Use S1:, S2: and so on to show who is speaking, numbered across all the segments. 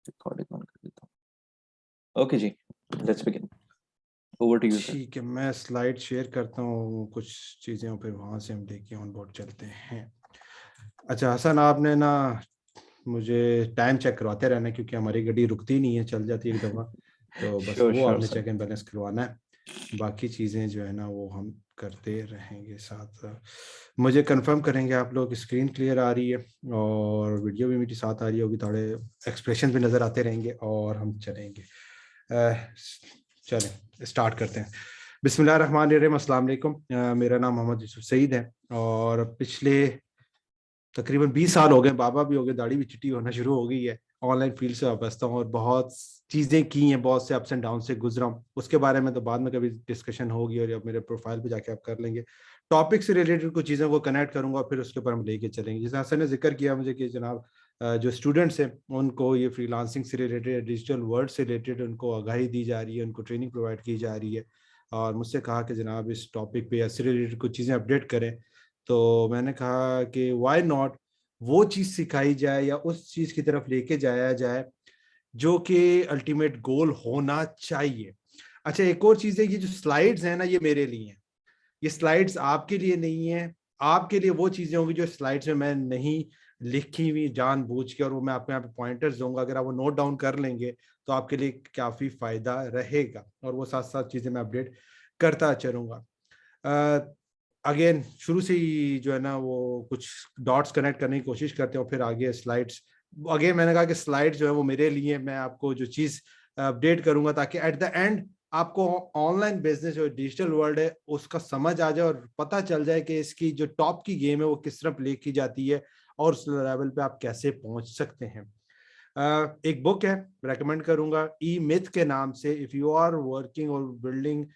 S1: Recording on कर देता हूँ। ओके जी, let's begin. Over to you sir.
S2: ठीक है, मैं स्लाइड शेयर करता हूँ कुछ चीज़ें और फिर वहाँ से हम लेके ऑन बोर्ड चलते हैं। अच्छा हसन, आपने ना मुझे टाइम चेक करवाते रहना, क्योंकि हमारी गाड़ी रुकती नहीं है, चल जाती है एक दफ़ा। तो बस
S1: श्योर
S2: वो
S1: श्योर
S2: आपने
S1: सर।
S2: चेक एंड बैलेंस करवाना है। बाकी चीज़ें जो है ना वो हम करते रहेंगे साथ। मुझे कंफर्म करेंगे आप लोग, स्क्रीन क्लियर आ रही है और वीडियो भी मेरी साथ आ रही होगी, थोड़े एक्सप्रेशन भी नज़र आते रहेंगे और हम चलेंगे। चलें स्टार्ट करते हैं। बिस्मिल्लाहिर्रहमानिर्रहीम, अस्सलाम वालेकुम। मेरा नाम मोहम्मद यूसुफ सईद है और पिछले तकरीबन 20 साल हो गए, बाबा भी हो गए, दाढ़ी भी चिट्टी होना शुरू हो गई है। ऑनलाइन फील्ड से वाबस्ता हूँ और बहुत चीज़ें की हैं, बहुत से अप्स एंड डाउन से गुजरा हूँ। उसके बारे में तो बाद में कभी डिस्कशन होगी और अब मेरे प्रोफाइल पे जाके आप कर लेंगे। टॉपिक से रिलेटेड कुछ चीज़ों को कनेक्ट करूंगा और फिर उसके ऊपर हम लेके चलेंगे। जैसे हसन ने जिक्र किया मुझे कि जनाब जो स्टूडेंट्स हैं उनको ये फ्रीलांसिंग से रिलेटेड, डिजिटल वर्ल्ड से रिलेटेड उनको आगाही दी जा रही है, उनको ट्रेनिंग प्रोवाइड की जा रही है। और मुझसे कहा कि जनाब इस टॉपिक पे इससे रिलेटेड कुछ चीज़ें अपडेट करें। तो मैंने कहा कि वाई नॉट वो चीज़ सिखाई जाए या उस चीज़ की तरफ लेके जाया जाए जो कि अल्टीमेट गोल होना चाहिए। अच्छा, एक और चीज़ है, ये जो स्लाइड्स हैं ना ये मेरे लिए हैं, ये स्लाइड्स आपके लिए नहीं है। आपके लिए वो चीज़ें होंगी जो स्लाइड्स में मैं नहीं लिखी हुई जानबूझ के, और वो मैं आपको यहाँ पे पॉइंटर्स दूंगा, अगर आप वो नोट डाउन कर लेंगे तो आपके लिए काफ़ी फ़ायदा रहेगा और वो साथ साथ चीज़ें मैं अपडेट करता चलूँगा। अगेन शुरू से ही जो है ना वो कुछ डॉट्स कनेक्ट करने की कोशिश करते हैं और फिर आगे स्लाइड्स। अगेन मैंने कहा कि स्लाइड्स जो है वो मेरे लिए, मैं आपको जो चीज़ अपडेट करूंगा ताकि एट द एंड आपको ऑनलाइन बिजनेस जो डिजिटल वर्ल्ड है उसका समझ आ जाए और पता चल जाए कि इसकी जो टॉप की गेम है वो किस तरह प्ले की जाती है और उस लेवल पे आप कैसे पहुंच सकते हैं। एक बुक है, रेकमेंड करूंगा, ई मिथ के नाम से। इफ यू आर वर्किंग और बिल्डिंग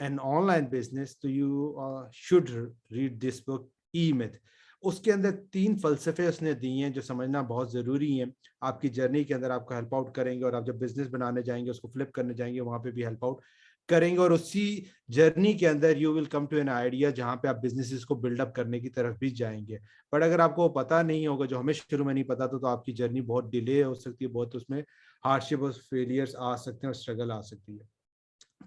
S2: एन ऑनलाइन बिजनेस तो you should read this book, E myth. उसके अंदर 3 फलसफे उसने दिए हैं जो समझना बहुत ज़रूरी है। आपकी जर्नी के अंदर आपको हेल्प आउट करेंगे और आप जब बिजनेस बनाने जाएंगे, उसको फ्लिप करने जाएंगे, वहां पे भी हेल्प आउट करेंगे। और उसी जर्नी के अंदर you will come to an idea जहां पे आप बिजनेसेस को बिल्डअप करने की तरफ भी जाएंगे। बट अगर आपको पता नहीं होगा, जो हमें शुरू में नहीं पता था, तो आपकी जर्नी बहुत डिले हो सकती है, बहुत उसमें हार्डशिप और फेलियर्स आ सकते हैं और स्ट्रगल आ सकती है।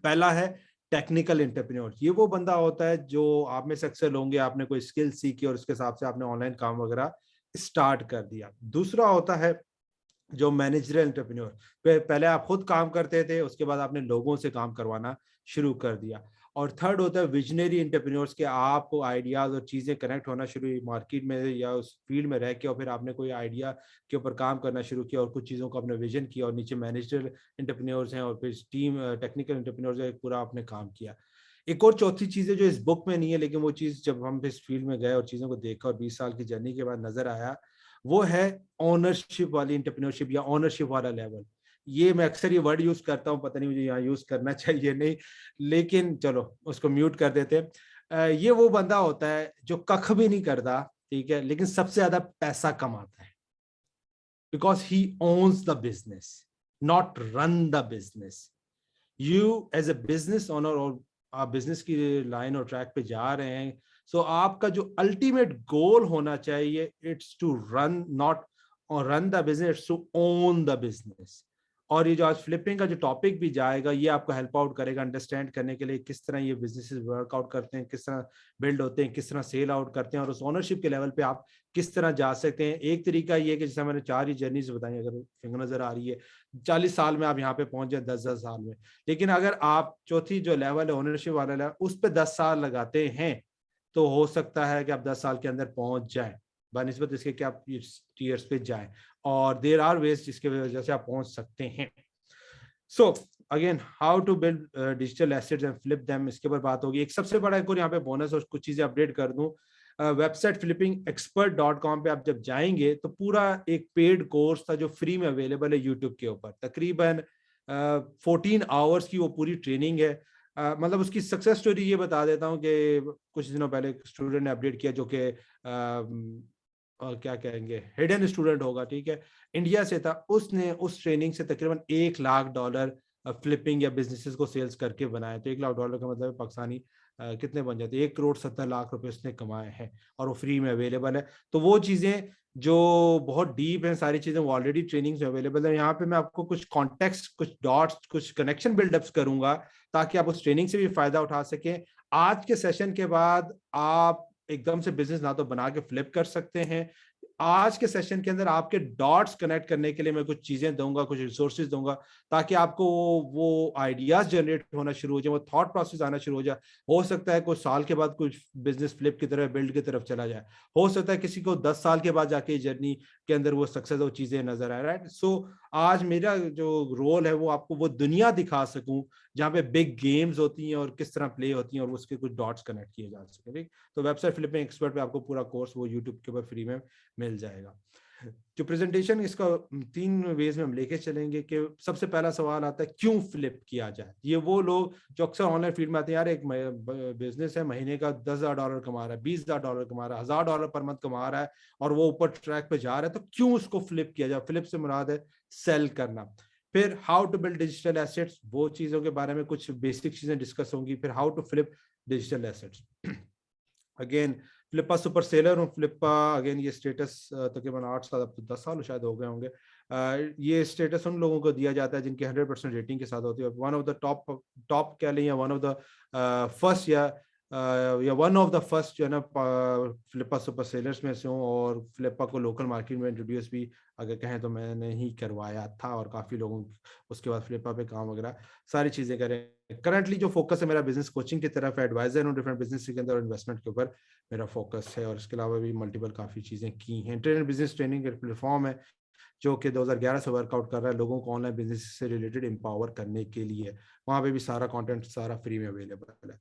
S2: पहला है टेक्निकल एंटरप्रेन्योर। ये वो बंदा होता है जो आप में से अक्सर होंगे, आपने कोई स्किल सीखी और उसके हिसाब से आपने ऑनलाइन काम वगैरह स्टार्ट कर दिया। दूसरा होता है जो मैनेजरल एंटरप्रेन्योर, पहले आप खुद काम करते थे, उसके बाद आपने लोगों से काम करवाना शुरू कर दिया। और थर्ड होता है विजनरी एंटरप्रेन्योर्स के, आपको आइडियाज और चीजें कनेक्ट होना शुरू हुई मार्केट में या उस फील्ड में रह के, और फिर आपने कोई आइडिया के ऊपर काम करना शुरू किया और कुछ चीजों को अपने विजन किया, और नीचे मैनेजरल एंटरप्रेन्योर्स हैं और फिर टीम टेक्निकल एंटरप्रेन्योर्स है, पूरा आपने काम किया। एक और चौथी चीज है जो इस बुक में नहीं है, लेकिन वो चीज जब हम इस फील्ड में गए और चीजों को देखा और 20 साल की जर्नी के बाद नजर आया, वो है ओनरशिप वाली एंटरप्रेन्योरशिप या ओनरशिप वाला लेवल। ये मैं अक्सर ये वर्ड यूज करता हूँ, पता नहीं मुझे यहाँ यूज करना चाहिए नहीं, लेकिन चलो उसको म्यूट कर देते हैं। ये वो बंदा होता है जो कख भी नहीं करता, ठीक है, लेकिन सबसे ज्यादा पैसा कमाता है, because he owns the business, not run the business. You as a business owner, और आप बिजनेस की लाइन और ट्रैक पे जा रहे हैं, सो आपका जो अल्टीमेट गोल होना चाहिए, इट्स टू रन, नॉट और run the business, it's to own the business. और ये जो आज फ्लिपिंग का जो टॉपिक भी जाएगा, ये आपको हेल्प आउट करेगा अंडरस्टैंड करने के लिए किस तरह ये बिजनेसेस वर्कआउट करते हैं, किस तरह बिल्ड होते हैं, किस तरह सेल आउट करते हैं, और उस ओनरशिप के लेवल पे आप किस तरह जा सकते हैं। एक तरीका ये कि जैसे मैंने 4 ही जर्नीज बताई, अगर फिंगर नजर आ रही है, 40 साल में आप यहाँ पे पहुंच जाए, 10-10 साल में। लेकिन अगर आप चौथी जो लेवल है ओनरशिप वाला लेवल, उस पर 10 साल लगाते हैं, तो हो सकता है कि आप 10 साल के अंदर पहुंच जाएं, बनिस्बत इसके कि आप टीयर्स पे जाएं। और देयर आर वेज जिसके वजह से आप पहुंच सकते हैं। So again, how to build digital assets and flip them, इसके ऊपर बात होगी। एक सबसे बड़ा एक और यहाँ पे बोनस और कुछ चीजें अपडेट कर दूं, वेबसाइट flippingexpert.com पे आप जब जाएंगे तो पूरा एक पेड कोर्स था जो फ्री में अवेलेबल है यूट्यूब के ऊपर, तकरीबन 14 आवर्स की वो पूरी ट्रेनिंग है। मतलब उसकी सक्सेस स्टोरी ये बता देता हूँ कि कुछ दिनों पहले एक स्टूडेंट ने अपडेट किया, जो कि क्या कहेंगे, हिडन स्टूडेंट होगा, ठीक है, इंडिया से था। उसने उस ट्रेनिंग से तकरीबन $1 लाख फ्लिपिंग या बिजनेसेस को सेल्स करके बनाया। तो $1 लाख का मतलब पाकिस्तानी कितने बन जाते हैं, 1,70,00,000 रुपए उसने कमाए हैं और वो फ्री में अवेलेबल है। तो वो चीजें जो बहुत डीप हैं, सारी चीजें वो ऑलरेडी ट्रेनिंग में अवेलेबल है। यहाँ पे मैं आपको कुछ कॉन्टेक्स्ट, कुछ डॉट्स, कुछ कनेक्शन बिल्डअप्स करूंगा ताकि आप उस ट्रेनिंग से भी फायदा उठा सकें। आज के सेशन के बाद आप एकदम से बिजनेस ना तो बना के फ्लिप कर सकते हैं, आज के सेशन के अंदर आपके डॉट्स कनेक्ट करने के लिए मैं कुछ चीजें दूंगा, कुछ रिसोर्सेज दूंगा ताकि आपको वो आइडियाज जनरेट होना शुरू हो जाए, वो थॉट प्रोसेस आना शुरू हो जाए। हो सकता है कुछ साल के बाद कुछ बिजनेस फ्लिप की तरफ, बिल्ड की तरफ चला जाए। हो सकता है किसी को 10 साल के बाद जाके जर्नी के अंदर वो सक्सेस, वो चीजें नजर आए, राइट। सो आज मेरा जो रोल है वो आपको वो दुनिया दिखा सकूं जहाँ पे बिग गेम्स होती हैं और किस तरह प्ले होती हैं और उसके कुछ डॉट्स कनेक्ट किए जा सके, ठीक। तो वेबसाइट फ्लिपिंग एक्सपर्ट पे आपको पूरा कोर्स वो यूट्यूब के ऊपर फ्री में मिल जाएगा। जो प्रेजेंटेशन इसका 3 वेज में हम लेके चलेंगे कि सबसे पहला सवाल आता है क्यों फ्लिप किया जाए। ये वो लोग जो अक्सर ऑनलाइन फील्ड में आते हैं, यार एक बिजनेस है, महीने का $10,000 कमा रहा है, $20,000 कमा रहा है, $1,000 पर मंथ कमा रहा है और वो ऊपर ट्रैक पे जा रहा है, तो क्यों उसको फ्लिप किया जाए। फ्लिप से मुराद है सेल करना। फिर how to build digital assets, वो चीजों के बारे में कुछ बेसिक चीजें डिस्कस होंगी। फिर how to flip digital assets. Again Flippa super seller हूँ। फ्लिपा अगेन ये स्टेटस तकरीबन 8 साल, अब तो 10 साल शायद हो गए होंगे। ये स्टेटस उन लोगों को दिया जाता है जिनकी 100% रेटिंग के साथ होती है। वन ऑफ द टॉप कह लें, या वन ऑफ द फर्स्ट, या वन ऑफ द फर्स्ट जो है ना फ्लिपा सुपर सेलर्स में से हूँ। और फ्लिपा को लोकल मार्केट में इंट्रोड्यूस भी अगर कहें तो मैंने ही करवाया था, और काफ़ी लोगों उसके बाद फ्लिपा पे काम वगैरह सारी चीज़ें करें। करंटली जो फोकस है मेरा बिजनेस कोचिंग की तरफ है, एडवाइजर हूँ डिफरेंट बिजनेस के अंदर, इन्वेस्टमेंट के ऊपर मेरा फोकस है। और इसके अलावा भी मल्टीपल काफ़ी चीज़ें की हैं। ट्रेनर बिजनेस ट्रेनिंग प्लेटफॉर्म है जो कि 2011 से वर्कआउट कर रहा है लोगों को ऑनलाइन बिजनेस से रिलेटेड एम्पावर करने के लिए। वहाँ पे भी सारा कंटेंट सारा फ्री में अवेलेबल है।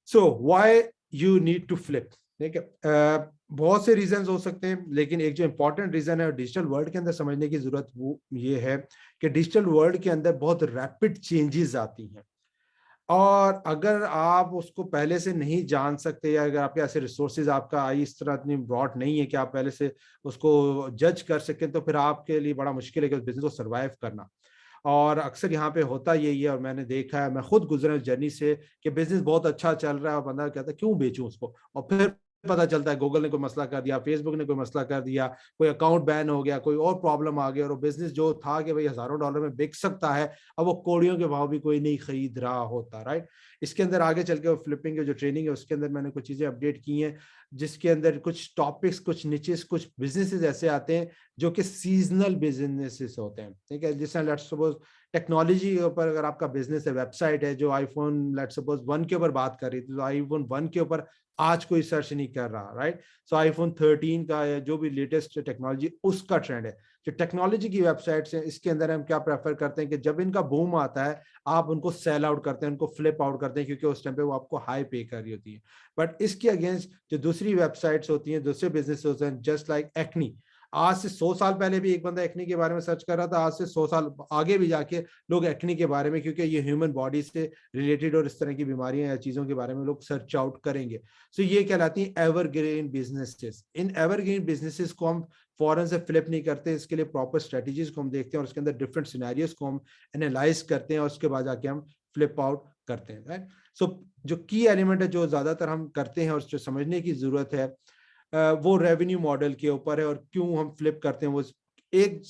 S2: So why you need to flip, ठीक है। बहुत से रीजंस हो सकते हैं, लेकिन एक जो इंपॉर्टेंट रीजन है डिजिटल वर्ल्ड के अंदर समझने की जरूरत वो ये है कि डिजिटल वर्ल्ड के अंदर बहुत रैपिड चेंजेस आती हैं। और अगर आप उसको पहले से नहीं जान सकते, या अगर आपके ऐसे रिसोर्सेज, आपका आई इस तरह इतनी ब्रॉड नहीं है कि आप पहले से उसको जज कर सकें, तो फिर आपके लिए बड़ा मुश्किल है कि उस बिजनेस को सर्वाइव करना। और अक्सर यहाँ पे होता यही है, और मैंने देखा है, मैं खुद गुजरा जर्नी से, कि बिजनेस बहुत अच्छा चल रहा है और बंदा कहता है क्यों बेचूं उसको, और फिर पता चलता है गूगल ने कोई मसला कर दिया, फेसबुक ने कोई मसला कर दिया, कोई अकाउंट बैन हो गया, कोई और प्रॉब्लम आ गया, और वो बिजनेस जो था कि भाई हजारों डॉलर में बिक सकता है, अब वो कौड़ियों के भाव भी कोई नहीं खरीद रहा होता, राइट। इसके अंदर आगे चल के फ्लिपिंग की जो ट्रेनिंग है उसके अंदर मैंने कुछ चीजें अपडेट की हैं, जिसके अंदर कुछ टॉपिक्स, कुछ निचेस, कुछ बिजनेसेस ऐसे आते हैं जो कि सीजनल बिजनेसेस होते हैं, ठीक है। जैसे लेट्स सपोज टेक्नोलॉजी के ऊपर अगर आपका बिजनेस है, वेबसाइट है जो आईफोन लेट्स सपोज 1 के ऊपर बात कर रही थी, तो आईफोन 1 के ऊपर आज कोई सर्च नहीं कर रहा, राइट। सो आईफोन 13 का या जो भी लेटेस्ट टेक्नोलॉजी उसका ट्रेंड है। जो टेक्नोलॉजी की वेबसाइट्स हैं इसके अंदर हम क्या प्रेफर करते हैं कि जब इनका बूम आता है आप उनको सेल आउट करते हैं, उनको फ्लिप आउट करते हैं, क्योंकि उस टाइम पे वो आपको हाई पे कर रही होती है। बट इसके अगेंस्ट जो दूसरी वेबसाइट्स होती हैं, दूसरे बिजनेस होते हैं, जस्ट लाइक एक्नी, आज से 100 साल पहले भी एक बंदा एक्नी के बारे में सर्च कर रहा था, आज से 100 साल आगे भी जाके लोग एक्नी के बारे में, क्योंकि ये ह्यूमन बॉडी से रिलेटेड और इस तरह की बीमारियां या चीजों के बारे में लोग सर्च आउट करेंगे। सो ये कहलाती हैं एवरग्रीन बिजनेसेस। इन एवरग्रीन बिजनेसेस को हम फॉरन से फ्लिप नहीं करते, इसके लिए प्रॉपर स्ट्रेटजीज को हम देखते हैं और उसके अंदर डिफरेंट सिनेरियोज को हम एनालाइज करते हैं और उसके बाद जाके हम फ्लिप आउट करते हैं, राइट। सो जो की एलिमेंट है जो ज्यादातर हम करते हैं और जो समझने की जरूरत है वो रेवेन्यू मॉडल के ऊपर है, और क्यों हम फ्लिप करते हैं। वो एक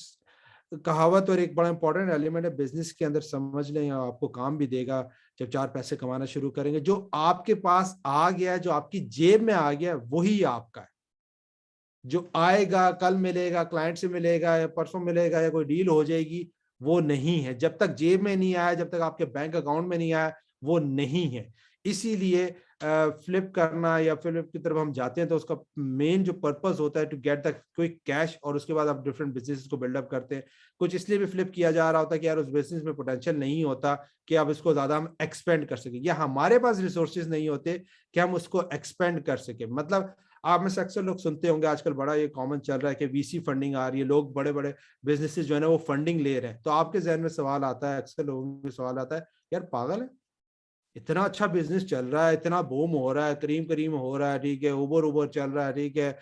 S2: कहावत और एक बड़ा इंपॉर्टेंट एलिमेंट है बिजनेस के अंदर, समझ लें, आपको काम भी देगा जब 4 पैसे कमाना शुरू करेंगे। जो आपके पास आ गया है, जो आपकी जेब में आ गया है, वही आपका है। जो आएगा, कल मिलेगा, क्लाइंट से मिलेगा या परसों मिलेगा या कोई डील हो जाएगी, वो नहीं है। जब तक जेब में नहीं आया, जब तक आपके बैंक अकाउंट में नहीं आया, वो नहीं है। इसीलिए फ्लिप करना या फ्लिप की तरफ हम जाते हैं तो उसका मेन जो पर्पस होता है to get the quick cash, और उसके बाद आप डिफरेंट बिजनेस को बिल्डअप करते हैं। कुछ इसलिए भी फ्लिप किया जा रहा होता है कि यार उस बिजनेस में पोटेंशियल नहीं होता कि आप इसको ज्यादा हम एक्सपेंड कर सकें, या हमारे पास रिसोर्सेज नहीं होते कि हम उसको एक्सपेंड कर सके। मतलब आप में से अक्सर लोग सुनते होंगे, आजकल बड़ा ये कॉमन चल रहा है कि वीसी फंडिंग आ रही है, लोग बड़े बड़े बिजनेसेस जो है ना वो फंडिंग ले रहे हैं। तो आपके जहन में सवाल आता है, अक्सर लोगों में सवाल आता है, यार पागल है, इतना अच्छा बिजनेस चल रहा है, इतना बूम हो रहा है, करीम करीम हो रहा है, ठीक है, उबर उबर चल रहा है, ठीक है,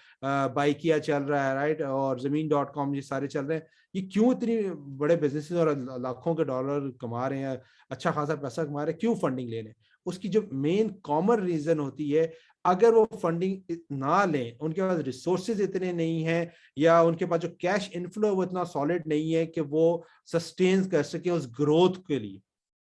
S2: बाइकिया चल रहा है, राइट, और जमीन.com ये सारे चल रहे हैं, ये क्यों इतनी बड़े बिजनेसेस और लाखों के डॉलर कमा रहे हैं, अच्छा खासा पैसा कमा रहे हैं, क्यों फंडिंग ले रहे हैं। उसकी जो मेन कॉमन रीजन होती है, अगर वो फंडिंग ना लें, उनके पास रिसोर्सेज इतने नहीं हैं, या उनके पास जो कैश इनफ्लो है वो इतना सॉलिड नहीं है कि वो सस्टेन कर सके उस ग्रोथ के लिए,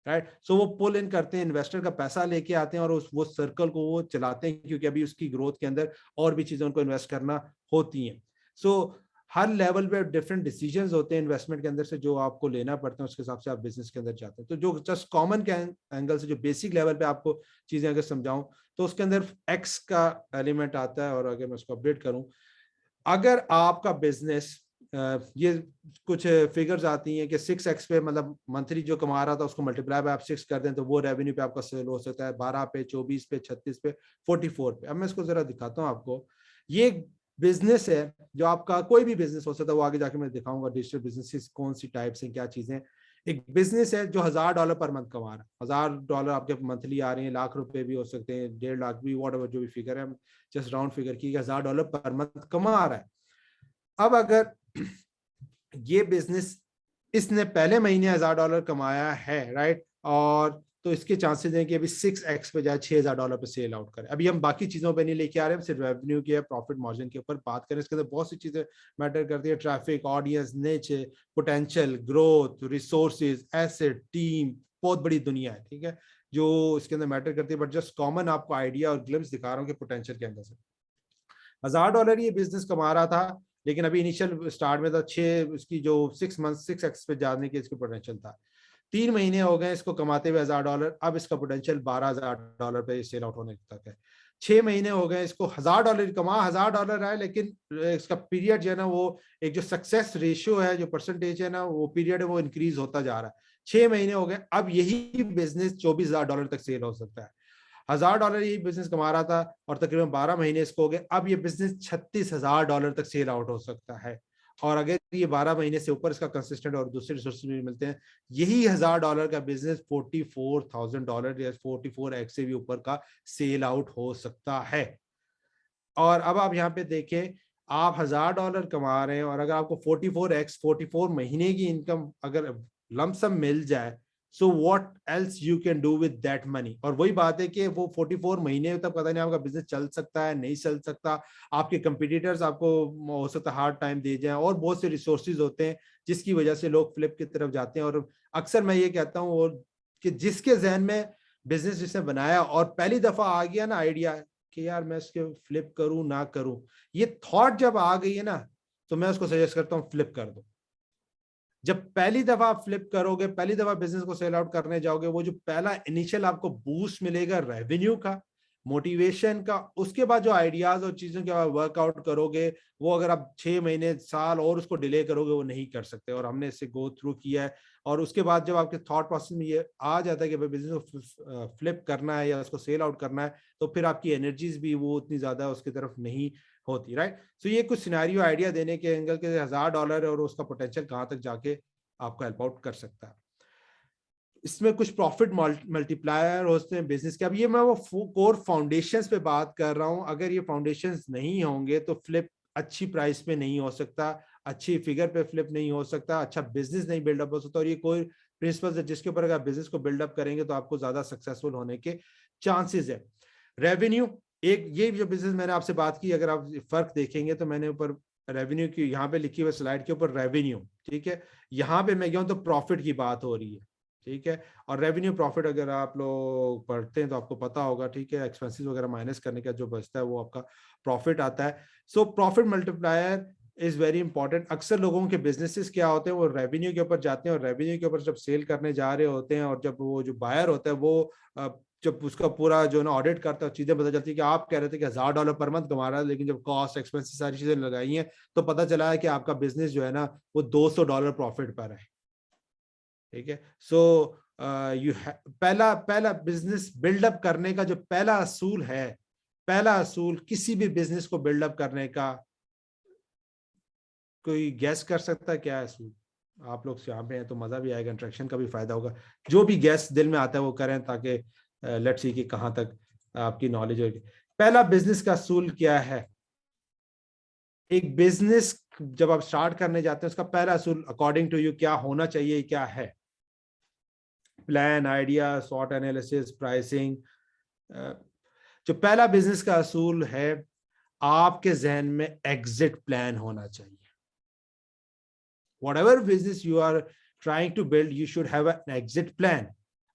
S2: राइट। सो वो पुल इन करते हैं, इन्वेस्टर का पैसा लेके आते हैं और वो सर्कल को वो चलाते हैं, क्योंकि अभी उसकी ग्रोथ के अंदर और भी चीजें उनको इन्वेस्ट करना होती हैं। सो हर लेवल पे डिफरेंट डिसीजंस होते हैं इन्वेस्टमेंट के अंदर से, जो आपको लेना पड़ता है, उसके हिसाब से आप बिजनेस के अंदर जाते हैं। तो जो जस्ट कॉमन के एंगल से जो बेसिक लेवल पे आपको चीजें अगर समझाऊं, तो उसके अंदर एक्स का एलिमेंट आता है। और अगर मैं उसको अपडेट करूं, अगर आपका बिजनेस, ये कुछ फिगर्स आती हैं कि 6x पे, मतलब मंथली जो कमा रहा था उसको मल्टीप्लाई बाय आप 6 कर दें, तो वो रेवेन्यू पे आपका सेल हो सकता है 12 पे, 24 पे, 36 पे, 44 पे। अब मैं इसको जरा दिखाता हूँ आपको। ये बिजनेस है, जो आपका कोई भी बिजनेस हो सकता है, वो आगे जाके मैं दिखाऊंगा डिजिटल बिजनेस कौन सी टाइप्स हैं, क्या चीजें। एक बिजनेस है जो $1000 पर मंथ कमा रहा है, $1000 आपके मंथली आ रहे हैं, लाख रुपए भी हो सकते हैं, 1.5 लाख भी, वॉट एवर जो भी फिगर है, जस्ट राउंड फिगर की, $1000 पर मंथ कमा रहा है। अब अगर ये बिजनेस, इसने पहले महीने $1000 कमाया है, राइट, और तो इसके चांसेस हैं कि अभी 6x पे जाए, $6000 पे सेल आउट करे। अभी हम बाकी चीजों पे नहीं लेके आ रहे हैं, सिर्फ रेवेन्यू की, प्रॉफिट मार्जिन के ऊपर बात करें। इसके अंदर बहुत सी चीजें मैटर करती है, ट्रैफिक, ऑडियंस, निच, potential, growth, resources, asset, team, बहुत बड़ी दुनिया है, ठीक है, जो इसके अंदर मैटर करती है। बट जस्ट कॉमन आपको आइडिया और ग्लिम्स दिखा रहा हूँ कि पोटेंशियल के अंदर से $1000 ये बिजनेस कमा रहा था, लेकिन अभी इनिशियल स्टार्ट में तो 6 एक्स पे जाने की इसकी पोटेंशियल था। 3 महीने हो गए इसको कमाते हुए $1000, अब इसका पोटेंशियल $12000 पे सेल आउट होने तक है। 6 महीने हो गए इसको, $1000 कमा, $1000 है, लेकिन इसका पीरियड जो है ना, वो एक जो सक्सेस रेशियो है, जो परसेंटेज है ना, वो पीरियड है, वो इंक्रीज होता जा रहा है। 6 महीने हो गए, अब यही बिजनेस $24000 तक सेल हो सकता है। $1000 ये बिजनेस कमा रहा था, और तकरीबन 12 महीने इसको हो गए, अब ये बिजनेस $36000 तक सेल आउट हो सकता है। और अगर ये 12 महीने से ऊपर इसका कंसिस्टेंट और दूसरे रिसोर्सेज भी मिलते हैं, यही $1000 का बिजनेस $44000 या 44x से भी ऊपर का सेल आउट हो सकता है। और अब आप यहाँ पे देखें, आप $1000 कमा रहे हैं, और अगर आपको 44x 44 महीने की इनकम अगर लमसम मिल जाए, so what else you can do with that money. और वही बात है कि वो 44 महीने तक पता नहीं आपका बिजनेस चल सकता है, नहीं चल सकता, आपके कंपटीटर्स आपको हो सकता है हार्ड टाइम दे जाए, और बहुत से रिसोर्सेज होते हैं जिसकी वजह से लोग फ्लिप की तरफ जाते हैं। और अक्सर मैं ये कहता हूँ, और कि जिसके जहन में बिजनेस जिसने बनाया और पहली दफा आ गया ना आइडिया कि यार मैं इसके फ्लिप करूं ना करूं, ये थॉट जब आ गई है ना, तो मैं उसको सजेस्ट करता हूं फ्लिप कर दो। जब पहली दफा आप फ्लिप करोगे, पहली दफा बिजनेस को सेल आउट करने जाओगे, वो जो पहला इनिशियल आपको बूस्ट मिलेगा रेवेन्यू का, मोटिवेशन का, उसके बाद जो आइडियाज और चीजों के बाद वर्कआउट करोगे, वो अगर आप 6 महीने, साल और उसको डिले करोगे, वो नहीं कर सकते। और हमने इससे गो थ्रू किया है। और उसके बाद जब आपके थॉट प्रोसेस में ये आ जाता है कि भाई बिजनेस को फ्लिप करना है या उसको सेल आउट करना है, तो फिर आपकी एनर्जीज भी वो उतनी ज्यादा उसकी तरफ नहीं होती, राइट। सो ये कुछ सिनेरियो आइडिया देने के एंगल के $1000 और उसका पोटेंशियल कहाँ तक जाके आपको हेल्प आउट कर सकता है। इसमें कुछ प्रॉफिट मल्टीप्लायर होते हैं बिजनेस के। अब ये मैं वो कोर फाउंडेशंस पे बात कर रहा हूं। अगर ये फाउंडेशंस नहीं होंगे तो फ्लिप अच्छी प्राइस पे नहीं हो सकता, अच्छी फिगर पे फ्लिप नहीं हो सकता, अच्छा बिजनेस नहीं बिल्डअप हो सकता। और ये कोई प्रिंसिपल है जिसके ऊपर अगर बिजनेस को बिल्डअप करेंगे तो आपको ज्यादा सक्सेसफुल होने के चांसेस है। रेवेन्यू, एक ये जो बिजनेस मैंने आपसे बात की, अगर आप फर्क देखेंगे तो मैंने ऊपर रेवेन्यू की यहाँ पे लिखी हुई स्लाइड के ऊपर रेवेन्यू, ठीक है, यहाँ पे मैं गया हूँ तो प्रॉफिट की बात हो रही है, ठीक है। और रेवेन्यू प्रॉफिट अगर आप लोग पढ़ते हैं तो आपको पता होगा, ठीक है, एक्सपेंसेस वगैरह माइनस करने का जो बचता है वो आपका प्रॉफिट आता है। So profit multiplier is very important. अक्सर लोगों के बिजनेसेस क्या होते हैं, वो रेवेन्यू के ऊपर जाते हैं, और रेवेन्यू के ऊपर जब सेल करने जा रहे होते हैं, और जब वो जो बायर होता है वो जब उसका पूरा जो ना ऑडिट करता है, चीजें पता चलती है कि आप कह रहे थे कि $1000 पर मंथ कमा रहा है, लेकिन जब कॉस्ट एक्सपेंसेस सारी चीजें लगाई हैं तो पता चला है कि आपका बिजनेस जो है ना वो $200 प्रॉफिट पर है, ठीक है। सो पहला पहला बिजनेस बिल्डअप करने का जो पहला असूल है, पहला असूल किसी भी बिजनेस को बिल्डअप करने का, कोई गैस कर सकता है क्या है असूल? आप लोग यहाँ पे हैं तो मजा भी आएगा, इंटरेक्शन का भी फायदा होगा। जो भी गैस दिल में आता है वो करें, ताकि लेट्स सी कि कहाँ तक आपकी नॉलेज होगी। पहला बिजनेस का असूल क्या है? एक बिजनेस जब आप स्टार्ट करने जाते हैं उसका पहला असूल अकॉर्डिंग टू यू क्या होना चाहिए, क्या है? प्लान, आइडिया, सॉट एनालिसिस, प्राइसिंग। जो पहला बिजनेस का असूल है, आपके जहन में एग्जिट प्लान होना चाहिए। Whatever business you are trying to build, you should have an exit plan.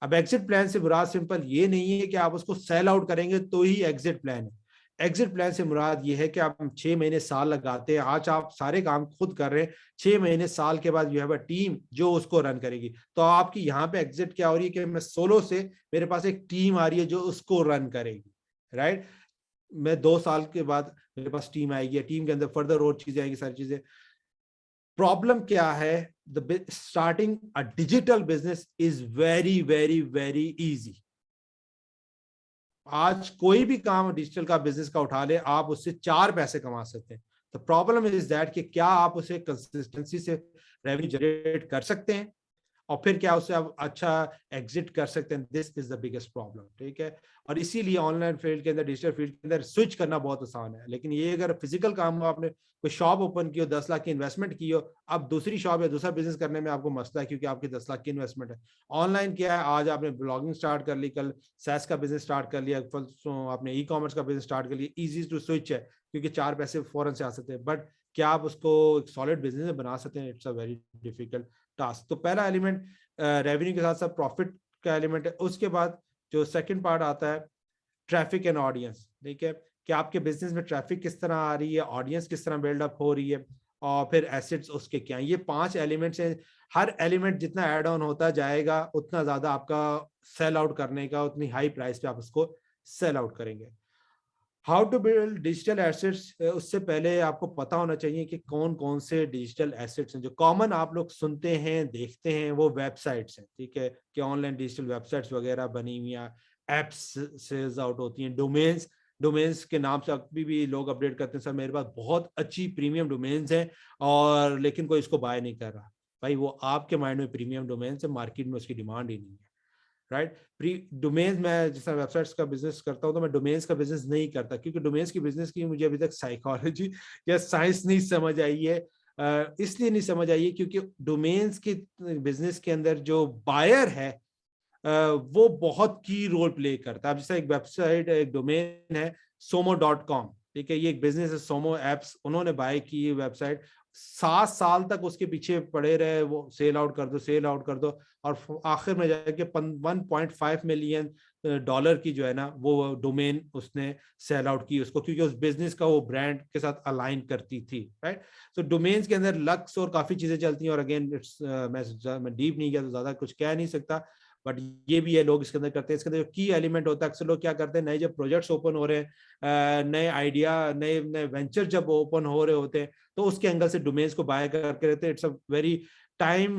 S2: अब एग्जिट प्लान से मुराद सिंपल ये नहीं है कि आप उसको सेल आउट करेंगे तो ही एग्जिट प्लान है। एग्जिट प्लान से मुराद ये है कि आप 6 महीने साल लगाते हैं, आज आप सारे काम खुद कर रहे हैं, 6 महीने साल के बाद यू हैव अ टीम जो उसको रन करेगी। तो आपकी यहाँ पे एग्जिट क्या हो रही है कि मैं सोलो से, मेरे पास एक टीम आ रही है जो उसको रन करेगी, राइट। मैं 2 साल के बाद मेरे पास टीम आएगी, टीम के अंदर फर्दर और चीजें आएगी, सारी चीजें। प्रॉब्लम क्या है, starting a digital business is very very very easy. आज कोई भी काम डिजिटल का बिजनेस का उठा ले, आप उससे 4 पैसे कमा सकते हैं। द प्रॉब्लम इज दैट कि क्या आप उसे कंसिस्टेंसी से रेवेन्यू जनरेट कर सकते हैं, और फिर क्या उससे आप अच्छा एग्जिट कर सकते हैं। This is the biggest problem, ठीक है। और इसीलिए ऑनलाइन फील्ड के अंदर, डिजिटल फील्ड के अंदर स्विच करना बहुत आसान है। लेकिन ये अगर फिजिकल काम आपने कोई शॉप ओपन की हो, 10 लाख की इन्वेस्टमेंट की हो, अब दूसरी शॉप या दूसरा बिजनेस करने में आपको मसला है क्योंकि आपकी 10 लाख की इन्वेस्टमेंट है। ऑनलाइन क्या है, आज आपने ब्लॉगिंग स्टार्ट कर ली, कल सैस का बिजनेस स्टार्ट कर लिया, आपने ई कॉमर्स का बिजनेस स्टार्ट कर लिया, इजी टू स्विच है क्योंकि 4 पैसे फौरन से आ सकते हैं। बट क्या आप उसको एक सॉलिड बिजनेस में बना सकते हैं? It's a very difficult task. तो पहला एलिमेंट रेवेन्यू के साथ साथ प्रॉफिट का एलिमेंट है। उसके बाद जो सेकंड पार्ट आता है, ट्रैफिक एंड ऑडियंस, ठीक है, कि आपके बिजनेस में ट्रैफिक किस तरह आ रही है, ऑडियंस किस तरह बिल्डअप हो रही है, और फिर एसेट्स उसके क्या हैं। ये 5 एलिमेंट्स हैं। हर एलिमेंट जितना ऐड ऑन होता जाएगा उतना ज्यादा आपका सेल आउट करने का, उतनी हाई प्राइस पे आप उसको सेल आउट करेंगे। How to build digital assets, उससे पहले आपको पता होना चाहिए कि कौन कौन से डिजिटल एसेट्स हैं जो कॉमन आप लोग सुनते हैं, देखते हैं। वो वेबसाइट्स हैं, ठीक है, कि ऑनलाइन डिजिटल वेबसाइट्स वगैरह बनी हुई, एप्स सेल्स आउट होती हैं। डोमेन्स, डोमेन्स के नाम से अभी भी लोग अपडेट करते हैं, सर मेरे पास बहुत अच्छी प्रीमियम डोमेन्स हैं, और लेकिन कोई इसको बाय नहीं कर रहा। भाई वो आपके माइंड में प्रीमियम डोमेन्स है, मार्केट में उसकी डिमांड ही नहीं है, राइट। प्री डोमेन्स, मैं जैसा वेबसाइट्स का बिजनेस करता हूँ तो मैं डोमेन्स का बिजनेस नहीं करता, क्योंकि डोमेन्स की बिजनेस की मुझे अभी तक साइकोलॉजी या साइंस नहीं समझ आई है। इसलिए नहीं समझ आई है क्योंकि डोमेन्स के बिजनेस के अंदर जो बायर है वो बहुत की रोल प्ले करता है। अब जैसे एक वेबसाइट, एक डोमेन है somo.com, ठीक है, ये एक बिजनेस है, सोमो एप्स, उन्होंने बाय की ये वेबसाइट, 7 साल तक उसके पीछे पड़े रहे, वो सेल आउट कर दो, सेल आउट कर दो, और आखिर में जाके 1.5 मिलियन डॉलर की जो है ना वो डोमेन उसने सेल आउट की उसको, क्योंकि उस बिजनेस का वो ब्रांड के साथ अलाइन करती थी, राइट। तो डोमेन्स के अंदर लक्स और काफी चीजें चलती हैं, और अगेन इट्स मैं डीप नहीं गया तो ज्यादा कुछ कह नहीं सकता, बट ये भी है लोग इसके अंदर करते हैं। इसके अंदर जो की एलिमेंट होता है, अक्सर लोग क्या करते हैं, नए जब प्रोजेक्ट्स ओपन हो रहे हैं, नए आइडिया, नए नए वेंचर जब ओपन हो रहे होते हैं, तो उसके एंगल से डोमेन्स को बाय करके रहते हैं। इट्स अ वेरी टाइम,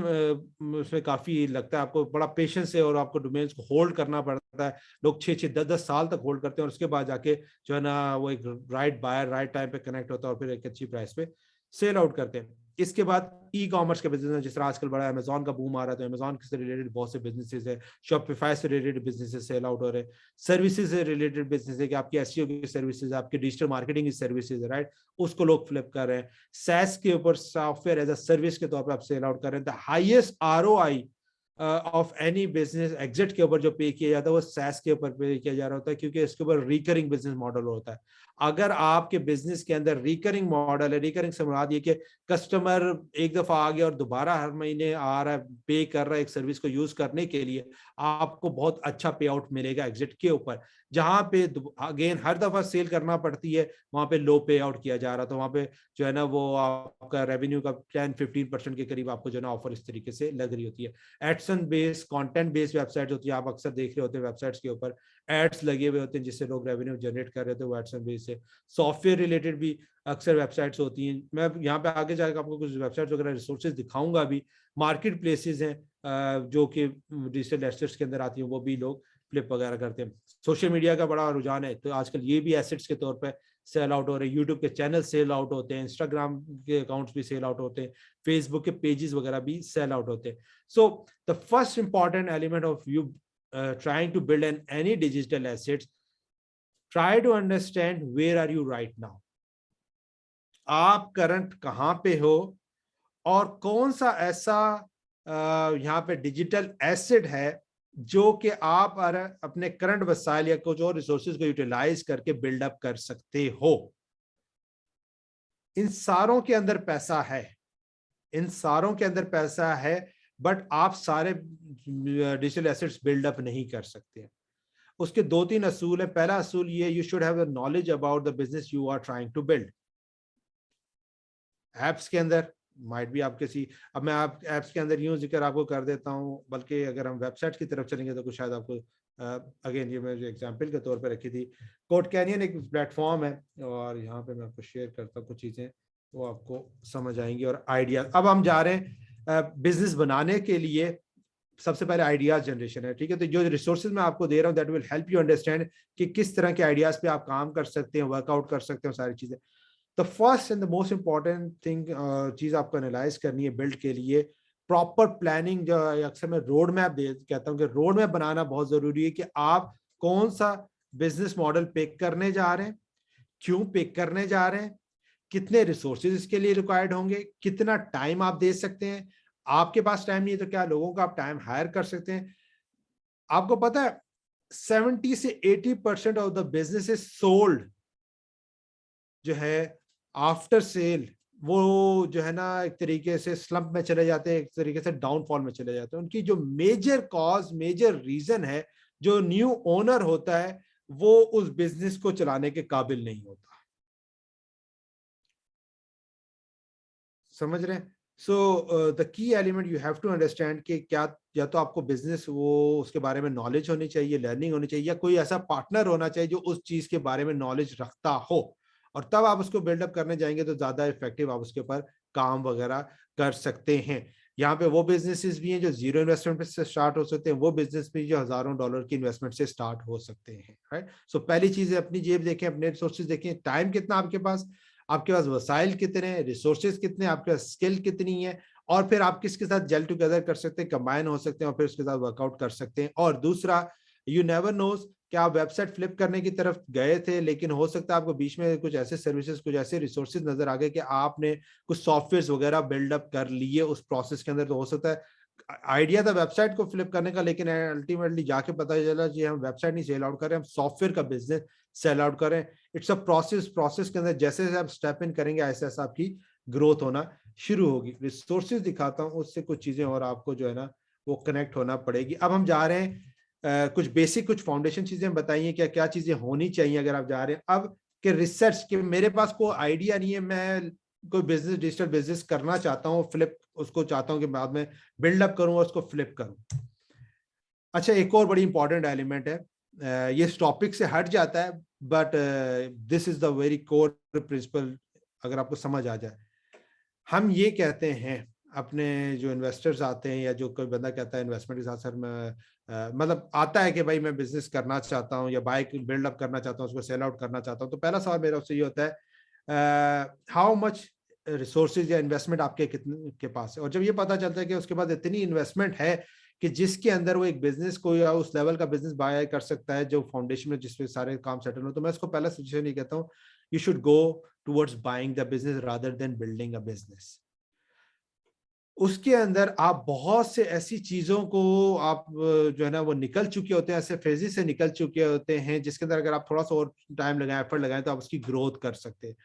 S2: उसमें काफी लगता है, आपको बड़ा पेशेंस है, और आपको डोमेन्स को होल्ड करना पड़ता है। लोग 6-6, 10-10 साल तक होल्ड करते हैं, और उसके बाद जाके जो है ना वो एक राइट बायर राइट टाइम पे कनेक्ट होता है, और फिर एक अच्छी प्राइस पे सेल आउट करते हैं। इसके बाद ई कॉमर्स के बिजनेस है, जिस तरह आजकल बड़ा अमेजॉन का बूम आ रहा है, तो अमेजॉन से रिलेटेड बहुत से बिजनेसेस है, शॉपिफाई से रिलेटेड बिजनेसेस सेल आउट हो रहे हैं। सर्विसेज से रिलेटेड बिजनेस है कि आपकी एसईओ की सर्विसेज, आपकी डिजिटल मार्केटिंग की सर्विसेज है, राइट, उसको लोग फ्लिप कर रहे हैं। सैस के ऊपर सॉफ्टवेयर एज अ सर्विस के तौर पर आप सेल आउट कर रहे हैं। The highest ROI of any business exit के ऊपर जो पे किया जाता है वो सैस के ऊपर पे किया जा रहा होता है, क्योंकि इसके ऊपर रिकरिंग बिजनेस मॉडल होता है। अगर आपके बिजनेस के अंदर रिकरिंग मॉडल है, रिकरिंग से मुराद ये कि कस्टमर एक दफा आ गया और दोबारा हर महीने आ रहा है, पे कर रहा है एक सर्विस को यूज करने के लिए, आपको बहुत अच्छा पे आउट मिलेगा एग्जिट के ऊपर। जहां पे अगेन हर दफा सेल करना पड़ती है, वहां पे लो पे आउट किया जा रहा, तो वहां पे जो है ना वो आपका रेवेन्यू का 10-15% के करीब आपको जो है ना ऑफर इस तरीके से लग रही होती है। Edson based, content based website होती है, आप अक्सर देख रहे होते हैं वेबसाइट्स के ऊपर एड्स लगे हुए होते हैं जिससे लोग रेवेन्यू जनरेट कर रहे होते हैं, वो एडसन बेस्ड से। सॉफ्टवेयर रिलेटेड भी अक्सर वेबसाइट्स होती हैं, मैं यहाँ पे आगे जाकर आपको कुछ वेबसाइट्स वगैरह रिसोर्सेज दिखाऊंगा भी। मार्केट प्लेसेस हैं जो कि डिजिटल एसेट्स के अंदर आती हैं, वो भी लोग फ्लिप वगैरह करते हैं। सोशल मीडिया का बड़ा रुझान है, तो आजकल ये भी एसेट्स के तौर पर सेल आउट हो रहे हैं। यूट्यूब के चैनल सेल आउट होते हैं, इंस्टाग्राम के अकाउंट्स भी सेल आउट होते हैं, फेसबुक के पेजेस वगैरह भी सेल आउट होते हैं। So the first important element of you trying to build any digital assets, try to understand where are you right now, आप करंट कहां पे हो, और कौन सा ऐसा यहाँ पे डिजिटल एसेट है जो कि आप अपने करंट वसाइल या कुछ और रिसोर्सेज को यूटिलाइज करके बिल्डअप कर सकते हो। इन सारों के अंदर पैसा है, इन सारों के अंदर पैसा है, बट आप सारे डिजिटल एसेट्स बिल्डअप नहीं कर सकते। उसके 2-3 असूल है। पहला असूल ये, you should have knowledge about the business you are trying to build. Apps के अंदर माइट भी आप किसी, अब मैं आप एप्स के अंदर यूं जिक्र आपको कर देता हूं, बल्कि अगर हम वेबसाइट की तरफ चलेंगे तो कुछ शायद आपको अगेन ये मैं जो एग्जांपल के तौर पे रखी थी, कोड कैनियन एक प्लेटफॉर्म है, और यहाँ पे मैं आपको शेयर करता हूँ कुछ चीज़ें, वो आपको समझ आएंगी और आइडिया। अब हम जा रहे हैं बिजनेस बनाने के लिए। सबसे पहले आइडियाज जनरेशन है, ठीक है। तो जो रिसोर्सेज मैं आपको दे रहा हूँ that will help you understand कि किस तरह के आइडियाज पे आप काम कर सकते हैं, वर्कआउट कर सकते हैं, सारी चीजें। The first and the most important thing, चीज आपको एनालाइज करनी है बिल्ड के लिए, प्रॉपर प्लानिंग। जो अक्सर मैं रोड मैप कहता हूँ कि रोड मैप बनाना बहुत जरूरी है कि आप कौन सा बिजनेस मॉडल पिक करने जा रहे हैं, क्यों पिक करने जा रहे हैं, कितने रिसोर्सेज इसके लिए रिक्वायर्ड होंगे, कितना टाइम आप दे सकते हैं। आपके पास टाइम नहीं है तो क्या लोगों का आप टाइम हायर कर सकते हैं। आपको पता है 70 से 80% of the business is sold जो है आफ्टर सेल, वो जो है ना एक तरीके से स्लम्प में चले जाते हैं, एक तरीके से डाउनफॉल में चले जाते हैं। उनकी जो मेजर कॉज, मेजर रीजन है, जो न्यू ओनर होता है वो उस बिजनेस को चलाने के काबिल नहीं होता। समझ रहे हैं? So the key element you have to understand कि क्या, या तो आपको बिजनेस वो उसके बारे में नॉलेज होनी चाहिए, लर्निंग होनी चाहिए, या कोई ऐसा पार्टनर होना चाहिए जो उस चीज के बारे में नॉलेज रखता हो, और तब आप उसको बिल्डअप करने जाएंगे तो ज्यादा इफेक्टिव आप उसके ऊपर काम वगैरह कर सकते हैं। यहाँ पे वो बिजनेसेस भी हैं जो जीरो इन्वेस्टमेंट से स्टार्ट हो सकते हैं, वो बिजनेस भी जो हजारों डॉलर की इन्वेस्टमेंट से स्टार्ट हो सकते हैं, राइट। सो पहली चीज है अपनी जेब देखें, अपने रिसोर्सेज देखें, टाइम कितना आपके पास वसाइल कितने हैं, रिसोर्सेज कितने, आपके पास स्किल कितनी है, और फिर आप किसके साथ जेल टुगेदर कर सकते हैं, कंबाइन हो सकते हैं और फिर उसके साथ वर्कआउट कर सकते हैं। और दूसरा, यू नेवर नोज कि आप वेबसाइट फ्लिप करने की तरफ गए थे, लेकिन हो सकता है आपको बीच में कुछ ऐसे सर्विसेज, कुछ ऐसे रिसोर्सेज नजर आ गए कि आपने कुछ सॉफ्टवेयर वगैरह बिल्डअप कर लिए उस प्रोसेस के अंदर। तो हो सकता है आइडिया था वेबसाइट को फ्लिप करने का, लेकिन अल्टीमेटली जाके पता चला कि हम वेबसाइट नहीं सेल आउट कर रहे हैं, हम सॉफ्टवेयर का बिजनेस सेल आउट करें। इट्स अ प्रोसेस के अंदर जैसे जैसे आप स्टेप इन करेंगे ऐसे ऐसे आपकी ग्रोथ होना शुरू होगी। रिसोर्सेज दिखाता हूँ, उससे कुछ चीजें और आपको जो है ना वो कनेक्ट होना पड़ेगी। अब हम जा रहे हैं कुछ बेसिक, कुछ फाउंडेशन चीजें बताइए क्या क्या चीजें होनी चाहिए अगर आप जा रहे हैं। अब के रिसर्च के मेरे पास कोई आइडिया नहीं है, मैं कोई बिजनेस, डिजिटल बिजनेस करना चाहता हूँ, फ्लिप उसको चाहता हूँ कि बाद में बिल्डअप करूँ और उसको फ्लिप करूँ। अच्छा, एक और बड़ी इंपॉर्टेंट एलिमेंट है, ये इस टॉपिक से हट जाता है, but this is the very core principle, अगर आपको समझ आ जाए। हम ये कहते हैं अपने जो इन्वेस्टर्स आते हैं, या जो कोई बंदा कहता है इन्वेस्टमेंट के साथ सर मैं मतलब आता है कि भाई मैं बिजनेस करना चाहता हूँ या बाइक बिल्डअप करना चाहता हूँ, उसको सेल आउट करना चाहता हूँ, तो पहला सवाल मेरा उससे ये होता है हाउ मच रिसोर्सेज या इन्वेस्टमेंट आपके कितने के पास है। और जब ये पता चलता है कि उसके पास इतनी इन्वेस्टमेंट है कि जिसके अंदर वो एक बिजनेस को या उस लेवल का बिजनेस बाय कर सकता है जो फाउंडेशन में जिसपे सारे काम सेटल हो, तो मैं उसको पहला सजेशन ये कहता हूँ, you should go towards buying the business rather than building a business. उसके अंदर आप बहुत से ऐसी चीजों को आप जो है ना वो निकल चुके होते हैं, ऐसे फेजेस से निकल चुके होते हैं जिसके अंदर अगर आप थोड़ा सा और टाइम लगाएं, एफर्ट लगाएं, तो आप उसकी ग्रोथ कर सकते हैं।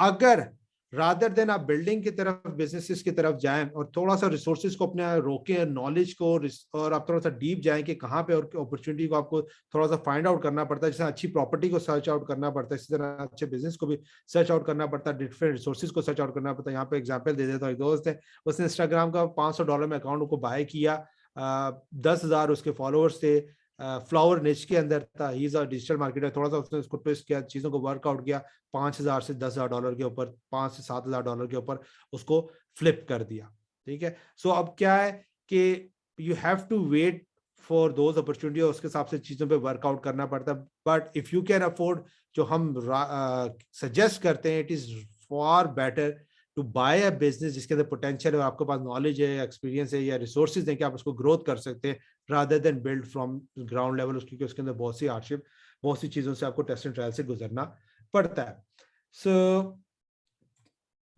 S2: अगर रादर देन आप बिल्डिंग की तरफ, बिजनेसेस की तरफ जाएं और थोड़ा सा रिसोर्सेज को अपने रोकें, नॉलेज को, और आप थोड़ा सा डीप जाएं कि कहाँ पे और अपॉर्चुनिटी को आपको थोड़ा सा फाइंड आउट करना पड़ता है, जैसे अच्छी प्रॉपर्टी को सर्च आउट करना पड़ता है, इसी तरह अच्छे बिजनेस को भी सर्च आउट करना पड़ता है, डिफरेंट रिसोर्सेज को सर्च आउट करना पड़ता है। यहाँ पे एग्जाम्पल दे देता हूँ, एक दोस्त है, उसने इंस्टाग्राम का $500 में अकाउंट को बाय किया, 10,000 उसके फॉलोअर्स थे, फ्लावर निच के अंदर था, he is a digital marketer, थोड़ा सा उसने उसको ट्विस्ट किया, चीजों को वर्कआउट किया, 5,000 से $10,000 के ऊपर, $5,000 से $7,000 के ऊपर उसको फ्लिप कर दिया। ठीक है, सो अब क्या है कि you have to wait for those opportunity, उसके हिसाब से चीजों पे वर्कआउट करना पड़ता है। But if you can afford, जो हम सजेस्ट करते हैं, it is far better to buy a business जिसके अंदर पोटेंशियल है, आपके पास नॉलेज है, एक्सपीरियंस है या रिसोर्सेज है कि आप उसको ग्रोथ कर सकते हैं, rather than build from ground level, क्योंकि उसके अंदर बहुत सी हार्डशिप, बहुत सी चीजों से आपको टेस्ट एंड ट्रायल से गुजरना पड़ता है। So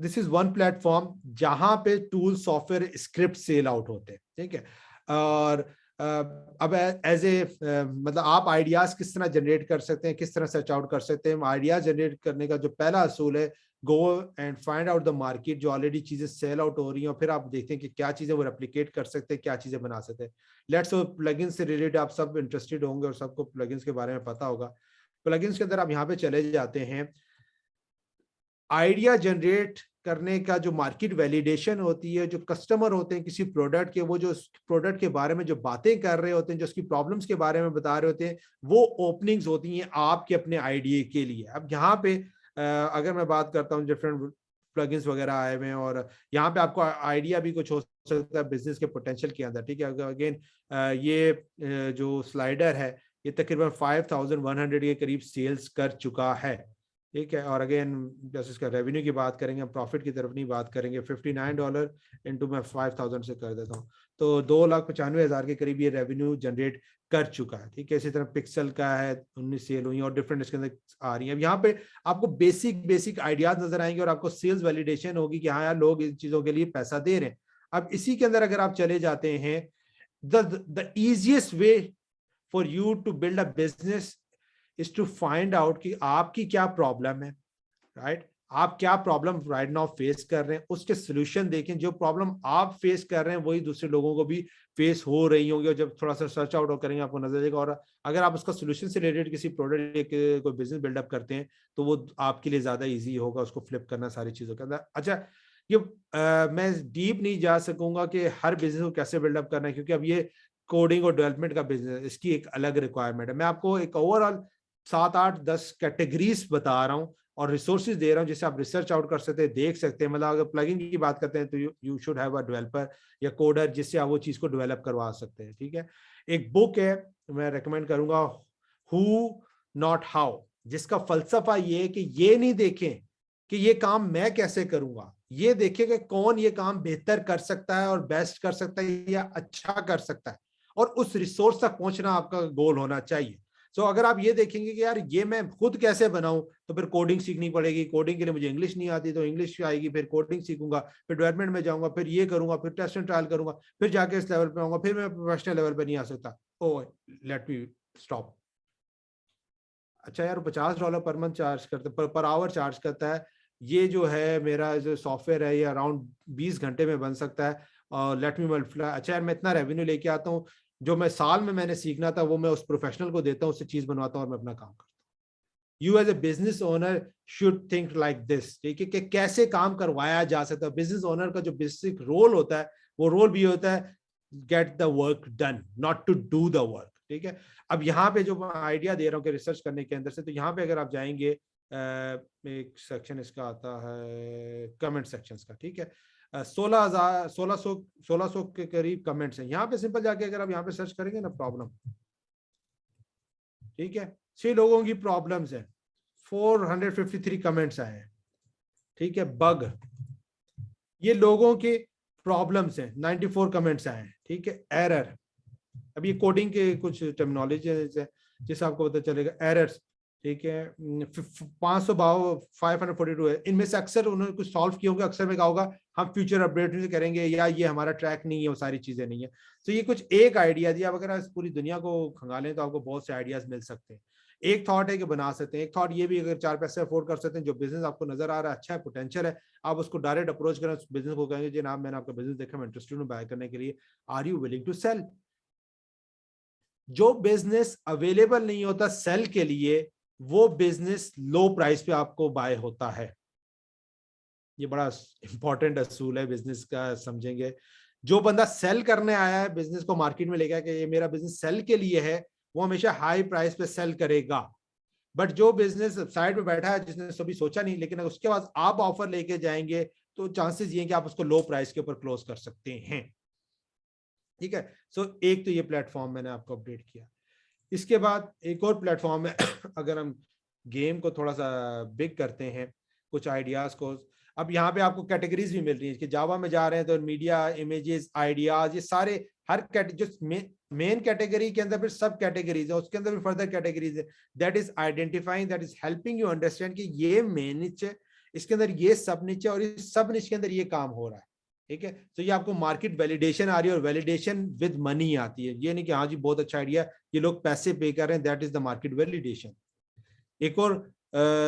S2: this is one platform जहां पे tool, software, script sell out होते हैं, ठीक है। और अब एज ए मतलब आप आइडियाज किस तरह जनरेट कर सकते हैं, किस तरह सर्च आउट कर सकते हैं। आइडियाज जनरेट करने का जो पहला असूल है, go and find out the market, जो ऑलरेडी चीजें सेल आउट हो रही हैं, और फिर आप देखते हैं कि क्या चीजें वो रेप्लिकेट कर सकते हैं, क्या चीजें बना सकते हैं। लेट्स सो प्लगइन से रिलेटेड आप सब इंटरेस्टेड होंगे और सबको प्लगइन्स के बारे में पता होगा। प्लगइन्स के अंदर आप यहाँ पे चले जाते हैं, आइडिया जनरेट करने का जो मार्केट वैलिडेशन होती है, जो कस्टमर होते हैं किसी प्रोडक्ट के, वो जो प्रोडक्ट के बारे में जो बातें कर रहे होते हैं, जो उसकी प्रॉब्लम्स के बारे में बता रहे होते हैं, वो ओपनिंग्स होती हैं आपके अपने आइडिया के लिए। अब यहाँ पे अगर मैं बात करता हूँ, डिफरेंट प्लगइन्स वगैरह आए हुए हैं, और यहाँ पे आपको आइडिया भी कुछ हो सकता है बिजनेस के पोटेंशियल के अंदर, ठीक है। अगेन ये जो स्लाइडर है, ये तकरीबन 5100 के करीब सेल्स कर चुका है, ठीक है। और अगेन जैसे इसका रेवेन्यू की बात करेंगे, हम प्रॉफिट की तरफ नहीं बात करेंगे। $59 इंटू मैं 5000 से कर देता हूँ, तो 2,95,000 के करीब ये रेवेन्यू जनरेट कर चुका है, ठीक है। इसी तरह पिक्सल का है 19 सेल हुई और डिफरेंट इसके अंदर आ रही है। अब यहाँ पे आपको बेसिक आइडियाज नजर आएंगे और आपको सेल्स वैलिडेशन होगी कि हाँ यार, लोग इन चीजों के लिए पैसा दे रहे हैं। अब इसी के अंदर अगर आप चले जाते हैं, the easiest way for you to build a business is to find out कि आपकी क्या प्रॉब्लम है, राइट। आप क्या प्रॉब्लम राइट नाउ फेस कर रहे हैं, उसके सोल्यूशन देखें। जो प्रॉब्लम आप फेस कर रहे हैं वही दूसरे लोगों को भी फेस हो रही होंगी, और जब थोड़ा सा सर्च आउट करेंगे आपको नजर आएगा। और अगर आप उसका सोल्यूशन से रिलेटेड किसी प्रोडक्ट कोई बिजनेस बिल्डअप करते हैं, तो वो आपके लिए ज्यादा ईजी होगा उसको फ्लिप करना सारी चीजों के अंदर। अच्छा, ये मैं डीप नहीं जा सकूंगा कि हर बिजनेस को कैसे बिल्डअप करना है, क्योंकि अब ये कोडिंग और डेवलपमेंट का बिजनेस, इसकी एक अलग रिक्वायरमेंट है। मैं आपको एक ओवरऑल 7-8-10 कैटेगरीज बता रहा हूँ और रिसोर्सेज दे रहा हूँ, जिससे आप रिसर्च आउट कर सकते हैं, देख सकते हैं। मतलब अगर प्लगइन की बात करते हैं तो you should have a developer या कोडर, जिससे आप वो चीज को डेवलप करवा सकते हैं, ठीक है। एक बुक है, मैं रेकमेंड करूंगा, हु नॉट हाउ, जिसका फलसफा ये है कि ये नहीं देखें कि ये काम मैं कैसे करूंगा, ये देखें कि कौन ये काम बेहतर कर सकता है और बेस्ट कर सकता है या अच्छा कर सकता है, और उस रिसोर्स तक पहुंचना आपका गोल होना चाहिए। तो अगर आप ये देखेंगे कि यार ये मैं खुद कैसे बनाऊं, तो फिर कोडिंग सीखनी पड़ेगी। कोडिंग के लिए मुझे इंग्लिश नहीं आती, तो इंग्लिश आएगी, फिर कोडिंग सीखूंगा, फिर डेवलपमेंट में जाऊंगा, फिर ये करूंगा, फिर टेस्ट एंड ट्रायल करूंगा, फिर जाके इस लेवल पे आऊंगा, फिर मैं प्रोफेशनल लेवल पे नहीं आ सकता। ओ लेट मी स्टॉप। अच्छा यार, $50 पर मंथ चार्ज करते, पर आवर चार्ज करता है। ये जो है मेरा जो सॉफ्टवेयर है, ये अराउंड 20 घंटे में बन सकता है, और लेट मी मल्टीप्लाई। अच्छा यार, मैं इतना रेवेन्यू लेके आता हूँ, जो मैं साल में मैंने सीखना था वो मैं उस प्रोफेशनल को देता हूँ, उससे चीज बनवाता हूँ और मैं अपना काम करता हूँ। You as a business owner should think like this, ठीक है, कि कैसे काम करवाया जा सकता है। बिजनेस ओनर का जो बेसिक रोल होता है, वो रोल भी होता है get the work done, not to do the work, ठीक है। अब यहाँ पे जो आइडिया दे रहा हूँ कि रिसर्च करने के अंदर से, तो यहाँ पे अगर आप जाएंगे, एक सेक्शन इसका आता है कमेंट सेक्शंस का, ठीक है। 1600 के करीब कमेंट्स हैं यहाँ पे। सिंपल जाके अगर आप यहाँ पे सर्च करेंगे ना, प्रॉब्लम, ठीक है, 6 लोगों की प्रॉब्लम्स है, 453 कमेंट्स आए हैं, ठीक है। बग, ये लोगों के प्रॉब्लम्स हैं, 94 कमेंट्स आए हैं, ठीक है। एरर, अब ये कोडिंग के कुछ टर्मिनोलॉजी है जिससे आपको पता चलेगा। एरर्स, ठीक है, 542 है, इनमें से अक्सर उन्होंने कुछ सॉल्व किए होंगे, अक्सर में कहा होगा हम फ्यूचर अपडेट करेंगे, या ये हमारा ट्रैक नहीं है, वो सारी चीजें नहीं है। तो ये कुछ एक आइडिया दिया। अब अगर आप पूरी दुनिया को खंगालें तो आपको बहुत से आइडियाज मिल सकते हैं। एक थॉट है कि बना सकते हैं, एक थॉट ये भी, अगर 4 पैसे अफोर्ड कर सकते हैं, जो बिजनेस आपको नजर आ रहा है अच्छा है, पोटेंशियल है, आप उसको डायरेक्ट अप्रोच करें, उस बिजनेस को कहेंगे जनाब मैंने आपका बिजनेस देखा, मैं इंटरेस्टेड हूँ बाय करने के लिए, are you willing to sell. जो बिजनेस अवेलेबल नहीं होता सेल के लिए, वो बिजनेस लो प्राइस पे आपको बाय होता है। ये बड़ा इंपॉर्टेंट असूल है बिजनेस का, समझेंगे। जो बंदा सेल करने आया है बिजनेस को मार्केट में लेकर कि ये मेरा बिजनेस सेल के लिए है, वो हमेशा हाई प्राइस पे सेल करेगा। बट जो बिजनेस साइड में बैठा है, जिसने कभी सोचा नहीं, लेकिन उसके बाद आप ऑफर लेके जाएंगे, तो चांसेस ये हैं कि आप उसको लो प्राइस के ऊपर क्लोज कर सकते हैं, ठीक है। सो एक तो ये प्लेटफॉर्म मैंने आपको अपडेट किया। इसके बाद एक और प्लेटफॉर्म है अगर हम गेम को थोड़ा सा बिग करते हैं, कुछ आइडियाज को, अब यहाँ पे आपको कैटेगरीज भी मिल रही है कि जावा में जा रहे हैं तो मीडिया, इमेजेस, आइडियाज, ये सारे हर जो मेन कैटेगरी के अंदर फिर सब कैटेगरीज है, उसके अंदर भी फर्दर कैटेगरीज है। That is identifying, that is helping you understand कि ये मेन निच है, इसके अंदर ये सब निच है, और इस सब निच के अंदर ये काम हो रहा है, ठीक है। तो ये आपको मार्केट वैलिडेशन आ रही है, और वैलिडेशन विद मनी आती है। ये नहीं कि हाँ जी बहुत अच्छा आइडिया, ये लोग पैसे पे कर रहे हैं, that is the market validation. एक और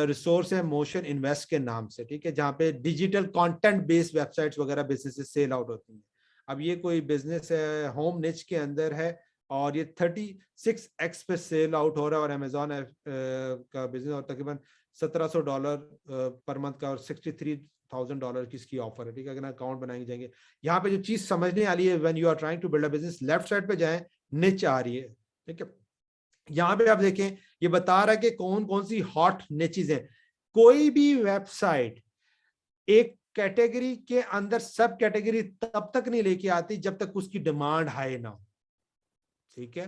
S2: रिसोर्स है मोशन इन्वेस्ट के नाम से, ठीक है, जहाँ पे डिजिटल कंटेंट बेस्ड वेबसाइट्स वगैरह बिजनेसेस सेल आउट होती हैं। अब ये कोई बिजनेस है, होम निच के अंदर है, और ये 36x पे सेल आउट हो रहा है, और अमेजोन का बिजनेस, और तकरीबन $1700 पर मंथ का, और $63,000 की इसकी ऑफर है, ठीक है। अगर अकाउंट बनाएंगे जाएंगे, यहाँ पे जो चीज समझने वाली है, when you are trying to build a business, left side पे जाएं, निच आ रही है, ठीक है। यहाँ पे आप देखें, ये बता रहा है कि कौन कौन सी हॉट निचेस हैं। कोई भी वेबसाइट एक कैटेगरी के अंदर सब कैटेगरी तब तक नहीं लेके आती जब तक उसकी डिमांड हाई ना हो, ठीक है।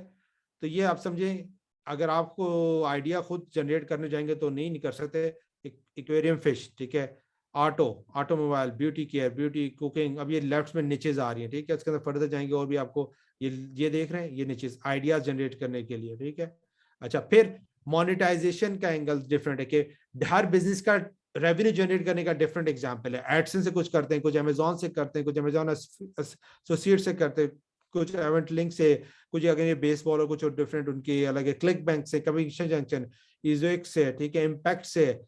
S2: तो ये आप समझें, अगर आपको आइडिया खुद जनरेट करने जाएंगे तो नहीं कर सकते। एक्वेरियम फिश, ठीक है, automobile, beauty care, beauty, cooking, अब ये लेफ्ट में नीचेज आ रही है, ठीक है। इसके अंदर फर्दर जाएंगे और भी आपको ये देख रहे हैं, ये नीचेज आइडियाज जनरेट करने के लिए, ठीक है। अच्छा, फिर मोनेटाइजेशन का एंगल डिफरेंट है कि हर बिजनेस का रेवेन्यू जनरेट करने का डिफरेंट एग्जांपल है। एडसेंस से कुछ करते हैं, कुछ अमेजोन से करते हैं, कुछ अमेजोन एसोसिएट से करते हैं, कुछ इवेंट लिंक से, कुछ अगर ये बेसबॉल और कुछ डिफरेंट उनकी अलग है, क्लिक बैंक से, कमीशन जंक्शन, इजोइक से, ठीक है, इम्पैक्ट से,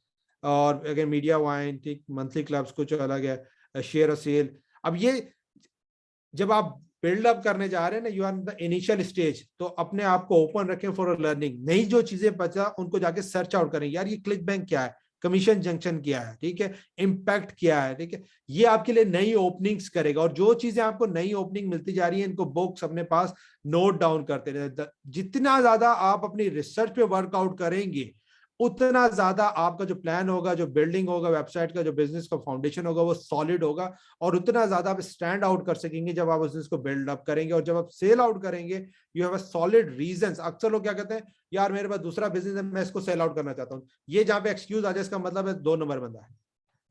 S2: और अगर मीडिया वाइन, ठीक, मंथली क्लब्स कुछ अलग है, शेयर और सेल। अब ये जब आप बिल्डअप करने जा रहे हैं ना, you are the initial stage, तो अपने आप को ओपन रखें फॉर लर्निंग। नई जो चीजें बचा उनको जाके सर्च आउट करें, यार ये क्लिक बैंक क्या है, कमीशन जंक्शन क्या है, ठीक है, इम्पैक्ट क्या है, ठीक है। ये आपके लिए नई ओपनिंग्स करेगा, और जो चीजें आपको नई ओपनिंग मिलती जा रही है, इनको बुक्स अपने पास नोट डाउन करते रहे। जितना ज्यादा आप अपनी रिसर्च पे वर्कआउट करेंगे, उतना ज्यादा आपका जो प्लान होगा, जो बिल्डिंग होगा वेबसाइट का, जो बिजनेस का फाउंडेशन होगा, वो सॉलिड होगा, और उतना ज्यादा आप स्टैंड आउट कर सकेंगे जब आप बिजनेस को बिल्ड अप करेंगे। और जब आप सेल आउट करेंगे, you have a solid reasons. अक्सर लोग क्या कहते हैं, यार मेरे पास दूसरा बिजनेस है, मैं इसको सेल आउट करना चाहता हूँ। ये जहां पे एक्सक्यूज आ जाए, इसका मतलब है 2 नंबर बंदा है।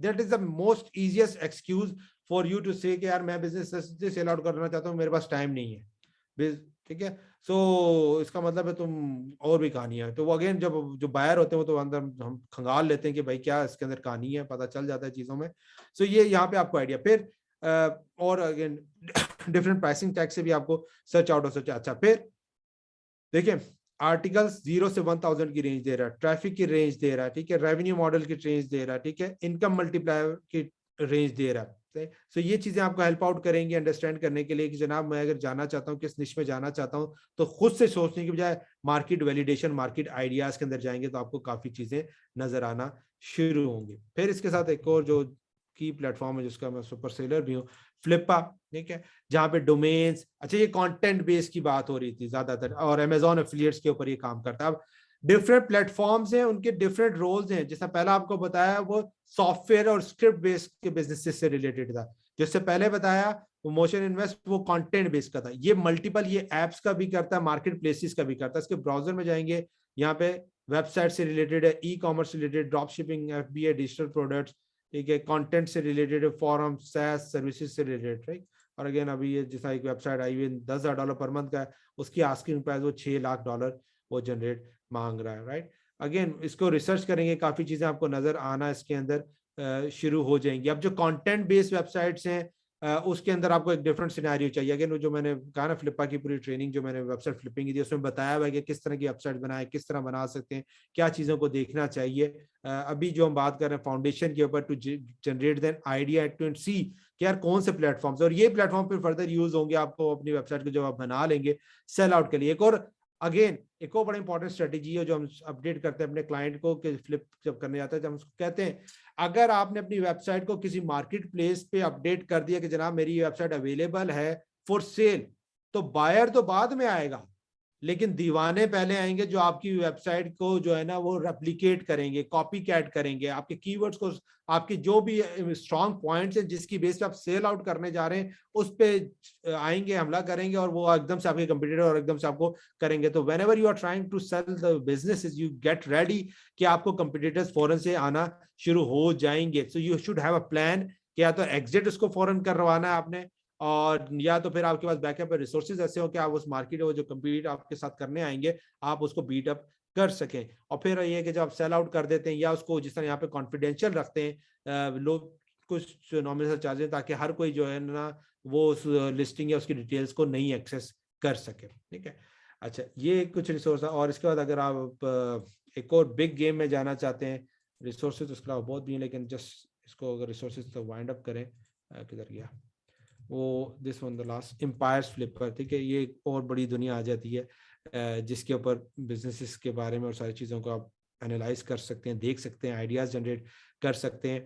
S2: That is the most easiest excuse for you to say कि यार मैं बिजनेस सेल आउट करना चाहता हूँ, मेरे पास टाइम नहीं है, ठीक है। सो इसका मतलब है तुम और भी कहानी है। तो वो अगेन जब जो बायर होते हैं वो तो अंदर हम खंगाल लेते हैं कि भाई क्या इसके अंदर कहानी है, पता चल जाता है चीजों में। सो ये यहाँ पे आपको आइडिया। फिर और अगेन डिफरेंट प्राइसिंग टैग से भी आपको सर्च आउट हो सकता है। अच्छा, फिर देखिए, आर्टिकल्स 0 से 1000 की रेंज दे रहा है, ट्रैफिक की रेंज दे रहा है, ठीक है, रेवेन्यू मॉडल की रेंज दे रहा है, ठीक है, इनकम मल्टीप्लायर की रेंज दे रहा है। सो ये चीजें आपको हेल्प आउट करेंगी अंडरस्टैंड करने के लिए कि जनाब मैं अगर जाना चाहता हूँ, किस निश में जाना चाहता हूँ, तो खुद से सोचने की बजाय मार्केट वैलिडेशन, मार्केट आइडियाज के अंदर जाएंगे तो आपको काफी चीजें नजर आना शुरू होंगी। फिर इसके साथ एक और जो की प्लेटफॉर्म है जिसका मैं सुपर सेलर भी हूँ, फ्लिपा, ठीक है, जहाँ पे डोमेन्स, अच्छा ये कंटेंट बेस की बात हो रही थी ज्यादातर, और अमेजॉन एफिलिएट्स के ऊपर ये काम करता है। अब डिफरेंट प्लेटफॉर्म्स हैं, उनके डिफरेंट रोल्स हैं। जैसा पहला आपको बताया वो सॉफ्टवेयर और स्क्रिप्ट बेस्ड के बिजनेस से रिलेटेड था। जिससे पहले बताया वो मोशन इन्वेस्ट, वो कंटेंट बेस्ड का था। ये मल्टीपल, ये एप्स का भी करता है, मार्केट प्लेसेस का भी करता है। इसके ब्राउजर में जाएंगे, यहाँ पे वेबसाइट से रिलेटेड है, e commerce related, drop shipping, FBA, digital products, ठीक है, कंटेंट से रिलेटेड, फॉरम, सैस सर्विसेज से रिलेटेड, राइट। और अगेन अभी ये जैसा एक वेबसाइट आई हुई $10,000 पर मंथ का है, उसकी आस्किंग प्राइस वो $6 लाख वो जनरेट मांग रहा है, राइट। अगेन इसको रिसर्च करेंगे, काफी चीजें आपको नजर आना इसके अंदर शुरू हो जाएंगी। अब जो कंटेंट बेस्ड वेबसाइट्स हैं, उसके अंदर आपको एक डिफरेंट सिनेरियो चाहिए। अगेन जो मैंने कहा ना, फ्लिपा की पूरी ट्रेनिंग जो मैंने वेबसाइट फ्लिपिंग की थी, उसमें बताया हुआ है कि किस तरह की वेबसाइट बनाए, किस तरह बना सकते हैं, क्या चीजों को देखना चाहिए। अभी जो हम बात कर रहे हैं फाउंडेशन के ऊपर, to generate then idea to see कि यार कौन से प्लेटफॉर्म्स, और ये प्लेटफॉर्म फिर फर्दर यूज होंगे आपको अपनी वेबसाइट को जब आप बना लेंगे सेल आउट के लिए। एक और बड़ा इंपॉर्टेंट स्ट्रेटेजी है जो हम अपडेट करते हैं अपने क्लाइंट को, कि फ्लिप जब करने जाता है, जब हम उसको कहते हैं अगर आपने अपनी वेबसाइट को किसी मार्केट प्लेस पे अपडेट कर दिया कि जनाब मेरी वेबसाइट अवेलेबल है फॉर सेल, तो बायर तो बाद में आएगा, लेकिन दीवाने पहले आएंगे जो आपकी वेबसाइट को जो है ना वो रेप्लिकेट करेंगे, कॉपी कैट करेंगे, आपके कीवर्ड्स को, आपके जो भी स्ट्रॉन्ग पॉइंट्स हैं जिसकी बेस पे आप सेल आउट करने जा रहे हैं उस पे आएंगे, हमला करेंगे, और वो एकदम से आपके कंपटीटर और एकदम से आपको करेंगे। तो whenever you are trying to sell the business, you get ready कि आपको कंपटीटर्स फौरन से आना शुरू हो जाएंगे। So you should have a plan कि या तो एग्जिट उसको फौरन करवाना है आपने, और या तो फिर आपके पास बैकअप रिसोर्सेज ऐसे हो कि आप उस मार्केट में जो कम्पीट आपके साथ करने आएंगे आप उसको बीट अप कर सकें। और फिर ये कि जब आप सेल आउट कर देते हैं या उसको जिस तरह यहाँ पे कॉन्फिडेंशियल रखते हैं, लोग कुछ नॉमिनल चार्जेस, ताकि हर कोई जो है ना वो उस लिस्टिंग या उसकी डिटेल्स को नहीं एक्सेस कर सके। ठीक है, अच्छा ये कुछ रिसोर्स है। और इसके बाद अगर आप एक और बिग गेम में जाना चाहते हैं, रिसोर्सेज तो उसके अलावा बहुत भी हैं, लेकिन जस्ट इसको अगर रिसोर्सेज तो वाइंड अप करें, किधर गया वो, this one the last, Empires Flipper. ठीक है, ये एक और बड़ी दुनिया आ जाती है जिसके ऊपर बिजनेसेस के बारे में और सारी चीज़ों को आप एनालाइज कर सकते हैं, देख सकते हैं, आइडियाज जनरेट कर सकते हैं।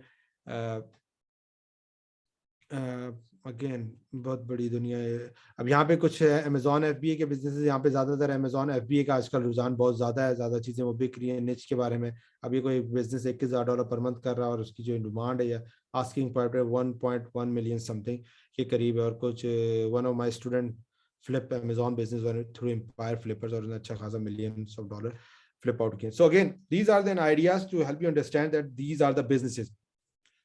S2: अगेन बहुत बड़ी दुनिया है। अब यहाँ पे कुछ अमेजॉन एफबीए के बिजनेस, यहाँ पे ज्यादातर अमेजॉन एफबीए का आजकल रुझान बहुत ज्यादा है, ज्यादा चीजें वो बिक रही है निच के बारे में। अभी कोई बिजनेस $21,000 पर मंथ कर रहा है और उसकी जो डिमांड है या आस्किंग प्राइस 1.1 मिलियन समथिंग के करीब है। और कुछ one of my student flip Amazon business through Empire Flippers और अच्छा खासा $millions फ्लिप आउट किए। So again these are the ideas to help you understand that these are the businesses.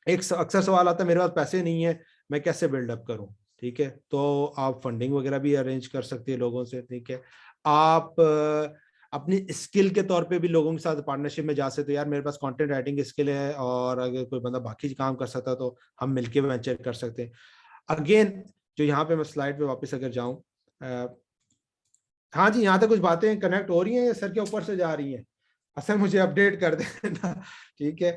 S2: एक अक्सर सवाल आता है मेरे पास पैसे नहीं है, मैं कैसे बिल्डअप करूं? ठीक है, तो आप फंडिंग वगैरह भी अरेंज कर सकते हैं लोगों से। ठीक है, आप अपनी स्किल के तौर पे भी लोगों के साथ पार्टनरशिप में जा सकते हो। यार मेरे पास कंटेंट राइटिंग स्किल है और अगर कोई बंदा बाकी काम कर सकता तो हम मिलके वेंचर कर सकते हैं। अगेन जो यहाँ पे मैं स्लाइड पे वापस अगर जाऊं, हाँ जी, यहाँ तक कुछ बातें कनेक्ट हो रही हैं या सर के ऊपर से जा रही हैं? असल मुझे अपडेट कर देना ठीक है,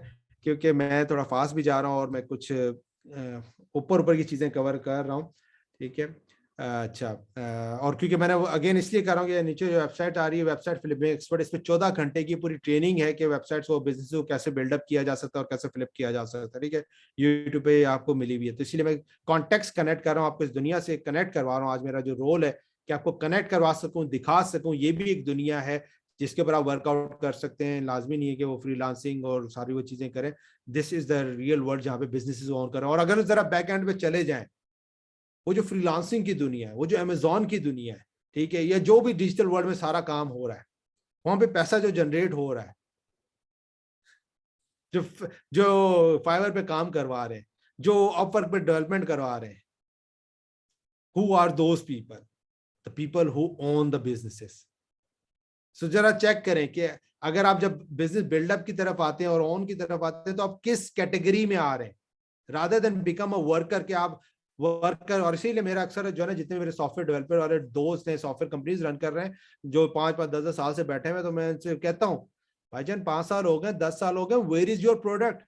S2: क्योंकि मैं थोड़ा फास्ट भी जा रहा हूँ और मैं कुछ ऊपर ऊपर की चीजें कवर कर रहा हूँ। ठीक है, अच्छा और क्योंकि मैंने अगेन इसलिए कर रहा हूँ कि नीचे जो वेबसाइट आ रही है, वेबसाइट फ्लिप एक्सपर्ट, इस पर 14 घंटे की पूरी ट्रेनिंग है कि वेबसाइट्स को, बिजनेस को कैसे बिल्डअप किया जा सकता है और कैसे फ्लिप किया जा सकता है। ठीक है, यूट्यूब पे आपको मिली हुई है। तो इसलिए मैं कॉन्टेक्स्ट कनेक्ट कर रहा हूँ, आपको इस दुनिया से कनेक्ट करवा रहा हूँ। आज मेरा जो रोल है कि आपको कनेक्ट करवा सकूं, दिखा सकूं, ये भी एक दुनिया है जिसके ऊपर आप वर्कआउट कर सकते हैं। लाजमी नहीं है कि वो फ्रीलांसिंग और सारी वो चीजें करें। This is the real world जहाँ पे बिजनेसेस ऑन करें। और अगर जरा बैक एंड पे चले जाएं, वो जो फ्रीलांसिंग की दुनिया है, वो जो अमेजोन की दुनिया है, ठीक है, या जो भी डिजिटल वर्ल्ड में सारा काम हो रहा है, वहां पे पैसा जो जनरेट हो रहा है, जो जो फाइवर पे काम करवा रहे हैं, जो अपवर्क पे डेवलपमेंट करवा रहे हैं, who are those people? The people who own the businesses. So जरा चेक करें कि अगर आप जब बिजनेस बिल्डअप की तरफ आते हैं और ऑन की तरफ आते हैं तो आप किस कैटेगरी में आ रहे हैं, rather than become a worker के आप वर्कर। और इसीलिए मेरा अक्सर जो है ना, जितने मेरे सॉफ्टवेयर डेवलपर वाले दोस्त हैं, सॉफ्टवेयर कंपनीज रन कर रहे हैं, जो 5-5, 10-10 साल से बैठे हुए, तो मैं इनसे कहता हूँ भाईजान 5 साल हो गए, 10 साल हो गए, where is your product?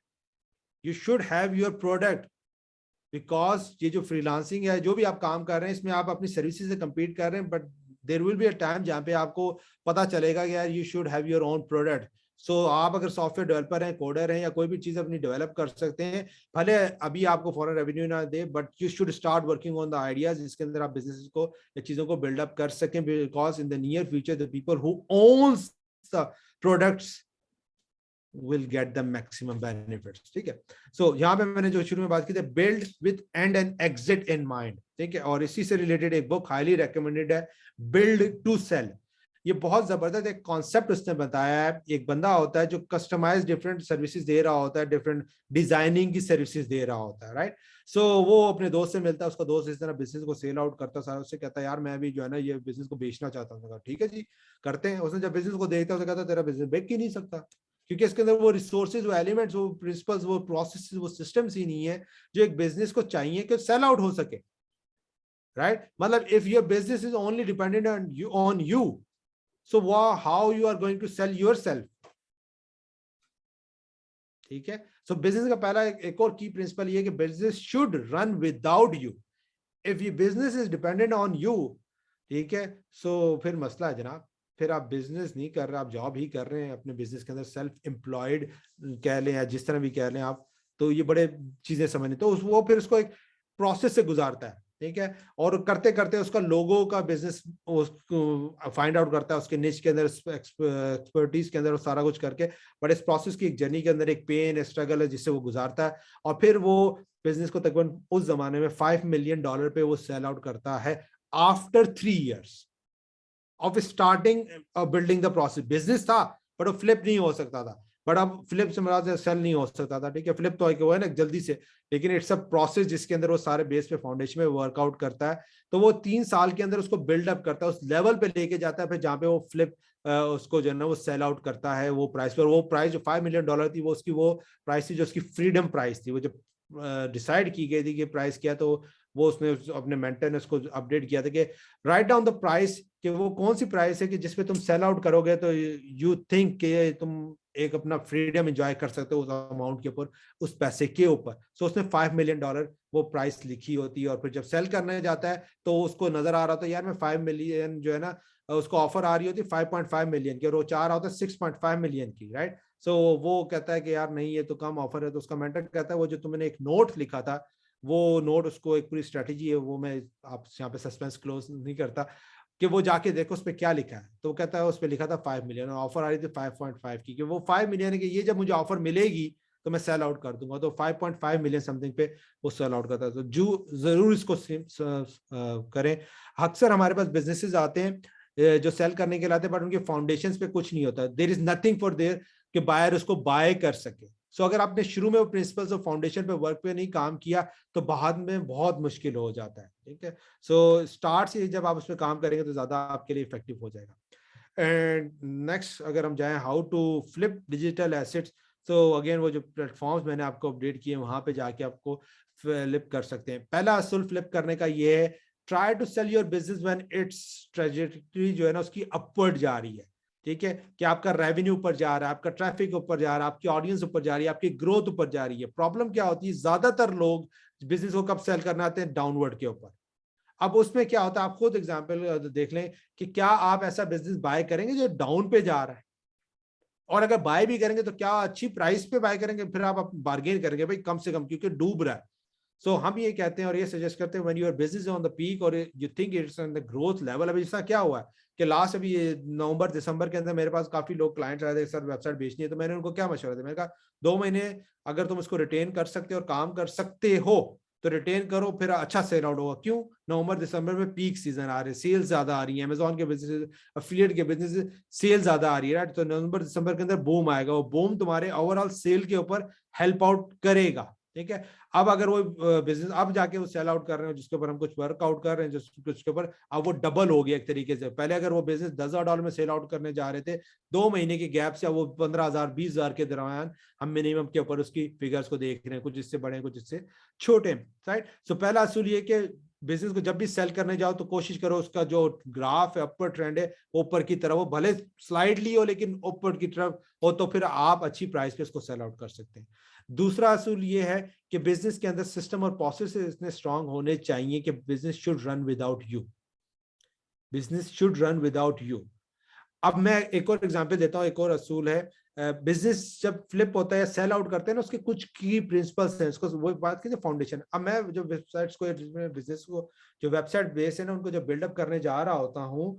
S2: You should have your product. Because ये जो फ्रीलांसिंग है, जो भी आप काम कर रहे हैं, इसमें आप अपनी सर्विसेज से कम्पीट कर रहे हैं, but there will be a time जहाँ पे आपको पता चलेगा कि यार you should have your own product. So आप अगर सॉफ्टवेयर डेवलपर हैं, कोडर हैं, या कोई भी चीज अपनी डेवलप कर सकते हैं, भले अभी आपको फॉरेन रेवेन्यू ना दे, but you should start working on the ideas जिसके अंदर आप बिजनेस को या चीजों को बिल्डअप कर सकें। Because in the near future the people who owns the products will get the maximum benefits। ठीक है, सो यहाँ पे मैंने जो शुरू में बात की थी, build with and and exit in mind. ठीक है, और इसी से रिलेटेड एक बुक हाईली रेकमेंडेड है, बिल्ड टू सेल। ये बहुत जबरदस्त एक कॉन्सेप्ट उसने बताया है। एक बंदा होता है जो कस्टमाइज डिफरेंट सर्विसेज दे रहा होता है, डिफरेंट डिजाइनिंग की सर्विसेज दे रहा होता है, राइट। सो वो अपने दोस्त से मिलता है, उसका दोस्त इस तरह बिजनेस को सेल आउट करता है, उससे कहता है यार मैं भी जो है ना ये बिजनेस को बेचना चाहता हूँ। ठीक है जी, करते हैं। उसने जब बिजनेस को देखता है, उसे कहता है तेरा बिजनेस बेच ही नहीं सकता, क्योंकि इसके अंदर वो रिसोर्सेज, वो एलिमेंट्स, वो प्रिंसिपल्स, वो प्रोसेस, वो सिस्टम्स ही नहीं है जो एक बिजनेस को चाहिए कि सेल आउट हो सके, राइट। मतलब if your business is only dependent on you, so how you are going to sell yourself? ठीक है, सो बिजनेस का पहला एक और की प्रिंसिपल ये कि business should run without you. If ये business is dependent on you, ठीक है, सो फिर मसला है जनाब। फिर आप बिजनेस नहीं कर रहे, आप जॉब ही कर रहे हैं अपने बिजनेस के अंदर, सेल्फ एम्प्लॉयड कह लें या जिस तरह भी कह लें आप, तो ये बड़े चीजें समझने, तो वो फिर उसको एक प्रोसेस से गुजारता है। ठीक है, और करते करते उसका लोगों का बिजनेस फाइंड आउट करता है, उसके निच के अंदर, एक्सपर्टीज के अंदर, वो सारा कुछ करके, बट इस प्रोसेस की एक जर्नी के अंदर एक पेन, स्ट्रगल है जिससे वो गुजारता है, और फिर वो बिजनेस को तकरीबन उस जमाने में $5 मिलियन पे वो सेल आउट करता है after 3 years of starting building the process. Business था बट वो फ्लिप नहीं हो सकता था, बट अब फ्लिप से मेरा सेल नहीं हो सकता था। ठीक है, फ्लिप तो वो है ना जल्दी से, लेकिन इट्स अ प्रोसेस जिसके अंदर वो सारे बेस पे फाउंडेशन में वर्कआउट करता है। तो वो 3 साल के अंदर उसको बिल्डअप करता है, उस लेवल पे लेके जाता है, फिर जहाँ पे वो फ्लिप उसको जो है ना वो सेल आउट करता है वो प्राइस पर। वो प्राइस जो $5 मिलियन थी, वो उसकी वो प्राइस थी जो उसकी फ्रीडम प्राइस थी, वो जो डिसाइड की गई थी कि प्राइस क्या, तो वो उसने अपने मेंटर ने उसको अपडेट किया था कि राइट डाउन द प्राइस, कि वो कौन सी प्राइस है कि जिसपे तुम सेल आउट करोगे तो यू थिंक कि तुम एक अपना फ्रीडम एंजॉय कर सकते हो उस अमाउंट के ऊपर, उस पैसे के ऊपर। सो उसने $5 मिलियन वो प्राइस लिखी होती है, और फिर जब सेल करने जाता है तो उसको नजर आ रहा था यार मैं 5 मिलियन जो है ना, उसको ऑफर आ रही होती 5.5 मिलियन की, और वो चाह रहा होता 6.5 मिलियन की, राइट। सो वो कहता है कि यार नहीं ये तो कम ऑफर है, तो उसका मेंटर कहता है वो जो तुमने एक नोट लिखा था, वो नोट उसको एक पूरी स्ट्रेटेजी है, वो मैं आप यहाँ पे सस्पेंस क्लोज नहीं करता, कि वो जाके देखो उस पर क्या लिखा है। तो वो कहता है उस पर लिखा था 5 मिलियन, और ऑफर आ रही थी 5.5 की, कि वो 5 मिलियन है कि ये जब मुझे ऑफर मिलेगी तो मैं सेल आउट कर दूंगा। तो 5.5 मिलियन समथिंग पे वो सेल आउट करता है। तो जो जरूर इसको करें। अक्सर हमारे पास बिजनेसेस आते हैं जो सेल करने के लिए आते हैं, बट उनके फाउंडेशन पे कुछ नहीं होता, there is nothing for there कि बायर उसको बाय कर सके। सो अगर आपने शुरू में वो प्रिंसिपल्स और फाउंडेशन पे वर्क पे नहीं काम किया तो बाद में बहुत मुश्किल हो जाता है, ठीक है। सो स्टार्ट से जब आप उस पर काम करेंगे तो ज्यादा आपके लिए इफेक्टिव हो जाएगा। एंड नेक्स्ट अगर हम जाएं how to flip digital assets, तो अगेन वो जो प्लेटफॉर्म्स मैंने आपको अपडेट किए वहां पे जाके आपको फ्लिप कर सकते हैं। पहला असूल फ्लिप करने का ये है, try to sell your business when its trajectory जो है ना उसकी अपवर्ड जा रही है, ठीक है, कि आपका रेवेन्यू ऊपर जा रहा है, आपका ट्रैफिक ऊपर जा रहा है, आपकी ऑडियंस ऊपर जा रही है, आपकी ग्रोथ ऊपर जा रही है। प्रॉब्लम क्या होती है, ज्यादातर लोग बिजनेस को कब सेल करना आते हैं, डाउनवर्ड के ऊपर। अब उसमें क्या होता है, आप खुद एग्जांपल देख लें कि क्या आप ऐसा बिजनेस बाय करेंगे जो डाउन पे जा रहा है, और अगर बाय भी करेंगे तो क्या अच्छी प्राइस पे बाय करेंगे, फिर आप बार्गेन करेंगे भाई कम से कम, क्योंकि डूब रहा है। सो हम ये कहते हैं और ये सजेस्ट करते हैं, when your business on the peak और you think it's on the growth level. अभी जैसा क्या हुआ है कि लास्ट अभी नवंबर दिसंबर के अंदर मेरे पास काफी लोग क्लाइंट्स आए थे, सर वेबसाइट बेचनी है, तो मैंने उनको क्या मशवरा दिया, मैंने कहा 2 महीने अगर तुम इसको रिटेन कर सकते हो और काम कर सकते हो तो रिटेन करो, फिर अच्छा सेल आउट होगा। क्यों, नवंबर दिसंबर में पीक सीजन आ रहे, सेल्स ज्यादा आ रही है, अमेजोन के बिजनेस, अफिलिएट के बिजनेस सेल ज्यादा आ रही है, राइट। तो नवंबर दिसंबर के अंदर बूम आएगा, वो बूम तुम्हारे ओवरऑल सेल के ऊपर हेल्प आउट करेगा, ठीक है। अब अगर वो बिजनेस अब जाके वो सेल आउट कर रहे हैं जिसके ऊपर हम कुछ वर्कआउट कर रहे हैं जिसके ऊपर अब वो डबल हो गया एक तरीके से। पहले अगर वो बिजनेस $10,000 में सेल आउट करने जा रहे थे, 2 महीने के गैप से वो 15,000 20,000 के दरमियान हम मिनिमम के ऊपर उसकी फिगर्स को देख रहे हैं, कुछ इससे बड़े कुछ इससे छोटे, राइट। सो पहला असूल ये कि बिजनेस को जब भी सेल करने जाओ तो कोशिश करो उसका जो ग्राफ है, अपर ट्रेंड है, ऊपर की तरफ हो, भले स्लाइडली हो लेकिन ऊपर की तरफ हो, तो फिर आप अच्छी प्राइस पे इसको सेल आउट कर सकते हैं। दूसरा असूल ये है कि बिजनेस के अंदर सिस्टम और प्रोसेसेस इतने स्ट्रांग होने चाहिए कि business should run without you, business should run without you. अब मैं एक और एग्जांपल देता हूं, एक और असूल है, बिजनेस जब फ्लिप होता है, सेल आउट करते हैं ना, उसके कुछ की प्रिंसिपल्स हैं, उसको वो बात कीजिए फाउंडेशन। अब मैं जो वेबसाइट्स को, बिजनेस को जो वेबसाइट बेस है ना उनको जो बिल्डअप करने जा रहा होता हूँ,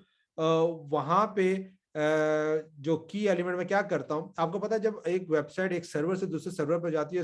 S2: वहां पे जो की एलिमेंट में क्या करता हूँ, आपको पता है जब एक वेबसाइट एक सर्वर से दूसरे सर्वर पर जाती है,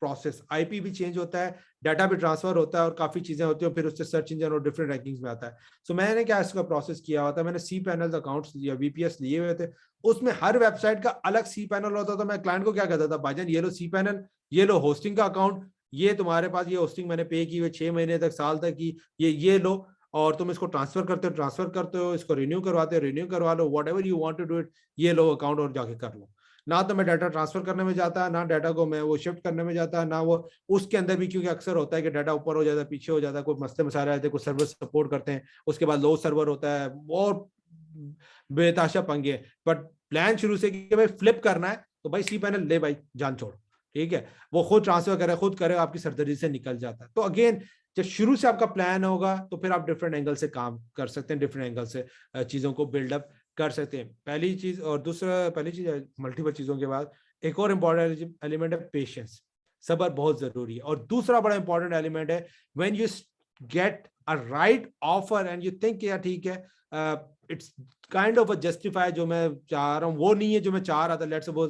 S2: प्रोसेस आईपी भी चेंज होता है, डाटा भी ट्रांसफर होता है और काफी चीजें होती है, फिर उससे सर्च इंजन और डिफरेंट रैंकिंग्स में आता है। सो मैंने क्या इसका प्रोसेस किया हुआ था, मैंने सी पैनल अकाउंट्स या वीपीएस लिए हुए थे, उसमें हर वेबसाइट का अलग सी पैनल होता था। मैं क्लाइंट को क्या कहता था, भाईजान ये लो सी पैनल, ये लो होस्टिंग का अकाउंट, ये तुम्हारे पास ये होस्टिंग मैंने पे की हुई 6 महीने तक, साल तक की, ये लो, और तुम इसको ट्रांसफर करते हो, इसको रिन्यू करवाते हो, रिन्यू करवा लो, whatever you want to do it, ये लो अकाउंट और जाके कर लो। ना तो मैं डाटा ट्रांसफर करने में जाता है, ना डाटा को मैं वो शिफ्ट करने में जाता है, ना वो उसके अंदर भी, क्योंकि अक्सर होता है कि डाटा ऊपर हो जाता है, पीछे हो जाता है, कोई मसले मसाले आते हैं, कुछ सर्वर सपोर्ट करते हैं, उसके बाद लो सर्वर होता है, और बेताशा पंगे। बट प्लान शुरू से कि भाई फ्लिप करना है तो भाई सी पैनल ले भाई, जान छोड़, ठीक है, वो खुद ट्रांसफर करे, खुद करे, आपकी सरदर्दी से निकल जाता है। तो अगेन जब शुरू से आपका प्लान होगा तो फिर आप डिफरेंट एंगल से काम कर सकते हैं, डिफरेंट एंगल से चीजों को बिल्डअप कर सकते हैं, पहली चीज। और दूसरा, पहली चीज मल्टीपल चीजों के बाद एक और इंपॉर्टेंट एलिमेंट है पेशेंस, सब्र बहुत जरूरी है। और दूसरा बड़ा इंपॉर्टेंट एलिमेंट है, when you get a right offer and you think यार ठीक है, it's kind of a justify, जो मैं चाह रहा हूँ वो नहीं है जो मैं चाह रहा था। लेट्स सपोज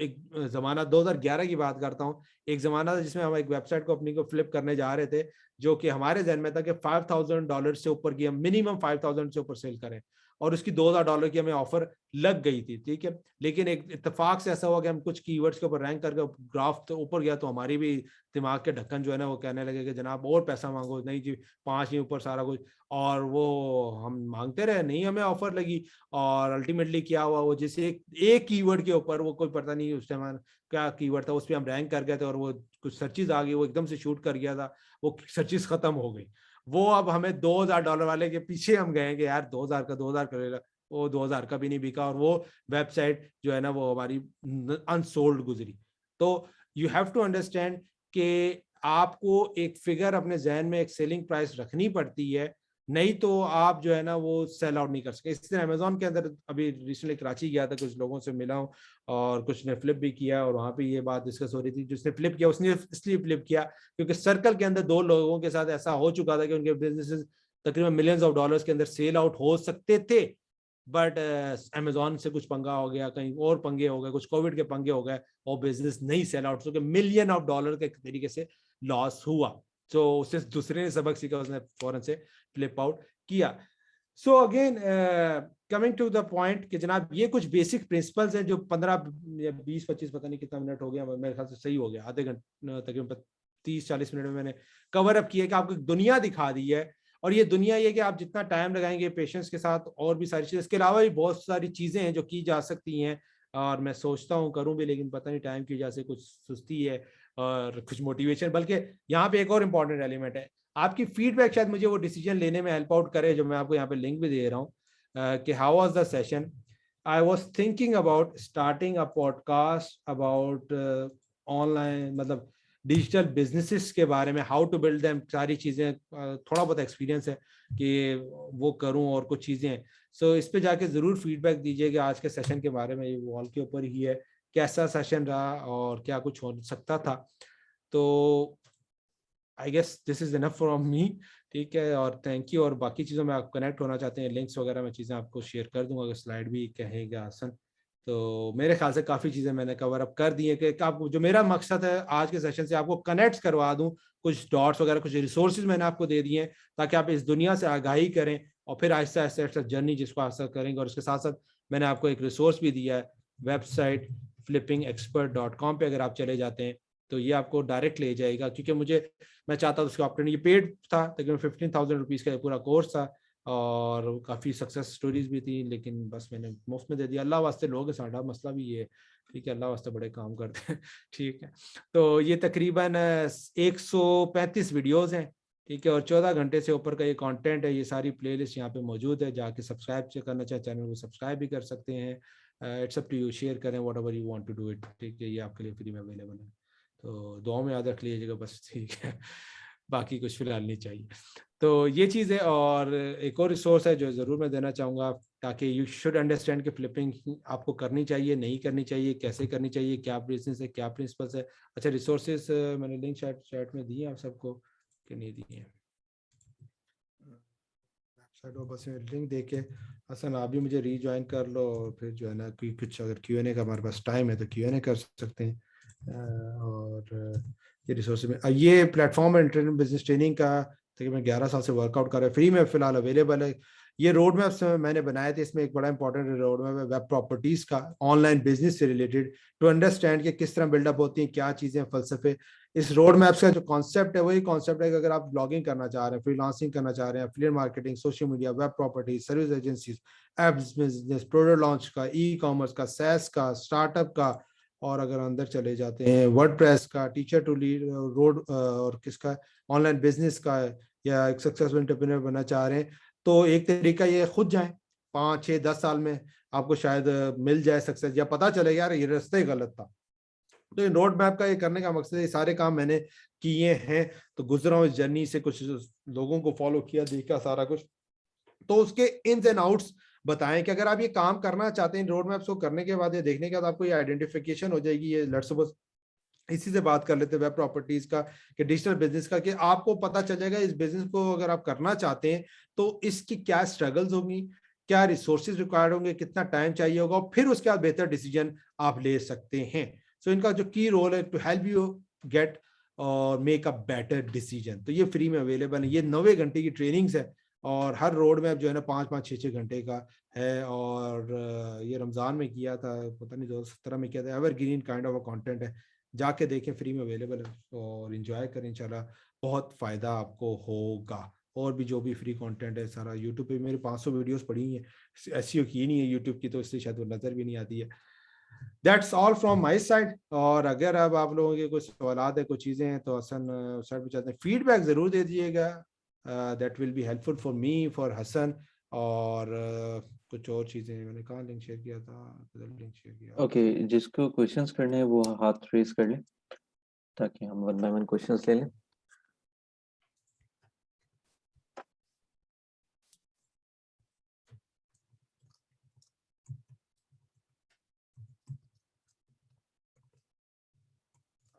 S2: एक जमाना 2011 की बात करता हूँ, एक जमाना था जिसमें हम एक वेबसाइट को अपनी को फ्लिप करने जा रहे थे, जो कि हमारे जहन में था कि $5,000 से ऊपर की, हम मिनिमम 5,000 से ऊपर सेल करें, और उसकी $2,000 की हमें ऑफर लग गई थी, ठीक है। लेकिन एक इत्तेफाक से ऐसा हुआ कि हम कुछ कीवर्ड्स के ऊपर रैंक करके ग्राफ तो ऊपर गया, तो हमारी भी दिमाग के ढक्कन जो है ना वो कहने लगे कि जनाब और पैसा मांगो, नहीं जी 5 ही ऊपर सारा कुछ, और वो हम मांगते रहे, नहीं हमें ऑफर लगी। और अल्टीमेटली क्या हुआ, वो जैसे एक कीवर्ड के ऊपर, वो कोई पता नहीं उस टाइम क्या कीवर्ड था, उस पर हम रैंक कर गए थे और वो कुछ सर्चेज आ गई, वो एकदम से शूट कर गया था, वो सर्चेज खत्म हो गई। वो अब हमें $2000 वाले के पीछे हम गए कि यार 2000 का 2000 करेगा, वो 2000 का भी नहीं बिका, और वो वेबसाइट जो है ना वो हमारी अनसोल्ड गुजरी। तो यू हैव टू अंडरस्टैंड कि आपको एक फिगर अपने जहन में, एक सेलिंग प्राइस रखनी पड़ती है, नहीं तो आप जो है ना वो सेल आउट नहीं कर सकते। इस तरह अमेजोन के अंदर, अभी रिसेंटली कराची गया था, कुछ लोगों से मिला हूँ और कुछ ने फ्लिप भी किया, और वहां पे ये बात डिस्कस हो रही थी, जिसने फ्लिप किया उसने इसलिए फ्लिप किया क्योंकि सर्कल के अंदर 2 लोगों के साथ ऐसा हो चुका था कि उनके बिजनेसेस तकरीबन मिलियंस ऑफ डॉलर्स के अंदर सेल आउट हो सकते थे, बट अमेजोन से कुछ पंगा हो गया, कहीं और पंगे हो गए, कुछ कोविड के पंगे हो गए, और बिजनेस नहीं सेल आउट, क्योंकि मिलियन ऑफ डॉलर के तरीके से लॉस हुआ। तो उससे दूसरे ने सबक सीखा, उसने फौरन से फ्लिप आउट किया। So again coming to the point कि जनाब ये कुछ बेसिक प्रिंसिपल्स हैं जो 15 या 20-25 पता नहीं कितना मिनट हो गया, मेरे ख्याल से सही हो गया, आधे घंटे तकरीबन 30-40 मिनट में मैंने कवर अप किया कि आपको दुनिया दिखा दी है। और ये दुनिया ये कि आप जितना टाइम लगाएंगे पेशेंस के साथ, और भी सारी चीजें, इसके अलावा भी बहुत सारी चीजें हैं जो की जा सकती हैं, और मैं सोचता हूँ करूँ भी, लेकिन पता नहीं टाइम की वजह से कुछ सुस्ती है और कुछ मोटिवेशन। बल्कि यहाँ पे एक और इम्पॉर्टेंट एलिमेंट है, आपकी फीडबैक शायद मुझे वो डिसीजन लेने में हेल्प आउट करे, जो मैं आपको यहाँ पे लिंक भी दे रहा हूँ कि how was the session. I was thinking about starting a podcast about online, मतलब डिजिटल बिजनेसेस के बारे में, हाउ टू बिल्ड देम, सारी चीजें, थोड़ा बहुत एक्सपीरियंस है कि वो करूं, और कुछ चीजें। सो इस पे जाके जरूर फीडबैक दीजिए कि आज के सेशन के बारे में, ये वॉल के ऊपर ही है, कैसा सेशन रहा और क्या कुछ हो सकता था। तो I guess this is enough from me, ठीक है, और थैंक यू। और बाकी चीज़ों में आप कनेक्ट होना चाहते हैं, लिंक्स वगैरह मैं चीज़ें आपको शेयर कर दूंगा, अगर स्लाइड भी कहेगा आसन। तो मेरे ख्याल से काफ़ी चीज़ें मैंने कवर अप कर दी है कि आपको, जो मेरा मकसद है आज के सेशन से, आपको कनेक्ट करवा दूं, कुछ डॉट्स वगैरह, कुछ रिसोर्सेज मैंने आपको दे दिए हैं ताकि आप इस दुनिया से आगाही करें, और फिर आहिस्ता आहिस्ता आहिस्ता जर्नी जिसको आहिस्ता करेंगे। और उसके साथ साथ मैंने आपको एक रिसोर्स भी दिया है, वेबसाइट flippingexpert.com पे अगर आप चले जाते हैं तो ये आपको डायरेक्ट ले जाएगा, क्योंकि मैं चाहता था उसको ऑप्टेन, ये पेड था, तकरीबन 15,000 रुपीज़ का पूरा कोर्स था, और काफ़ी सक्सेस स्टोरीज भी थी, लेकिन बस मैंने मुफ्त में दे दिया। अल्लाह वास्ते लोग, साढ़ा मसला भी ये, ठीक है, अल्लाह वास्ते बड़े काम करते हैं ठीक है। तो ये तकरीबन 135 वीडियोज़ हैं, ठीक है, और 14 घंटे से ऊपर का ये कंटेंट है। ये सारी प्लेलिस्ट यहाँ पे मौजूद है, जाके सब्सक्राइब करना चाहे चैनल को सब्सक्राइब भी कर सकते हैं। It's up to you, share करें whatever you want to do it, ठीक है, ये आपके लिए फ्री में अवेलेबल है। तो दुआ में याद रख लीजिएगा बस, ठीक है बाकी कुछ फिलहाल नहीं चाहिए। तो ये चीज़ है, और एक और रिसोर्स है जो ज़रूर मैं देना चाहूँगा, ताकि यू शुड अंडरस्टैंड कि फ्लिपिंग आपको करनी चाहिए, नहीं करनी चाहिए, कैसे करनी चाहिए, क्या बिजनेस है, क्या प्रिंसिपल्स है। अच्छा, रिसोर्सेज मैंने लिंक चैट में दिए आप सबको कि नहीं दिए हैं? बस लिंक दे के हसन आप भी मुझे रीज्वाइन कर लो, और फिर जो है ना कुछ अगर Q&A का हमारे पास टाइम है तो Q&A कर सकते हैं। और ये रिसोर्स में, ये प्लेटफॉर्म है इंटरनेट बिजनेस ट्रेनिंग का, तकरीबन 11 साल से वर्कआउट कर रहा है, फ्री में फिलहाल अवेलेबल है। ये रोड मैप्स मैंने बनाए थे, इसमें एक बड़ा इंपॉर्टेंट रोड मैप है वेब प्रॉपर्टीज का, ऑनलाइन बिजनेस से रिलेटेड, टू अंडरस्टैंड कि किस तरह बिल्डअप होती है, क्या चीज़ें, फलसफे। इस रोड मैप्स का जो कॉन्सेप्ट है वही कॉन्सेप्ट है कि अगर आप ब्लॉगिंग करना चाह रहे हैं, फ्रीलांसिंग करना चाह रहे हैं, affiliate marketing, social media, web properties, service agencies, apps business, product launch का, ई कॉमर्स का, सैस का, स्टार्टअप का, और अगर अंदर चले जाते हैं वर्डप्रेस का, टीचर टू लीड रोड, और किसका, ऑनलाइन बिजनेस का, या एक सक्सेसफुल एंटरप्रेन्योर बनना चाह रहे हैं, तो एक तरीका ये खुद जाएं, 5-6-10 साल में आपको शायद मिल जाए सक्सेस, या पता चले यार ये रास्ता ही गलत था। तो ये रोड मैप का ये करने का मकसद है, ये सारे काम मैंने किए हैं, तो गुजरा हूँ इस जर्नी से, कुछ लोगों को फॉलो किया, देखा सारा कुछ, तो उसके इन्स एंड आउट्स बताएं कि अगर आप ये काम करना चाहते हैं, रोड मैप्स को करने के बाद, ये देखने के बाद आपको ये आइडेंटिफिकेशन हो जाएगी। ये लेट्स सपोज इसी से बात कर लेते हैं वेब प्रॉपर्टीज का, कि डिजिटल बिजनेस का, कि आपको पता चल जाएगा इस बिजनेस को अगर आप करना चाहते हैं तो इसकी क्या स्ट्रगल्स होंगी, क्या रिसोर्सेज रिक्वायर्ड होंगे, कितना टाइम चाहिए होगा, और फिर उसके बाद बेहतर डिसीजन आप ले सकते हैं। सो इनका जो की रोल है टू हेल्प यू गेट और मेक अ बेटर डिसीजन। तो ये फ्री में अवेलेबल है, ये 90 घंटे की ट्रेनिंग्स है, और हर रोड मैप जो है ना 5-5, 6-6 घंटे का है। और ये रमजान में किया था, पता नहीं 2017 में किया था। एवरग्रीन काइंड ऑफ कंटेंट है, जाके देखें, फ्री में अवेलेबल है, और इंजॉय करें, इंशाल्लाह बहुत फायदा आपको होगा। और भी जो भी फ्री कंटेंट है सारा यूट्यूब पे मेरे 500 वीडियोस पड़ी हैं, एसईओ की नहीं है यूट्यूब की, तो इसलिए शायद वो नजर भी नहीं आती है। That's all from my side. और अगर अब आप लोगों के कुछ सवालात है, कुछ चीज़ें हैं, तो हसन साइड पे चाहते हैं फीडबैक ज़रूर दे दीजिएगा, that will be helpful for me, for Hasan. और कुछ और चीज़ें मैंने कहाँ लिंक शेयर किया था, लिंक शेयर किया।
S1: ओके, जिसको क्वेश्चंस करने हैं वो हाथ रेज कर ले ताकि हम वन बाय वन क्वेश्चंस ले लें।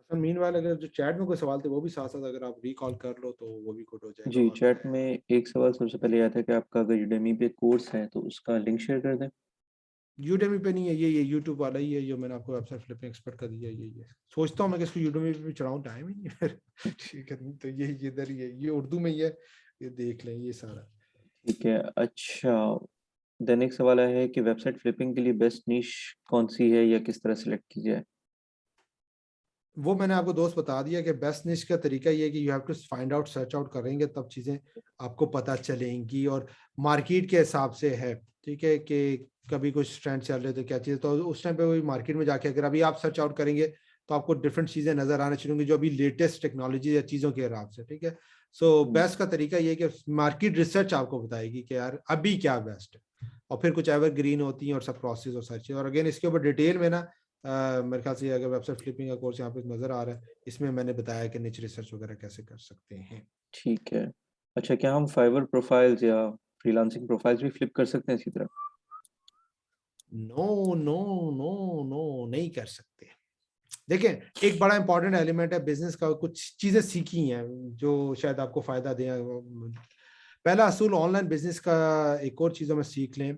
S2: हसन मीनवाइल अगर जो चैट में कोई सवाल थे वो भी साथ साथ अगर आप रिकॉल कर लो तो वो भी गुड हो जाएगा।
S1: जी,
S2: और
S1: चैट
S2: मैं
S1: में एक सवाल सबसे पहले आया था कि आपका अगर यूडेमी पे कोर्स है तो उसका लिंक शेयर कर दें।
S2: यूडेमी पे नहीं है, ये यूट्यूब वाला ही है जो मैंने आपको वेबसाइट फ्लिपिंग एक्सपर्ट का दिया है, ये सोचता हूँ मैं कि इसको यूडेमी पे भी चढ़ाऊँ, टाइम ही नहीं है फिर। ठीक है, तो ये इधर ही है, ये उर्दू में ही है, ये देख लें ये सारा।
S1: ठीक है। अच्छा, देन एक सवाल आया है कि वेबसाइट फ्लिपिंग के लिए बेस्ट निश कौन सी है या किस तरह सेलेक्ट की जाए।
S2: वो मैंने आपको दोस्त बता दिया कि बेस्ट निश का तरीका ये है कि you have to find out, search out करेंगे तब चीज़ें आपको पता चलेंगी, और मार्केट के हिसाब से है। ठीक है, कि कभी कुछ ट्रेंड चल रहे थे क्या चीज़, तो उस टाइम पे वही मार्केट में जाके अगर अभी आप सर्च आउट करेंगे तो आपको डिफरेंट चीज़ें नज़र आने शुरू होंगी जो अभी लेटेस्ट टेक्नोलॉजी या चीज़ों के हिसाब से। ठीक है, सो बेस्ट का तरीका ये है कि मार्केट रिसर्च आपको बताएगी कि यार अभी क्या बेस्ट है, और फिर कुछ एवरग्रीन होती हैं और सब प्रोसेस और सारी चीज़। और अगेन इसके ऊपर डिटेल में ना मेरे ख्याल से अगर वेबसाइट फ्लिपिंग का कोर्स यहाँ पे नजर आ रहा है, इसमें मैंने बताया कि निच रिसर्च वगैरह कैसे कर सकते हैं।
S1: ठीक है। अच्छा, क्या हम फाइवर प्रोफाइल्स या फ्रीलांसिंग प्रोफाइल्स भी फ्लिप कर सकते हैं इसी तरह।
S2: नो नो नो नो, नहीं कर सकते। देखें, एक बड़ा इंपॉर्टेंट एलिमेंट है बिजनेस का, कुछ चीजें सीखी हैं जो शायद आपको फायदा दें। पहला असूल ऑनलाइन बिजनेस का, एक और चीजों में सीख लें,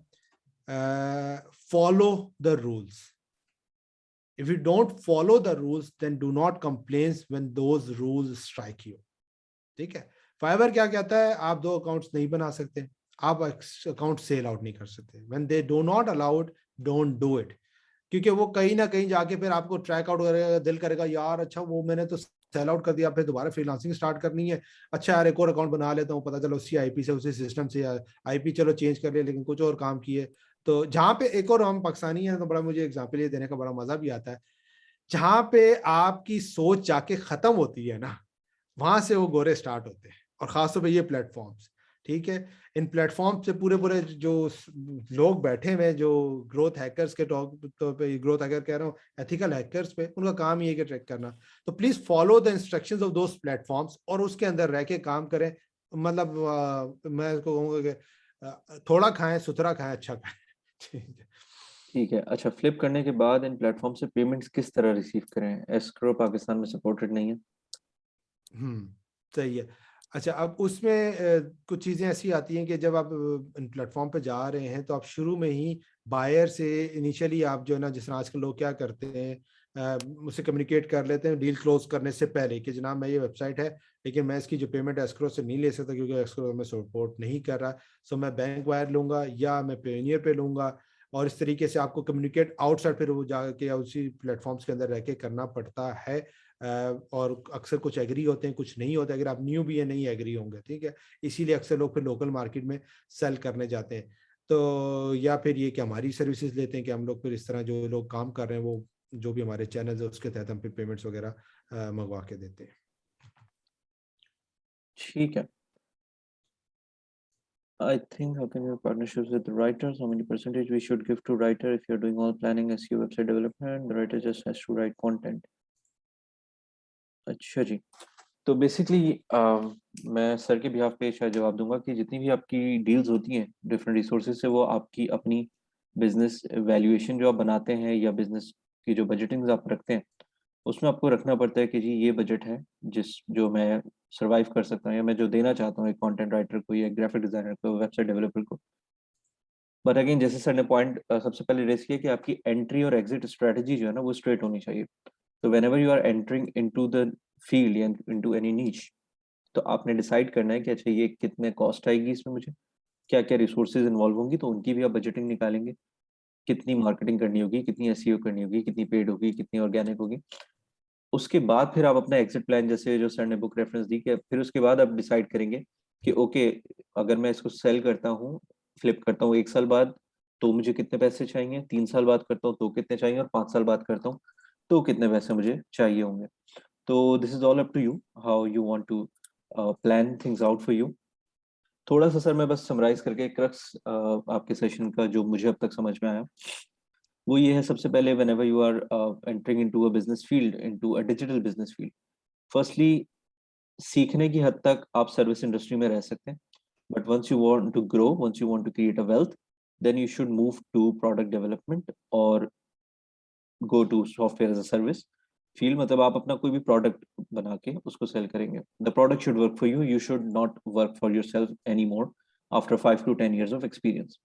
S2: follow the rules. If you don't follow the rules, then do not complain when those rules strike you. ठीक है, फाइवर क्या कहता है, आप दो अकाउंट्स नहीं बना सकते, आप अकाउंट सेल आउट नहीं कर सकते। When they do not allowed, don't do it. क्योंकि वो कहीं ना कहीं जाके फिर आपको ट्रैक आउट करेगा, दिल करेगा यार अच्छा वो मैंने तो सेल आउट कर दिया, फिर दोबारा फ्रीलांसिंग स्टार्ट करनी है, अच्छा यार एक और अकाउंट बना लेता हूँ, पता चलो उसी आईपी से उसी सिस्टम से, आईपी चलो चेंज कर लिया लेकिन कुछ और काम किए। तो जहाँ पे एक और, हम पाकिस्तानी हैं तो बड़ा मुझे एग्जाम्पल ये देने का बड़ा मजा भी आता है, जहां पे आपकी सोच जाके खत्म होती है ना, वहां से वो गोरे स्टार्ट होते हैं। और खासतौर पे ये प्लेटफॉर्म्स, ठीक है, इन प्लेटफॉर्म से पूरे पूरे जो लोग बैठे हुए हैं, जो ग्रोथ हैकर्स के तौर पे, ग्रोथ हैकर कह रहा हूँ, एथिकल हैकर्स पे, उनका काम ये है कि ट्रैक करना। तो please follow the instructions of those platforms और उसके अंदर रह के काम करें। मतलब मैं इसको कहूँगा कि थोड़ा खाएं, सुथरा खाएं, अच्छा खाएं। ठीक है।
S1: ठीक है। अच्छा, फ्लिप करने के बाद इन प्लेटफॉर्म से पेमेंट्स किस तरह रिसीव करें। एस्क्रो पाकिस्तान में सपोर्टेड नहीं है।
S2: सही है। अच्छा, अब उसमें कुछ चीज़ें ऐसी आती हैं कि जब आप इन प्लेटफॉर्म पे जा रहे हैं तो आप शुरू में ही बायर से इनिशियली आप जो है ना, जिस तरह आजकल लोग क्या करते हैं, उससे कम्युनिकेट कर लेते हैं डील क्लोज करने से पहले कि जनाब मैं ये वेबसाइट है लेकिन मैं इसकी जो पेमेंट एस्क्रो से नहीं ले सकता क्योंकि एस्क्रो में सपोर्ट नहीं कर रहा, सो मैं बैंक वायर लूंगा या मैं पेनियर पे लूंगा। और इस तरीके से आपको कम्युनिकेट आउटसाइड फिर वो जाके या उसी प्लेटफॉर्म्स के अंदर रह के करना पड़ता है। और अक्सर कुछ एग्री होते हैं, कुछ नहीं होते, अगर आप न्यू भी है नहीं एग्री होंगे। ठीक है, इसीलिए अक्सर लोग फिर लोकल मार्केट में सेल करने जाते हैं। तो या फिर ये कि हमारी सर्विसेज लेते हैं कि हम लोग फिर इस तरह जो लोग काम कर रहे हैं वो जो भी हमारे चैनल है उसके तहत हम फिर पेमेंट्स वगैरह मंगवा के देते हैं।
S1: ठीक है। I think how can you have partnerships with the writers? How many percentage we should give to writer if you're doing all planning, SEO, website development? The writer just has to write content. अच्छा जी, तो basically मैं sir के behalf पे शायद जवाब दूंगा कि जितनी भी आपकी डील्स होती हैं डिफरेंट रिसोर्सेज से, वो आपकी अपनी बिजनेस वैल्यूएशन जो आप बनाते हैं या बिजनेस की जो बजटिंग आप रखते हैं उसमें आपको रखना पड़ता है कि जी ये बजट है जिस जो मैं सरवाइव कर सकता हूँ या मैं जो देना चाहता हूँ एक कंटेंट राइटर को या ग्राफिक डिजाइनर को, वेबसाइट डेवलपर को। बट अगेन जैसे सर ने पॉइंट सबसे पहले रेस किया कि आपकी एंट्री और एग्जिट स्ट्रेटजी जो है ना वो स्ट्रेट होनी चाहिए। तो whenever you are entering into the field या इनटू एनी नीच, तो आपने डिसाइड करना है कि अच्छा ये कितने कॉस्ट आएगी, इसमें मुझे क्या क्या रिसोर्सेज इन्वॉल्व होंगी, तो उनकी भी आप बजटिंग निकालेंगे। कितनी मार्केटिंग करनी होगी, कितनी एसईओ करनी होगी, कितनी पेड होगी, कितनी ऑर्गेनिक होगी। उसके बाद फिर आप अपना एग्जिट प्लान, जैसे जो सर ने बुक रेफरेंस दी, कि फिर उसके बाद आप डिसाइड करेंगे कि ओके, अगर मैं इसको सेल करता हूँ, फ्लिप करता हूँ 1 साल बाद, तो मुझे कितने पैसे चाहिए, 3 साल बाद करता हूँ तो कितने चाहिए, और 5 साल बाद करता हूँ तो कितने पैसे मुझे चाहिए होंगे। तो this is all up to you, how you want to plan things out for you. थोड़ा सा सर मैं बस समराइज करके क्रक्स आपके सेशन का जो मुझे अब तक समझ में आया, वो ये है। सबसे पहले whenever you are entering into a business field, into a digital business field, firstly सीखने की हद तक आप सर्विस इंडस्ट्री में रह सकते हैं, but once you want to grow, once you want to create a wealth, then you should move to product development और go to software as a service field. मतलब आप अपना कोई भी प्रोडक्ट बना के उसको सेल करेंगे। The product should work for you, you should not work for yourself any more after 5 to 10 years of experience.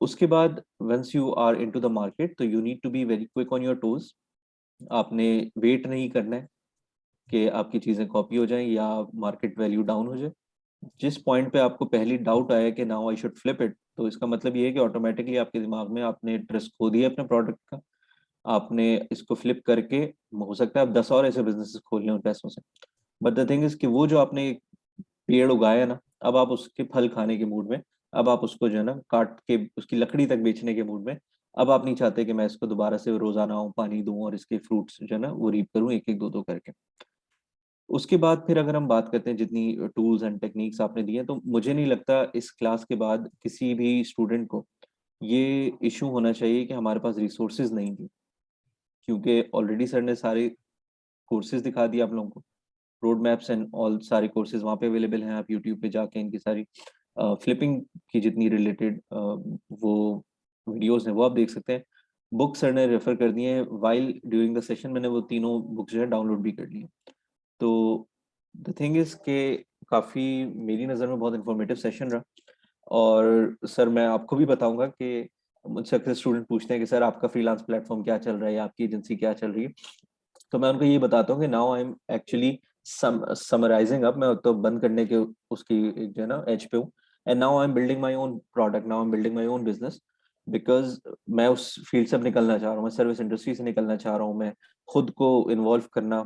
S1: उसके बाद once you are into the market, तो you need to be very quick on your toes. आपने wait नहीं करना है कि आपकी चीज़ें कॉपी हो जाएं या मार्केट वैल्यू डाउन हो जाए। जिस पॉइंट पे आपको पहली डाउट आया कि now I should flip it, तो इसका मतलब ये है कि ऑटोमेटिकली आपके दिमाग में आपने ट्रस्ट खो दिया अपने प्रोडक्ट का। आपने इसको फ्लिप करके, हो सकता है आप 10 और ऐसे बिजनेसेस खोल लें उन पैसों से, बट द थिंग इज कि वो जो आपने एक पेड़ उगाया ना, अब आप उसके फल खाने के मूड में, अब आप उसको जो है ना काट के उसकी लकड़ी तक बेचने के मूड में। अब आप नहीं चाहते कि मैं इसको दोबारा से रोजाना आऊं, पानी दूं और इसके फ्रूट्स जो है ना वो रीप करूं एक एक दो दो करके। उसके बाद फिर अगर हम बात करते हैं जितनी टूल्स एंड टेक्निक्स आपने दिए, तो मुझे नहीं लगता इस क्लास के बाद किसी भी स्टूडेंट को ये इशू होना चाहिए कि हमारे पास रिसोर्सेज नहीं थी, क्योंकि ऑलरेडी सर ने सारे कोर्सेज दिखा दिए आप लोगों को। रोड मैप्स एंड ऑल सारे कोर्सेज वहाँ पे अवेलेबल हैं। आप यूट्यूब पे जाके इनकी सारी फ्लिपिंग की जितनी रिलेटेड वो वीडियोस हैं वो आप देख सकते हैं। बुक सर ने रेफर कर दिए हैं, वाइल ड्यूरिंग द सेशन मैंने वो तीनों बुक्स जो है डाउनलोड भी कर ली हैं। तो द थिंग इज के काफ़ी मेरी नज़र में बहुत इंफॉर्मेटिव सेशन रहा। और सर मैं आपको भी बताऊंगा कि मुझसे अक्सर स्टूडेंट पूछते हैं कि सर आपका फ्रीलांस प्लेटफॉर्म क्या चल रहा है या आपकी एजेंसी क्या चल रही है। तो मैं उनको ये बताता हूँ कि now I am actually summarising up, मैं तो बंद करने के उसकी एक जो है ना एज पे हूँ। And now I am building my own product, now I am building my own business, because मैं उस फील्ड से अब निकलना चाह रहा हूँ, मैं सर्विस इंडस्ट्री से निकलना चाह रहा हूँ, मैं खुद को इन्वॉल्व करना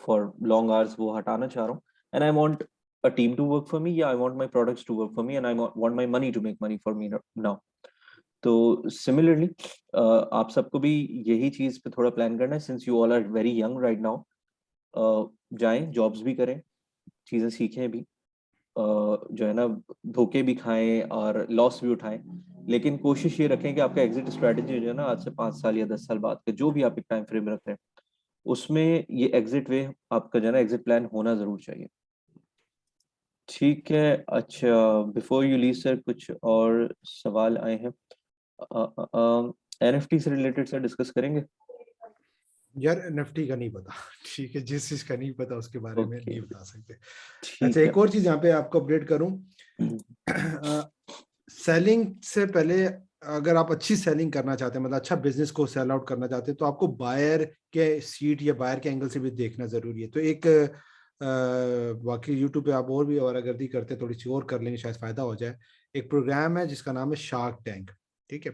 S1: फॉर लॉन्ग आवर्स वो हटाना चाह रहा हूँ। And I want a team to work for me, yeah, I want my products to work for me, and I want my money to make money for me now. तो similarly आप सबको भी यही चीज पे थोड़ा प्लान करना है, since you all are very young right now. जाएं, जॉब्स भी करें, चीजें सीखें भी, जो है ना धोखे भी खाएं और लॉस भी उठाएं, लेकिन कोशिश ये रखें कि आपका एग्जिट स्ट्रेटेजी जो है ना आज से 5 साल या 10 साल बाद के जो भी आप एक टाइम फ्रेम रख रहे हैं, उसमें ये एग्जिट वे आपका जो है ना एग्जिट प्लान होना जरूर चाहिए। ठीक है। अच्छा, बिफोर यू लीव सर कुछ और सवाल आए हैं एनएफटी से रिलेटेड सर, डिस्कस करेंगे।
S2: यार एनएफटी का नहीं पता। ठीक है, जिस चीज का नहीं पता उसके बारे में
S1: ओके,
S2: नहीं बता सकते। अच्छा,
S1: ठीक है।
S2: एक और चीज यहाँ पे आपको अपडेट करूं। सेलिंग से पहले, अगर आप अच्छी सेलिंग करना चाहते हैं, मतलब अच्छा बिजनेस को सेल आउट करना चाहते हैं, तो आपको बायर के सीट या बायर के एंगल से भी देखना जरूरी है। तो एक बाकी यूट्यूब पे आप और भी अवारागर्दी करते हैं, थोड़ी सी और कर लेंगे, शायद फायदा हो जाए। एक प्रोग्राम है जिसका नाम है शार्क टैंक। ठीक है,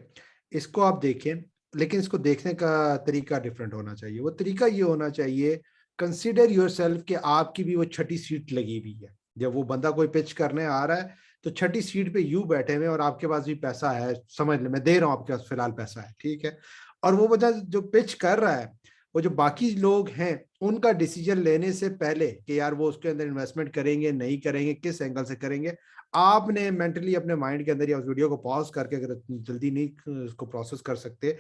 S2: इसको आप देखें, लेकिन इसको देखने का तरीका डिफरेंट होना चाहिए। वो तरीका ये होना चाहिए, कंसिडर योर सेल्फ कि आपकी भी वो छठी सीट लगी हुई है। जब वो बंदा कोई पिच करने आ रहा है, तो छठी सीट पे यू बैठे हुए और आपके पास भी पैसा है, समझ ले मैं दे रहा हूं आपके पास फिलहाल पैसा है, ठीक है। और वो बंदा जो पिच कर रहा है, वो जो बाकी लोग हैं उनका डिसीजन लेने से पहले कि यार वो उसके अंदर इन्वेस्टमेंट करेंगे नहीं करेंगे, किस एंगल से करेंगे, आपने मेंटली अपने माइंड के अंदर या उस वीडियो को पॉज करके, अगर जल्दी नहीं उसको प्रोसेस कर सकते,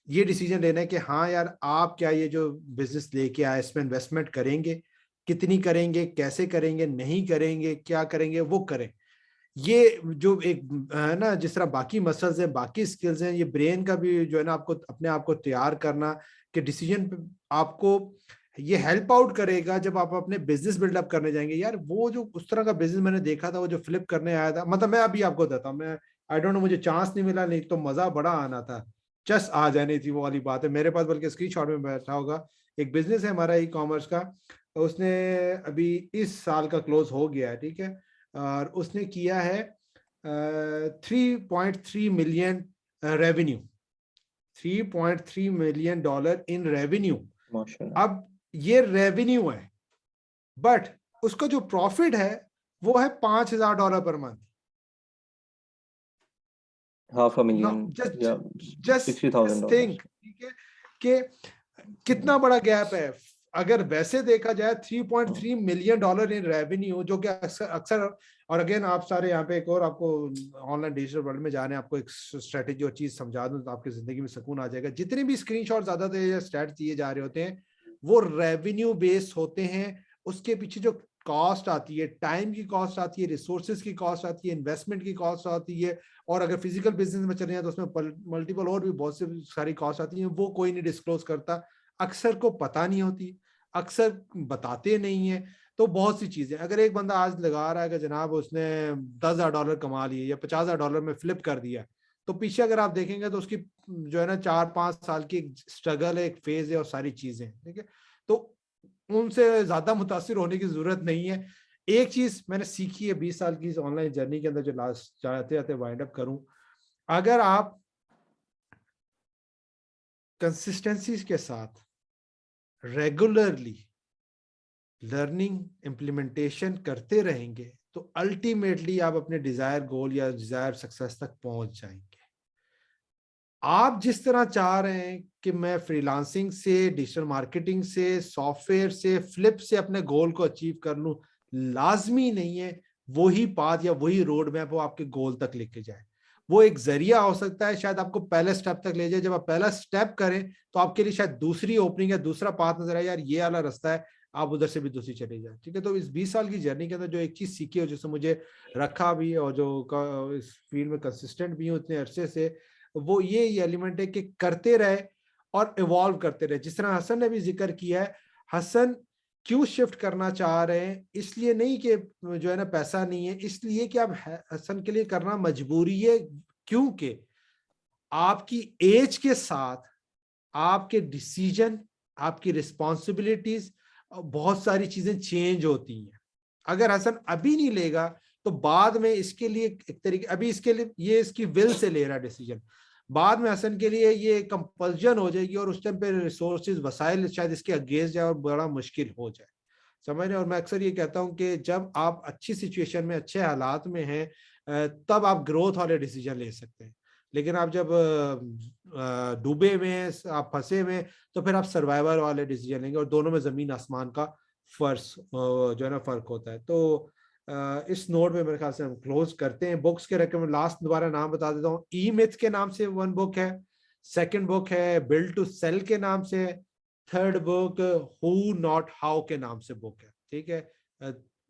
S2: ये डिसीजन लेना है कि हाँ यार आप क्या ये जो बिजनेस लेके आए इसमें इन्वेस्टमेंट करेंगे, कितनी करेंगे, कैसे करेंगे, नहीं करेंगे, क्या करेंगे, वो करें। ये जो एक है ना, जिस तरह बाकी मसल्स हैं, बाकी स्किल्स हैं, ये ब्रेन का भी जो है ना, आपको अपने आप को तैयार करना कि डिसीजन आपको ये हेल्प आउट करेगा जब आप अपने बिजनेस बिल्डअप करने जाएंगे। यार वो जो उस तरह का बिजनेस मैंने देखा था, वो जो फ्लिप करने आया था, मतलब मैं अभी आपको बताता हूँ, मैं आई डोंट नो, मुझे चांस नहीं मिला, नहीं तो मजा बड़ा आना था, चस आ जानी थी, वो वाली बात है मेरे पास, बल्कि स्क्रीनशॉट में बैठा होगा। एक बिजनेस है हमारा ई कॉमर्स का, उसने अभी इस साल का क्लोज हो गया है, ठीक है। और उसने किया है 3.3 million revenue, $3.3 million in revenue.
S1: माशाल्लाह।
S2: अब ये रेवेन्यू है, बट उसका जो प्रॉफिट है वो है $5,000 पर मंथ।
S1: $500,000
S2: जस्ट
S1: या
S2: जस्ट
S1: $60,000।
S2: थिंक, ठीक है, कि कितना बड़ा गैप है। अगर वैसे देखा जाए $3.3 मिलियन इन रेवेन्यू, जो कि अक्सर अक्सर, और अगेन आप सारे यहाँ पे एक और आपको ऑनलाइन डिजिटल वर्ल्ड में जाने, आपको एक स्ट्रेटेजी और चीज समझा दूं तो आपकी जिंदगी में सुकून आ जाएगा। जितने भी स्क्रीनशॉट ज्यादातर या स्टैट्स दिए जा रहे होते हैं वो रेवेन्यू बेस्ड होते हैं। उसके पीछे जो कॉस्ट आती है, टाइम की कॉस्ट आती है, रिसोर्सेज की कॉस्ट आती है, इन्वेस्टमेंट की कॉस्ट आती है, और अगर फिजिकल बिजनेस में चले हैं तो उसमें मल्टीपल और भी बहुत सी सारी कॉस्ट आती है, वो कोई नहीं डिस्क्लोज करता, अक्सर को पता नहीं होती, अक्सर बताते नहीं है। तो बहुत सी चीजें, अगर एक बंदा आज लगा रहा है कि जनाब उसने $10,000 कमा लिए या $50,000 में फ्लिप कर दिया, तो पीछे अगर आप देखेंगे तो उसकी जो है ना 4-5 साल की स्ट्रगल है, एक फेज है और सारी चीजें, ठीक है। तो उनसे ज्यादा मुतासिर होने की जरूरत नहीं है। एक चीज मैंने सीखी है 20 साल की इस ऑनलाइन जर्नी के अंदर, जो लास्ट जाते जाते वाइंड अप करूं, अगर आप कंसिस्टेंसी के साथ रेगुलरली लर्निंग इम्प्लीमेंटेशन करते रहेंगे तो अल्टीमेटली आप अपने डिजायर गोल या डिजायर सक्सेस तक पहुंच जाएंगे। आप जिस तरह चाह रहे हैं कि मैं फ्रीलांसिंग से, डिजिटल मार्केटिंग से, सॉफ्टवेयर से, फ्लिप से अपने गोल को अचीव कर लूं, लाजमी नहीं है वही पाथ या वही रोड मैप वो आपके गोल तक लेके जाए। वो एक जरिया हो सकता है, शायद आपको पहले स्टेप तक ले जाए। जब आप पहला स्टेप करें तो आपके लिए शायद दूसरी ओपनिंग या दूसरा पाथ नजर आए, यार ये वाला रास्ता है, आप उधर से भी दूसरी चले जाए, ठीक है। तो इस 20 साल की जर्नी के अंदर जो एक चीज सीखी है, जिससे मुझे रखा भी और जो इस फील्ड में कंसिस्टेंट भी हूँ इतने अरसे से, वो ये एलिमेंट है कि करते रहे और इवॉल्व करते रहे। जिस तरह हसन ने भी जिक्र किया है, हसन क्यों शिफ्ट करना चाह रहे हैं, इसलिए नहीं कि जो है ना पैसा नहीं है, इसलिए कि आप हसन के लिए करना मजबूरी है, क्योंकि आपकी एज के साथ आपके डिसीजन, आपकी रिस्पॉन्सिबिलिटीज, बहुत सारी चीजें चेंज होती हैं। अगर हसन अभी नहीं लेगा तो बाद में इसके लिए एक तरीके, अभी इसके लिए ये इसकी विल से ले रहा डिसीजन, बाद में हसन के लिए ये कंपल्जन हो जाएगी और उस टाइम पे रिसोर्सेज वसाइल शायद इसके अगेंस्ट जाए और बड़ा मुश्किल हो जाए, समझ रहे। और मैं अक्सर ये कहता हूँ कि जब आप अच्छी सिचुएशन में, अच्छे हालात में हैं, तब आप ग्रोथ वाले डिसीजन ले सकते हैं। लेकिन आप जब डूबे में हैं, आप फंसे में, तो फिर आप सर्वाइवल वाले डिसीजन लेंगे, और दोनों में जमीन आसमान का जो है ना फर्क होता है। तो इस नोट में मेरे ख्याल से हम क्लोज करते हैं। बुक्स के रेकमेंड लास्ट दोबारा नाम बता देता हूँ। ई मिथ के नाम से वन बुक है, सेकंड बुक है बिल्ड टू सेल के नाम से, third book who not how के नाम से बुक है, ठीक है।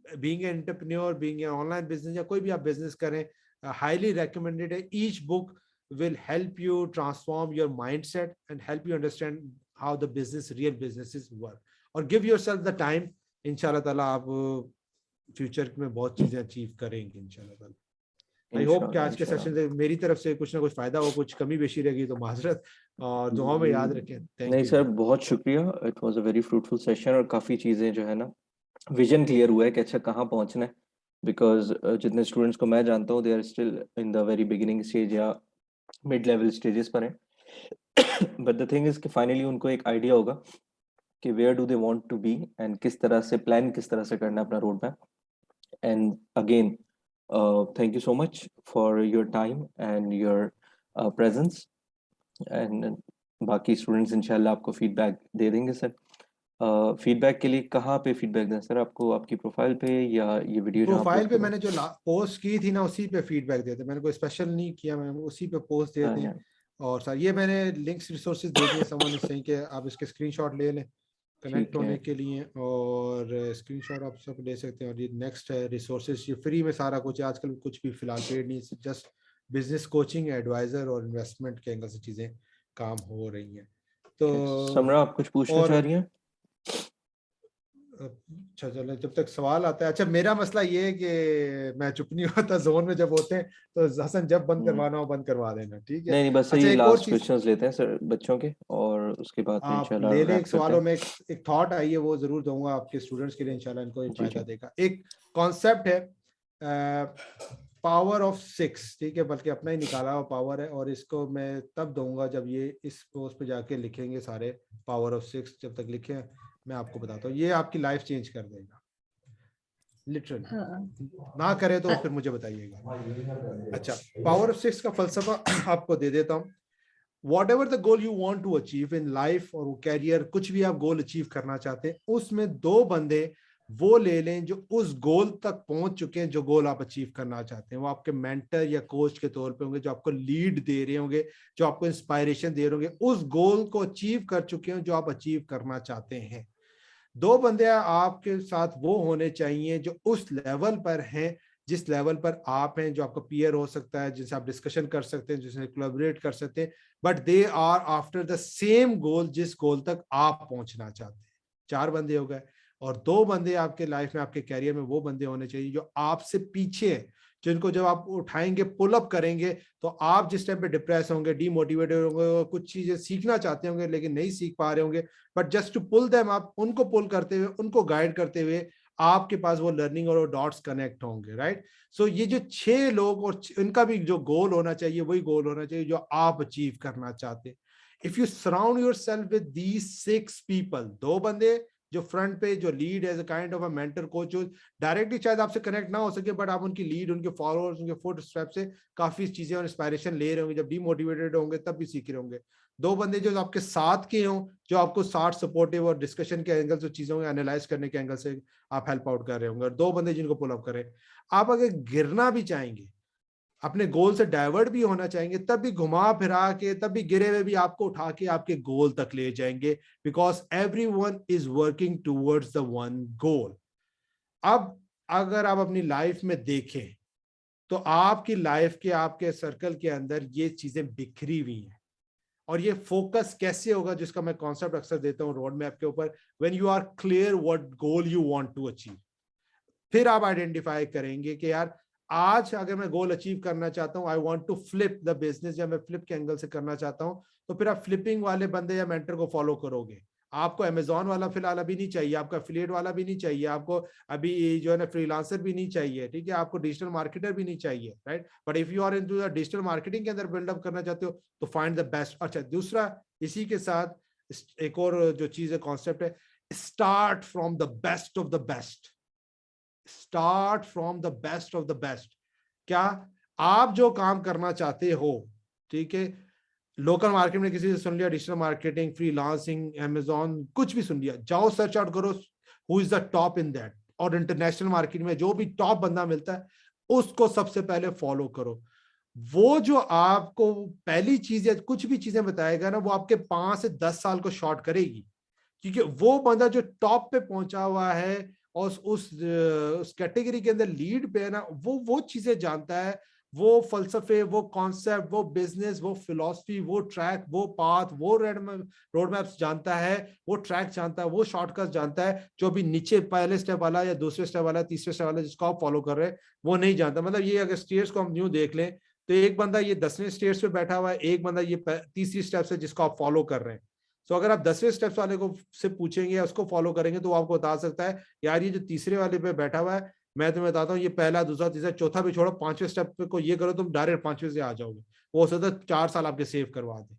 S2: Being an entrepreneur, being an online business या कोई भी आप बिजनेस करें, हाईली रेकमेंडेड है। Each book will help you transform your mindset and help you understand how the real businesses work, और give yourself the time। इंशाल्लाह ताला आप फ्यूचर में बहुत चीजें अचीव करेंगे इंशाल्लाह ताला। आई होप कि आज के सेशन से मेरी तरफ से कुछ ना कुछ फायदा हो, कुछ कमी बेशी रहेगी तो माजरत, और दुआओं में याद रखें। थैंक
S1: नहीं
S2: यू।
S1: सर, बहुत शुक्रिया। It was a very fruitful session, और काफ़ी चीज़ें जो है ना, विजन क्लियर हुआ है कि अच्छा कहाँ पहुँचना है। बिकॉज जितने स्टूडेंट्स को मैं जानता हूँ, they are still in the very beginning stage या मिड लेवल स्टेजेस पर हैं। बट द थिंग इज कि फाइनली उनको एक आइडिया होगा कि where do they want to be, and किस तरह से प्लान, किस तरह से करना है अपना road map. And again thank you so much for your time and your presence. And बाकी स्टूडेंट्स इंशाल्लाह आपको फीडबैक दे देंगे सर। फीडबैक के लिए कहाँ पे फीडबैक दें सर आपको, आपकी प्रोफाइल पे या ये वीडियो जहाँ
S2: प्रोफाइल
S1: अपलोड
S2: पे
S1: करूँ?
S2: मैंने जो पोस्ट की थी ना उसी पे फीडबैक देते, मैंने कोई स्पेशल नहीं किया, मैं उसी पे पोस्ट देते हैं। और सर ये मैंने लिंक्स रिसोर्सेज दे दिए, समवन इज सेइंग कि आप इसके स्क्रीनशॉट ले लें कनेक्ट
S1: ठीक है।
S2: होने के लिए, और स्क्रीनशॉट आप सब ले सकते हैं। और ये नेक्स्ट है रिसोर्सेज, ये फ्री में सारा कुछ है आजकल, कुछ भी फिलहाल पेड नहीं, जस्ट बिजनेस कोचिंग, एडवाइजर और इन्वेस्टमेंट के एंगल से चीजें काम हो रही हैं। तो
S1: समरा, आप कुछ पूछना
S2: और
S1: चाह रही हैं?
S2: अच्छा चलो, जब तक सवाल आता है, अच्छा मेरा मसला ये है कि मैं चुप नहीं होता जोन में जब होते हैं, तो हसन जब बंद
S1: हम्म।
S2: करवाना हो बंद करवा देना, ठीक है।
S1: नहीं नहीं, बस
S2: अच्छा
S1: ये
S2: एक और
S1: लास्ट
S2: चीज
S1: क्वेश्चंस लेते हैं सर बच्चों के, और उसके बाद फिर
S2: आप
S1: इंशाल्लाह
S2: ले लें,
S1: रैप
S2: एक
S1: करते
S2: सवालों
S1: हैं।
S2: में एक थॉट आई है, वो जरूर दूंगा आपके स्टूडेंट्स के लिए, इंशाल्लाह इनको भी
S1: जी
S2: फायदा
S1: जी।
S2: देगा। एक कॉन्सेप्ट है पावर ऑफ सिक्स, ठीक है, बल्कि अपना ही निकाला हुआ पावर है, और इसको मैं तब दूंगा जब ये इस पोस्ट पे जाके लिखेंगे सारे पावर ऑफ सिक्स। जब तक लिखे मैं आपको बताता हूँ, ये आपकी लाइफ चेंज कर देगा। लिटरली।
S3: हाँ।
S2: ना करे तो फिर मुझे बताइएगा। अच्छा, पावर ऑफ सिक्स का फलसफा आपको दे देता हूँ। Whatever the goal you want to achieve in life और कैरियर, कुछ भी आप गोल अचीव करना चाहते हैं, उसमें दो बंदे वो ले लें जो उस गोल तक पहुंच चुके हैं, जो गोल आप अचीव करना चाहते हैं। वो आपके मेंटर या कोच के तौर पे होंगे, जो आपको लीड दे रहे होंगे, जो आपको इंस्पायरेशन दे रहे होंगे, उस गोल को अचीव कर चुके हैं जो आप अचीव करना चाहते हैं। दो बंदे आपके साथ वो होने चाहिए जो उस लेवल पर हैं जिस लेवल पर आप हैं, जो आपका पीयर हो सकता है, जिनसे आप डिस्कशन कर सकते हैं, जिससे कोलैबोरेट कर सकते हैं, but they are after the same goal जिस गोल तक आप पहुंचना चाहते हैं। चार बंदे हो गए। और दो बंदे आपके लाइफ में, आपके कैरियर में वो बंदे होने चाहिए जो आपसे पीछे हैं, जिनको जब आप उठाएंगे, पुल अप करेंगे, तो आप जिस टाइम पे डिप्रेस होंगे, डीमोटिवेटेड होंगे, कुछ चीजें सीखना चाहते होंगे लेकिन नहीं सीख पा रहे होंगे, but just to pull them up, उनको पुल करते हुए, उनको गाइड करते हुए आपके पास वो लर्निंग और वो डॉट्स कनेक्ट होंगे, राइट। सो ये जो 6 लोग और इनका भी जो गोल होना चाहिए वही गोल होना चाहिए जो आप अचीव करना चाहते हैं। If you surround yourself with these 6 people, दो बंदे जो फ्रंट पे, जो lead as a kind of a mentor coach, जो डायरेक्टली शायद आपसे कनेक्ट ना हो सके, बट आप उनकी लीड, उनके फॉलोअर्स, उनके फुट स्टेप से काफी चीजें और इंस्पायरेशन ले रहे होंगे, जब डीमोटिवेटेड होंगे तब भी सीख रहे होंगे। दो बंदे जो आपके साथ के हों, जो आपको साथ सपोर्टिव और डिस्कशन के एंगल से चीजों को एनालाइज करने के एंगल से आप हेल्प आउट कर रहे होंगे, और दो बंदे जिनको पुल अप करें। आप अगर गिरना भी चाहेंगे, अपने गोल से डाइवर्ट भी होना चाहेंगे, तब भी घुमा फिरा के, तब भी गिरे हुए भी आपको उठा के आपके गोल तक ले जाएंगे, because everyone is working towards the one goal. अब अगर आप अपनी लाइफ में देखें तो आपकी लाइफ के, आपके सर्कल के अंदर ये चीजें बिखरी हुई हैं, और ये फोकस कैसे होगा, जिसका मैं कॉन्सेप्ट अक्सर देता हूँ रोड मैप के ऊपर, when you are clear what goal you want to achieve. फिर आप आइडेंटिफाई करेंगे कि यार आज अगर मैं गोल अचीव करना चाहता हूं, I want to flip the business, या मैं फ्लिप के एंगल से करना चाहता हूं, तो फिर आप फ्लिपिंग वाले बंदे या मेंटर को फॉलो करोगे। आपको अमेजोन वाला फिलहाल अभी नहीं चाहिए, आपका एफिलिएट वाला भी नहीं चाहिए, आपको अभी जो है ना फ्रीलांसर भी नहीं चाहिए, ठीक है, आपको डिजिटल मार्केटर भी नहीं चाहिए, right. But if you are into the digital marketing के अंदर बिल्डअप करना चाहते हो, तो फाइंड द बेस्ट। अच्छा, दूसरा इसी के साथ एक और जो चीज है, कॉन्सेप्ट है, start from the best of the best. Start from the best of the best. क्या आप जो काम करना चाहते हो, ठीक है, लोकल मार्केट में किसी से सुन लिया, डिजिटल मार्केटिंग, फ्रीलांसिंग, अमेजोन, कुछ भी सुन लिया, जाओ सर्च आउट करो who is the top in that, और इंटरनेशनल मार्केट में जो भी टॉप बंदा मिलता है उसको सबसे पहले फॉलो करो। वो जो आपको पहली चीज या कुछ भी चीजें बताएगा ना, वो आपके 5 से 10 साल को शॉर्ट करेगी, क्योंकि वो बंदा जो टॉप पे पहुंचा हुआ है और उस कैटेगरी के अंदर लीड पे है ना, वो चीजें जानता है, वो फलसफे, वो कॉन्सेप्ट, वो बिजनेस, वो फिलॉसफी, वो ट्रैक, वो पाथ, वो रोड मैप्स जानता है, वो ट्रैक जानता है, वो शॉर्टकट जानता है, जो भी नीचे पहले स्टेप वाला या दूसरे स्टेप वाला, तीसरे स्टेप वाला जिसको आप फॉलो कर रहे हैं वो नहीं जानता। मतलब ये अगर स्टेयर्स को हम न्यू देख लें, तो एक बंदा ये 10वें स्टेयर्स पे बैठा हुआ है, एक बंदा ये तीसरी स्टेप है जिसको आप फॉलो कर रहे हैं। तो अगर आप 10वें स्टेप्स वाले को से पूछेंगे या उसको फॉलो करेंगे, तो वो आपको बता सकता है यार ये जो तीसरे वाले पे बैठा हुआ है, मैं तुम्हें बताता हूँ, ये पहला, दूसरा, तीसरा, चौथा भी छोड़ो, 5वें स्टेप पे को ये करो, तुम डायरेक्ट 5वें से आ जाओगे। वो हो सकता है 4 साल आपके सेव करवा दे,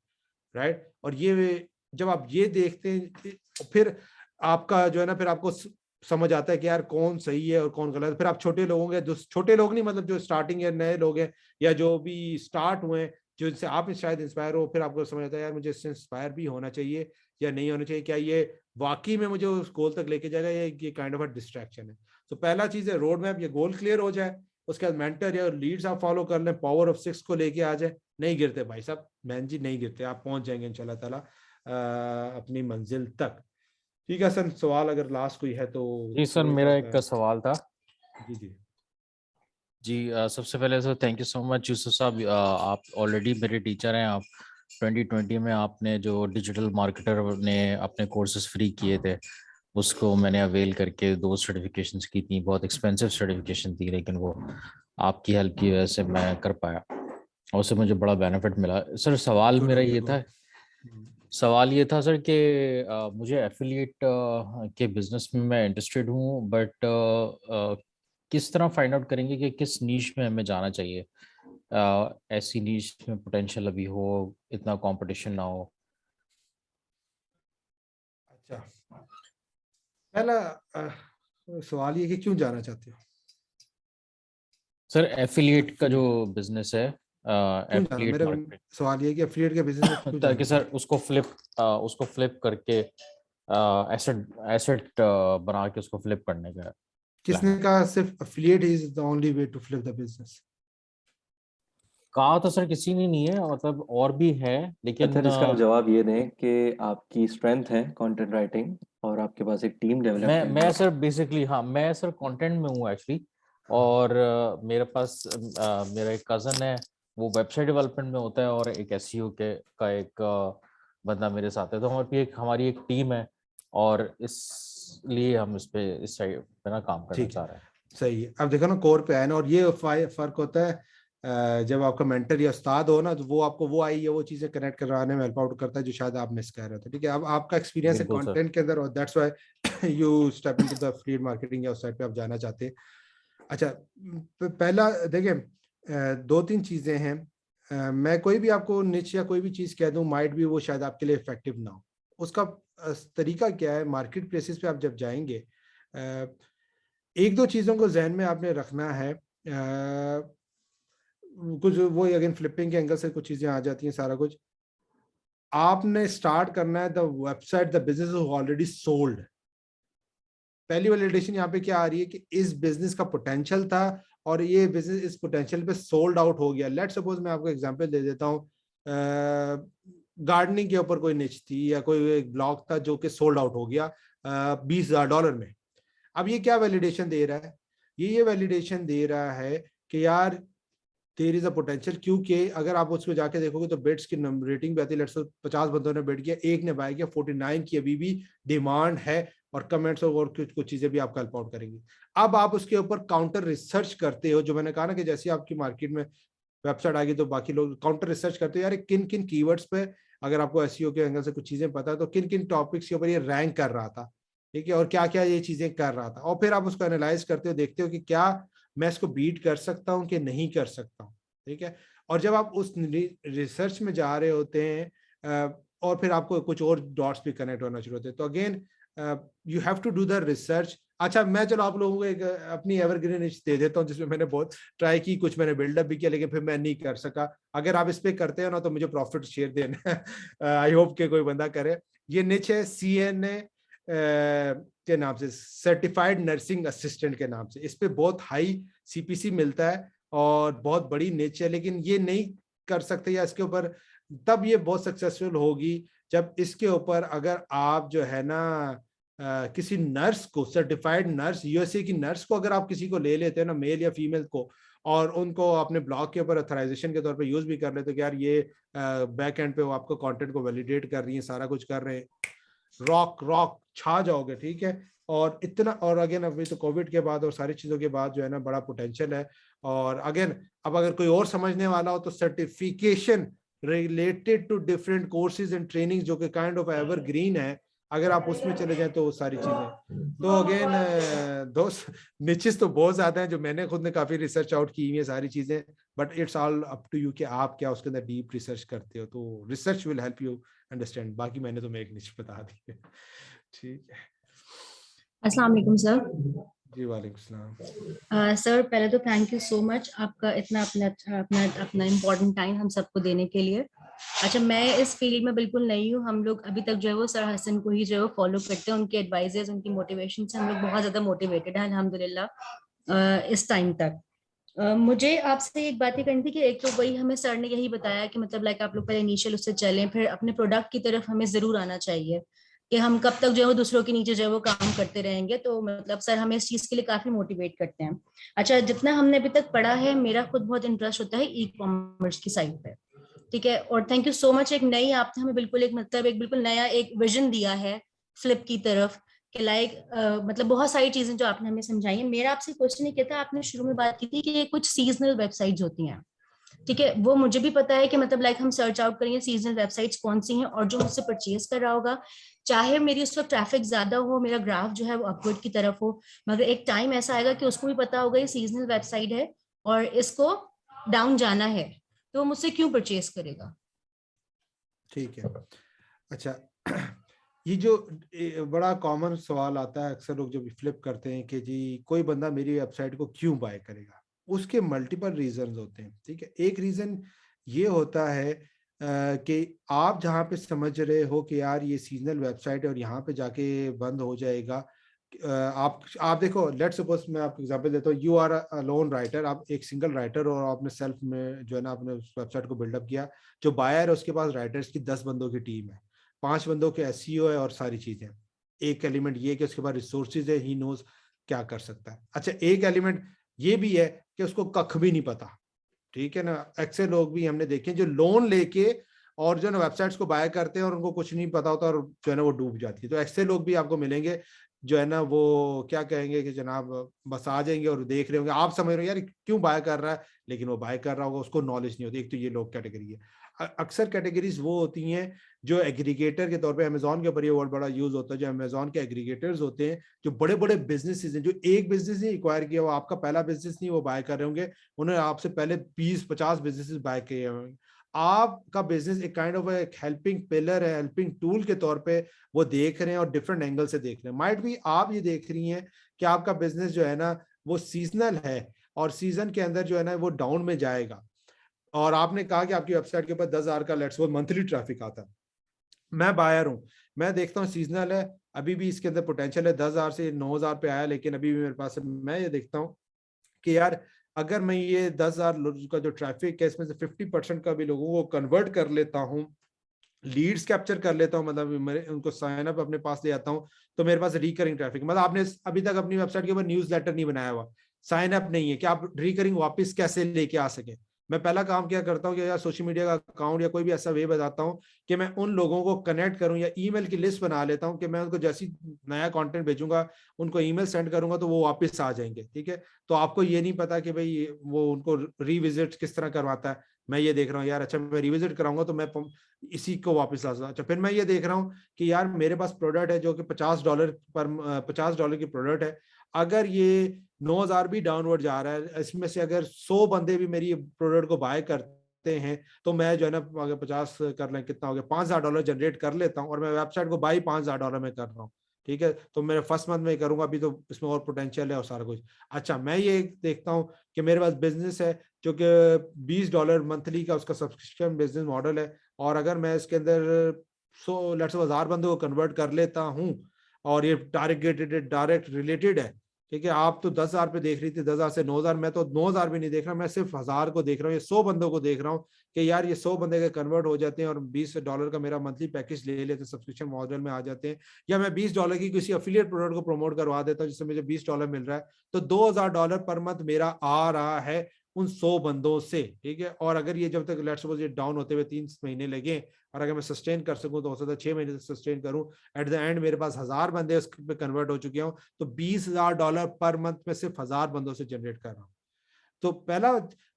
S2: राइट। और ये जब आप ये देखते हैं, फिर आपका जो है ना, फिर आपको समझ आता है कि यार कौन सही है और कौन गलत है। फिर आप छोटे लोगों के, जो छोटे लोग नहीं, मतलब जो स्टार्टिंग या नए लोग हैं, या जो भी स्टार्ट हुए हैं, जो इनसे आप शायद इंस्पायर हो, फिर आपको समझ आता है यार मुझे इससे इंस्पायर भी होना चाहिए या नहीं होना चाहिए, क्या ये वाकई में मुझे उस गोल तक लेके जाएगा या ये काइंड ऑफ अ डिस्ट्रैक्शन है। तो पहला चीज है रोड मैप, ये गोल क्लियर हो जाए, उसके बाद मेंटर या लीड्स आप फॉलो कर लें, पावर ऑफ 6 को लेके आ जाए। नहीं गिरते भाई साहब, बहन जी, नहीं गिरते, आप पहुंच जाएंगे इंशाल्लाह ताला अपनी मंजिल तक। ठीक है सर, सवाल अगर लास्ट कोई है तो।
S4: जी सर, मेरा एक सवाल था।
S2: जी जी
S4: जी सबसे पहले sir thank you so much Yusuf साहब, आप ऑलरेडी मेरे टीचर हैं। आप 2020 में आपने जो डिजिटल मार्केटर ने अपने कोर्सेज फ्री किए थे, उसको मैंने अवेल करके 2 सर्टिफिकेशंस की थी। बहुत एक्सपेंसिव सर्टिफिकेशन थी, लेकिन वो आपकी हेल्प की वजह से मैं कर पाया और उससे मुझे बड़ा बेनिफिट मिला। सर सवाल मेरा ये था, सर कि मुझे एफिलिएट के बिजनेस में मैं इंटरेस्टेड हूँ, बट किस तरह फाइंड आउट करेंगे कि किस नीश में हमें जाना चाहिए? ऐसी नीश में पोटेंशियल अभी हो, इतना कंपटीशन ना हो।
S2: अच्छा, पहला सवाल ये कि क्यों जाना चाहते हो,
S4: सर एफिलिएट का जो बिजनेस है,
S2: क्यों जाना,
S4: एफिलिएट
S2: मेरा
S4: मार्केटिंग,
S2: सवाल ये है कि एफिलिएट के बिजनेस में क्यों
S4: ताकि
S2: जाना
S4: सर
S2: चाहते
S4: उसको फ्लिप करके एसेट एसेट बना के उसको फ्लिप करने का
S2: हो?
S4: प्लान
S2: किसने
S4: है।
S2: कहा सिर्फ affiliate is the only way to flip the business?
S4: कहा तो सर किसी ने नहीं है, मतलब और भी है,
S1: अच्छा,
S4: लेकिन
S1: इसका आप जवाब ये दें कि आपकी स्ट्रेंथ है कंटेंट राइटिंग और आपके पास एक टीम डेवलप है
S4: मैं
S1: जो
S4: सर बेसिकली, हाँ मैं सर कंटेंट में हूँ एक्चुअली। और मेरे पास मेरा एक कजन है, वो वेबसाइट डेवलपमेंट में होता है, और एक एसईओ के का एक बंदा मेरे साथ है, तो हमारी एक टीम है, और इसलिए हम इस साइड पे ना काम करना
S2: ठीक है,
S4: चाह रहे हैं।
S2: सही है। अब देखो ना, कोर पे आए ना, और ये फर्क होता है जब आपका मेंटर या उस्ताद हो ना, तो वो आपको वो आई है वो चीजें कनेक्ट कराने में हेल्प आउट करता है जो शायद आप मिस कर रहे थे। ठीक है, अब आपका एक्सपीरियंस है
S4: बिल्कुल सर।
S2: कंटेंट के अंदर, और that's why you step into the affiliate marketing, या उस साइड पे आप जाना चाहते हैं। अच्छा, पहला देखिए, दो तीन चीजें हैं। मैं कोई भी आपको निच या कोई भी चीज कह दूं, माइट भी वो शायद आपके लिए इफेक्टिव ना हो। उसका तरीका क्या है, मार्केट प्लेसेस पे आप जब जाएंगे, एक दो चीजों को जहन में आपने रखना है। कुछ वो अगेन फ्लिपिंग के एंगल से कुछ चीजें आ जाती हैं, सारा कुछ आपने स्टार्ट करना है the website the business already sold. पहली वैलिडेशन यहाँ पे क्या आ रही है कि इस बिजनेस का पोटेंशियल था और ये बिजनेस इस पोटेंशियल पे सोल्ड आउट हो गया। लेट सपोज मैं आपको एग्जांपल दे देता हूँ, गार्डनिंग के ऊपर कोई निच थी या कोई एक ब्लॉग था जो कि सोल्ड आउट हो गया $20,000 में। अब ये क्या वैलिडेशन दे रहा है, ये वैलिडेशन दे रहा है कि यार देयर इज अ पोटेंशियल, क्योंकि अगर आप उसमें जाके देखोगे तो बेड्स की रेटिंग भी आती है। लेट्स सपोज 50 बंदों ने बेड किया, एक ने बाय किया, 49 की अभी भी डिमांड है, और कमेंट्स और कुछ कुछ चीजें भी आपका हेल्प आउट करेंगी। अब आप उसके ऊपर काउंटर रिसर्च करते हो, जो मैंने कहा ना कि जैसे आपकी मार्केट में वेबसाइट आ गई तो बाकी लोग काउंटर रिसर्च करते हो, यार किन किन कीवर्ड्स पे, अगर आपको एसईओ के एंगल से कुछ चीजें पता है तो किन किन टॉपिक्स के ऊपर ये रैंक कर रहा था, ठीक है, और क्या क्या ये चीजें कर रहा था, और फिर आप उसको एनालाइज करते हो, देखते हो कि क्या मैं इसको बीट कर सकता हूँ कि नहीं कर सकता हूँ। ठीक है, और जब आप उस रिसर्च में जा रहे होते हैं और फिर आपको कुछ और डॉट्स भी कनेक्ट होना शुरू होते हैं, तो again you have to do the research. अच्छा, मैं चलो आप लोगों को एक अपनी एवरग्रीन निश दे देता हूँ जिसमें मैंने बहुत ट्राई की, कुछ मैंने बिल्डअप भी किया, लेकिन फिर मैं नहीं कर सका। अगर आप इस पे करते हो ना तो मुझे प्रॉफिट शेयर देना। आई होप के कोई बंदा करे। ये निच है CNA के नाम से, सर्टिफाइड नर्सिंग असिस्टेंट के नाम से। इस पे बहुत हाई CPC मिलता है और बहुत बड़ी निच है, लेकिन ये नहीं कर सकते या इसके ऊपर तब ये बहुत सक्सेसफुल होगी जब इसके ऊपर अगर आप जो है ना किसी नर्स को, सर्टिफाइड नर्स, USA की नर्स को अगर आप किसी को ले लेते हैं ना, मेल या फीमेल को, और उनको अपने ब्लॉग के ऊपर ऑथराइजेशन के तौर पे यूज भी कर लेते कि यार ये बैक एंड पे वो आपको कंटेंट को वैलिडेट कर रही है, सारा कुछ कर रहे हैं, रॉक रॉक छा जाओगे। ठीक है, और इतना, और अगेन अभी तो कोविड के बाद और सारी चीजों के बाद जो है ना बड़ा पोटेंशियल है। और अगेन अब अगर कोई और समझने वाला हो तो certification related to different courses and training जो कि काइंड ऑफ एवरग्रीन है, अगर आप उसमें चले जाएं तो वो सारी चीजें, तो अगेन दोस्त निचेस तो बहुत ज्यादा है जो मैंने खुद ने काफी रिसर्च आउट की हुई है सारी चीजें, but it's all up to you कि आप क्या उसके अंदर डीप रिसर्च करते हो, तो research will help you understand. बाकी मैंने तुम्हें एक निच बता दी है। ठीक है
S3: अस्सलाम वालेकुम सर।
S2: जी, वालेकुम सलाम।
S3: सर पहले तो थैंक यू सो मच आपका इतना अपना इम्पोर्टेंट टाइम हम सबको देने के लिए। अच्छा, मैं इस फील्ड में बिल्कुल नई हूँ। हम लोग अभी तक जो है वो सर हसन को ही जो है वो फॉलो करते हैं, उनके एडवाइजेस, उनकी मोटिवेशन से हम लोग बहुत ज्यादा मोटिवेटेड हैं अल्हम्दुलिल्लाह इस टाइम तक। मुझे आपसे एक बात ही करनी थी कि एक तो वही हमें सर ने यही बताया कि मतलब लाइक आप लोग पहले इनिशियल उससे चलें, फिर अपने प्रोडक्ट की तरफ हमें जरूर आना चाहिए, कि हम कब तक जो है वो दूसरों के नीचे जो है वो काम करते रहेंगे। तो मतलब सर हमें इस चीज के लिए काफी मोटिवेट करते हैं। अच्छा, जितना हमने अभी तक पढ़ा है, मेरा खुद बहुत इंटरेस्ट होता है ई कॉमर्स की साइड पे। ठीक है, और थैंक यू सो मच, एक नई आपने हमें बिल्कुल एक मतलब एक बिल्कुल नया एक विजन दिया है फ्लिप की तरफ, कि लाइक मतलब बहुत सारी चीजें जो आपने हमें समझाई है। मेरा आपसे क्वेश्चन ये कहता है, आपने शुरू में बात की थी कि ये कुछ सीजनल वेबसाइट्स होती हैं, ठीक है, वो मुझे भी पता है कि मतलब लाइक हम सर्च आउट करेंगे सीजनल वेबसाइट्स कौन सी हैं, और जो मुझसे परचेज कर रहा होगा, चाहे मेरी उस वक्त ट्रैफिक ज्यादा हो, मेरा ग्राफ जो है वो अपवर्ड की तरफ हो, मगर एक टाइम ऐसा आएगा कि उसको भी पता होगा ये सीजनल वेबसाइट है और इसको डाउन जाना है, तो वो मुझसे क्यों परचेज करेगा।
S2: ठीक है, अच्छा ये जो बड़ा कॉमन सवाल आता है, अक्सर लोग जब फ्लिप करते हैं कि जी कोई बंदा मेरी वेबसाइट को क्यों बाय करेगा, उसके मल्टीपल रीजंस होते हैं, ठीक है। एक रीजन ये होता है कि आप जहाँ पे समझ रहे हो कि यार ये सीजनल वेबसाइट है और यहाँ पे जाके बंद हो जाएगा। आप देखो, लेट सपोज मैं आपको एग्जांपल देता हूँ, you are a lone writer, आप एक सिंगल राइटर और आपने सेल्फ में जो है ना आपने उस वेबसाइट को बिल्डअप किया। जो बायर है उसके पास राइटर्स की 10 बंदों की टीम है, 5 बंदों के एसईओ है और सारी चीजें। एक एलिमेंट ये कि उसके पास रिसोर्सेज है, ही नोज क्या कर सकता है। अच्छा, एक एलिमेंट ये भी है कि उसको कख भी नहीं पता, ठीक है ना। ऐसे लोग भी हमने देखे जो लोन लेके और जो है ना वेबसाइट्स को बाय करते हैं और उनको कुछ नहीं पता होता और जो है ना वो डूब जाती है। तो ऐसे लोग भी आपको मिलेंगे जो है ना वो क्या कहेंगे कि जनाब बस आ जाएंगे और देख रहे होंगे, आप समझ रहे हो यार क्यों बाय कर रहा है, लेकिन वो बाय कर रहा होगा, उसको नॉलेज नहीं होती। एक तो ये लोग कैटेगरी है। अक्सर कैटेगरीज वो होती हैं जो एग्रीगेटर के तौर पे, अमेजोन के ऊपर ये वर्ड बड़ा यूज होता है, जो अमेजोन के एग्रीगेटर्स होते हैं, जो बड़े बड़े बिजनेसेस हैं, जो एक बिजनेस नहीं एक्वायर किया, वो आपका पहला बिजनेस नहीं वो बाय कर रहे होंगे, उन्होंने आपसे पहले 20-50 बिजनेसेस बाय किए होंगे। आपका बिजनेस एक काइंड ऑफ एक हेल्पिंग पिलर है, हेल्पिंग टूल के तौर पे वो देख रहे हैं और डिफरेंट एंगल से देख रहे हैं। माइट भी आप ये देख रही हैं कि आपका बिजनेस जो है ना वो सीजनल है और सीजन के अंदर जो है ना वो डाउन में जाएगा, और आपने कहा कि आपकी वेबसाइट के ऊपर 10,000 का लेट्स सपोज मंथली ट्रैफिक आता है। मैं बायर हूं, मैं देखता हूँ सीजनल है, अभी भी इसके अंदर पोटेंशियल है, 10,000 से 9,000 पे आया, लेकिन अभी भी मेरे पास है। मैं ये देखता हूँ कि यार अगर मैं ये 10,000 का जो ट्रैफिक है इसमें से 50% का भी लोगों को कन्वर्ट कर लेता हूँ, लीड्स कैप्चर कर लेता हूँ, मतलब मेरे उनको साइन अप अपने पास ले आता हूँ, तो मेरे पास रिकरिंग ट्रैफिक, मतलब आपने अभी तक अपनी वेबसाइट के ऊपर न्यूज लेटर नहीं बनाया हुआ, साइन अप नहीं है, कि आप रिकरिंग वापस कैसे लेके आ सके। मैं पहला काम क्या करता हूँ कि यार सोशल मीडिया का अकाउंट या कोई भी ऐसा वे बताता हूँ कि मैं उन लोगों को कनेक्ट करूँ या ईमेल की लिस्ट बना लेता हूँ कि मैं उनको जैसी नया कंटेंट भेजूंगा उनको ईमेल सेंड करूंगा तो वो वापस आ जाएंगे, ठीक है। तो आपको ये नहीं पता कि भाई वो उनको रिविजिट किस तरह करवाता है। मैं ये देख रहा हूँ यार, अच्छा मैं रिविजिट कराऊंगा तो मैं इसी को वापस ला सकता। अच्छा, फिर मैं ये देख रहा हूँ कि यार मेरे पास प्रोडक्ट है जो कि $50 की प्रोडक्ट है, अगर ये 9,000 भी डाउनवर्ड जा रहा है, इसमें से अगर 100 बंदे भी मेरी प्रोडक्ट को बाय करते हैं तो मैं जो है ना अगर 50 कर लें कितना हो गया, $5,000 जनरेट कर लेता हूँ और मैं वेबसाइट को बाई $5,000 में कर रहा हूँ, ठीक है। तो मेरे फर्स्ट मंथ में करूंगा, अभी तो इसमें और पोटेंशियल है और सारा कुछ। अच्छा, मैं ये देखता हूँ कि मेरे पास बिजनेस है जो कि $20 मंथली का उसका सब्सक्रिप्शन बिजनेस मॉडल है, और अगर मैं इसके अंदर 1,000 बंदों को कन्वर्ट कर लेता हूँ और ये टारगेटेड डायरेक्ट रिलेटेड है, ठीक है। आप तो 10,000 पे देख रही थी, 10,000 से 9,000, मैं तो 9,000 भी नहीं देख रहा, मैं सिर्फ 1,000 को देख रहा हूँ, ये 100 बंदों को देख रहा हूँ कि यार ये 100 बंदे के कन्वर्ट हो जाते हैं और $20 का मेरा मंथली पैकेज ले लेते हैं, सब्सक्रिप्शन मॉडल में आ जाते हैं, या मैं $20 की किसी अफिलिएट प्रोडक्ट को प्रमोट करवा देता हूँ जिससे मुझे $20 मिल रहा है, तो $2,000 पर मंथ मेरा आ रहा है उन 100 बंदों से, ठीक है। और अगर ये जब तक लेट्स सपोज ये डाउन होते हुए 3 महीने लगे और अगर मैं सस्टेन कर सकूं तो हो सकता है 6 महीने तक सस्टेन करूं, एट द एंड मेरे पास 1,000 बंदे उस पे कन्वर्ट हो चुके हों, तो $20,000 पर मंथ में सिर्फ 1,000 बंदों से जनरेट कर रहा हूं। तो पहला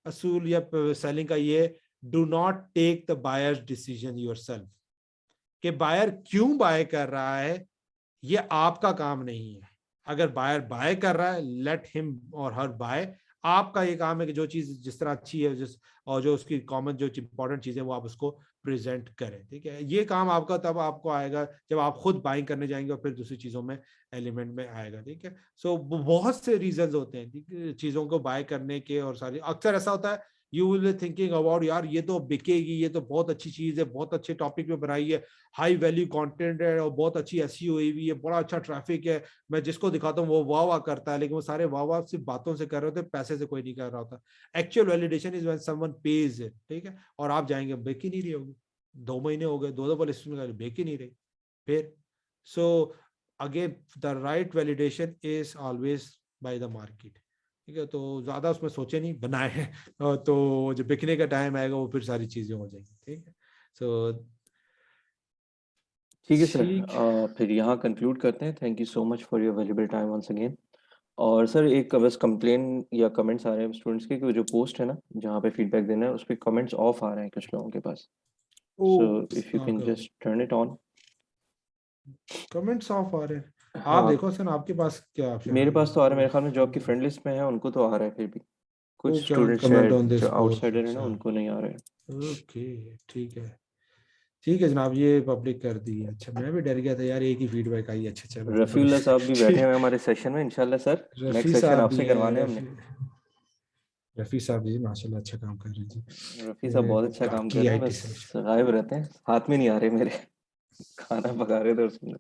S2: असूल या सेलिंग का ये, do not take the buyer's decision yourself, कि बायर क्यों बाय कर रहा है ये आपका काम नहीं है। अगर बायर बाय कर रहा है, लेट हिम और हर बाय, आपका ये काम है कि जो चीज जिस तरह अच्छी है और जो उसकी कॉमन जो इंपॉर्टेंट चीजें वो आप उसको प्रेजेंट करें, ठीक है। ये काम आपका तब आपको आएगा जब आप खुद बाइंग करने जाएंगे और फिर दूसरी चीजों में एलिमेंट में आएगा, ठीक है। सो बहुत से रीजंस होते हैं चीजों को बाय करने के, और सारी अक्सर ऐसा होता है you will be thinking about यार ये तो बिकेगी, ये तो बहुत अच्छी चीज है, बहुत अच्छे टॉपिक पे बनाई है, हाई वैल्यू कंटेंट है और बहुत अच्छी एसईओ हुई है, बड़ा अच्छा ट्रैफिक है, मैं जिसको दिखाता हूँ वो वाह वाह करता है, लेकिन वो सारे वाह वाह सिर्फ बातों से कर रहे होते, पैसे से कोई नहीं कर रहा होता। Actual validation is when someone page, ठीक है। और आप जाएंगे बेक ही नहीं रही होगी, 2 महीने हो गए, 2 बार बेक ही नहीं रही फिर। So again the right validation is always by the market, ठीक है। तो ज्यादा उसमें सोचे नहीं, बनाए हैं तो जब बिकने का टाइम आएगा वो फिर सारी चीजें हो जाएंगी, ठीक है। सो
S1: ठीक है सर, फिर यहाँ कंक्लूड करते हैं। Thank you so much for your valuable time once again. और सर एक बस कंप्लेन या कमेंट्स आ रहे हैं स्टूडेंट्स के कि जो पोस्ट है ना जहाँ पे फीडबैक देना है उस पर कमेंट्स ऑफ आ रहे हैं कुछ लोगों के पास, so if you can just turn it on.
S2: Comments off आ रहे हैं, आप
S1: हाँ,
S2: देखो सर आपके पास क्या ऑप्शन
S1: मेरे
S2: है?
S1: पास तो आ रहा है, मेरे ख्याल में जो आपकी फ्रेंड लिस्ट में है उनको तो आ रहा है, फिर भी
S2: वो
S1: कुछ
S2: कैन
S1: स्टूडेंट्स
S2: कमेंट
S1: शायद
S2: ऑन दिस
S1: जो
S2: पोस्ट,
S1: आउटसाइडर है ना
S2: अच्छा
S1: उनको नहीं आ रहे हैं।
S2: ओके ठीक है। ठीक है जनाब, ये पब्लिक कर दी है। अच्छा, मैं भी डर गया था यार, एक ही फीडबैक आई। अच्छा चलो,
S1: रफीउल्लाह साहब भी बैठे हुए हैं हमारे सेशन में इंशाल्लाह सर,
S2: रफी
S1: नेक्स्ट सेशन
S2: साहब भी
S1: आपसे
S2: हैं,
S1: करवाने हैं हमने।
S2: रफी साहब भी माशाल्लाह अच्छा काम कर रहे हैं जी।
S1: रफी साहब बहुत अच्छा काम कर
S2: की
S1: रहे हैं,
S2: IT
S1: बस
S2: से।
S1: गायब रहते हैं, हाथ में नहीं आ रहे मेरे। खाना पका रहे थे उसमें।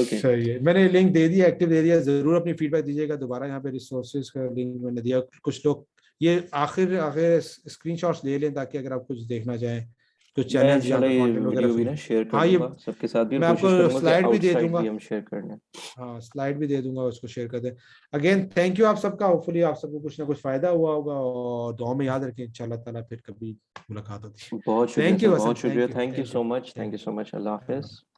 S1: ओके
S2: सही है, मैंने लिंक दे दिया, एक्टिव दे दिया, जरूर अपनी फीडबैक दीजिएगा। दोबारा यहाँ पे रिसोर्सेज का लिंक मैंने दिया, कुछ लोग ये आखिर आखिर स्क्रीनशॉट्स ले लें ताकि अगर आप कुछ देखना चाहें, कुछ
S1: मैं
S2: चैनल्स जहाँ
S1: इंशाल्लाह
S2: पे
S1: ये
S2: कंटेंट वगैरह
S1: वीडियो भी
S2: फ्री।
S1: ना शेयर कर
S2: हाँ ये,
S1: दूंगा सबके साथ भी, और
S2: मैं
S1: कोशिश
S2: आपको
S1: करूंगा कि
S2: स्लाइड भी दे
S1: आउटसाइड
S2: दूंगा।
S1: भी हम शेयर कर लें।
S2: हाँ स्लाइड भी दे दूंगा, उसको शेयर कर दें। अगेन थैंक यू आप सबका, होपफुली आप सबको कुछ ना कुछ फायदा हुआ होगा, और दुआ में याद रखें इंशाल्लाह ताला फिर कभी मुलाकात होती है।
S1: बहुत शुक्रिया
S2: थैंक
S1: सर,
S2: यू
S1: बहुत
S2: हसन,
S1: शुक्रिया,
S2: thank you,
S1: thank you
S2: thank you,
S1: so much, thank
S2: thank
S1: you so much, Allah
S2: you.
S1: Hafiz.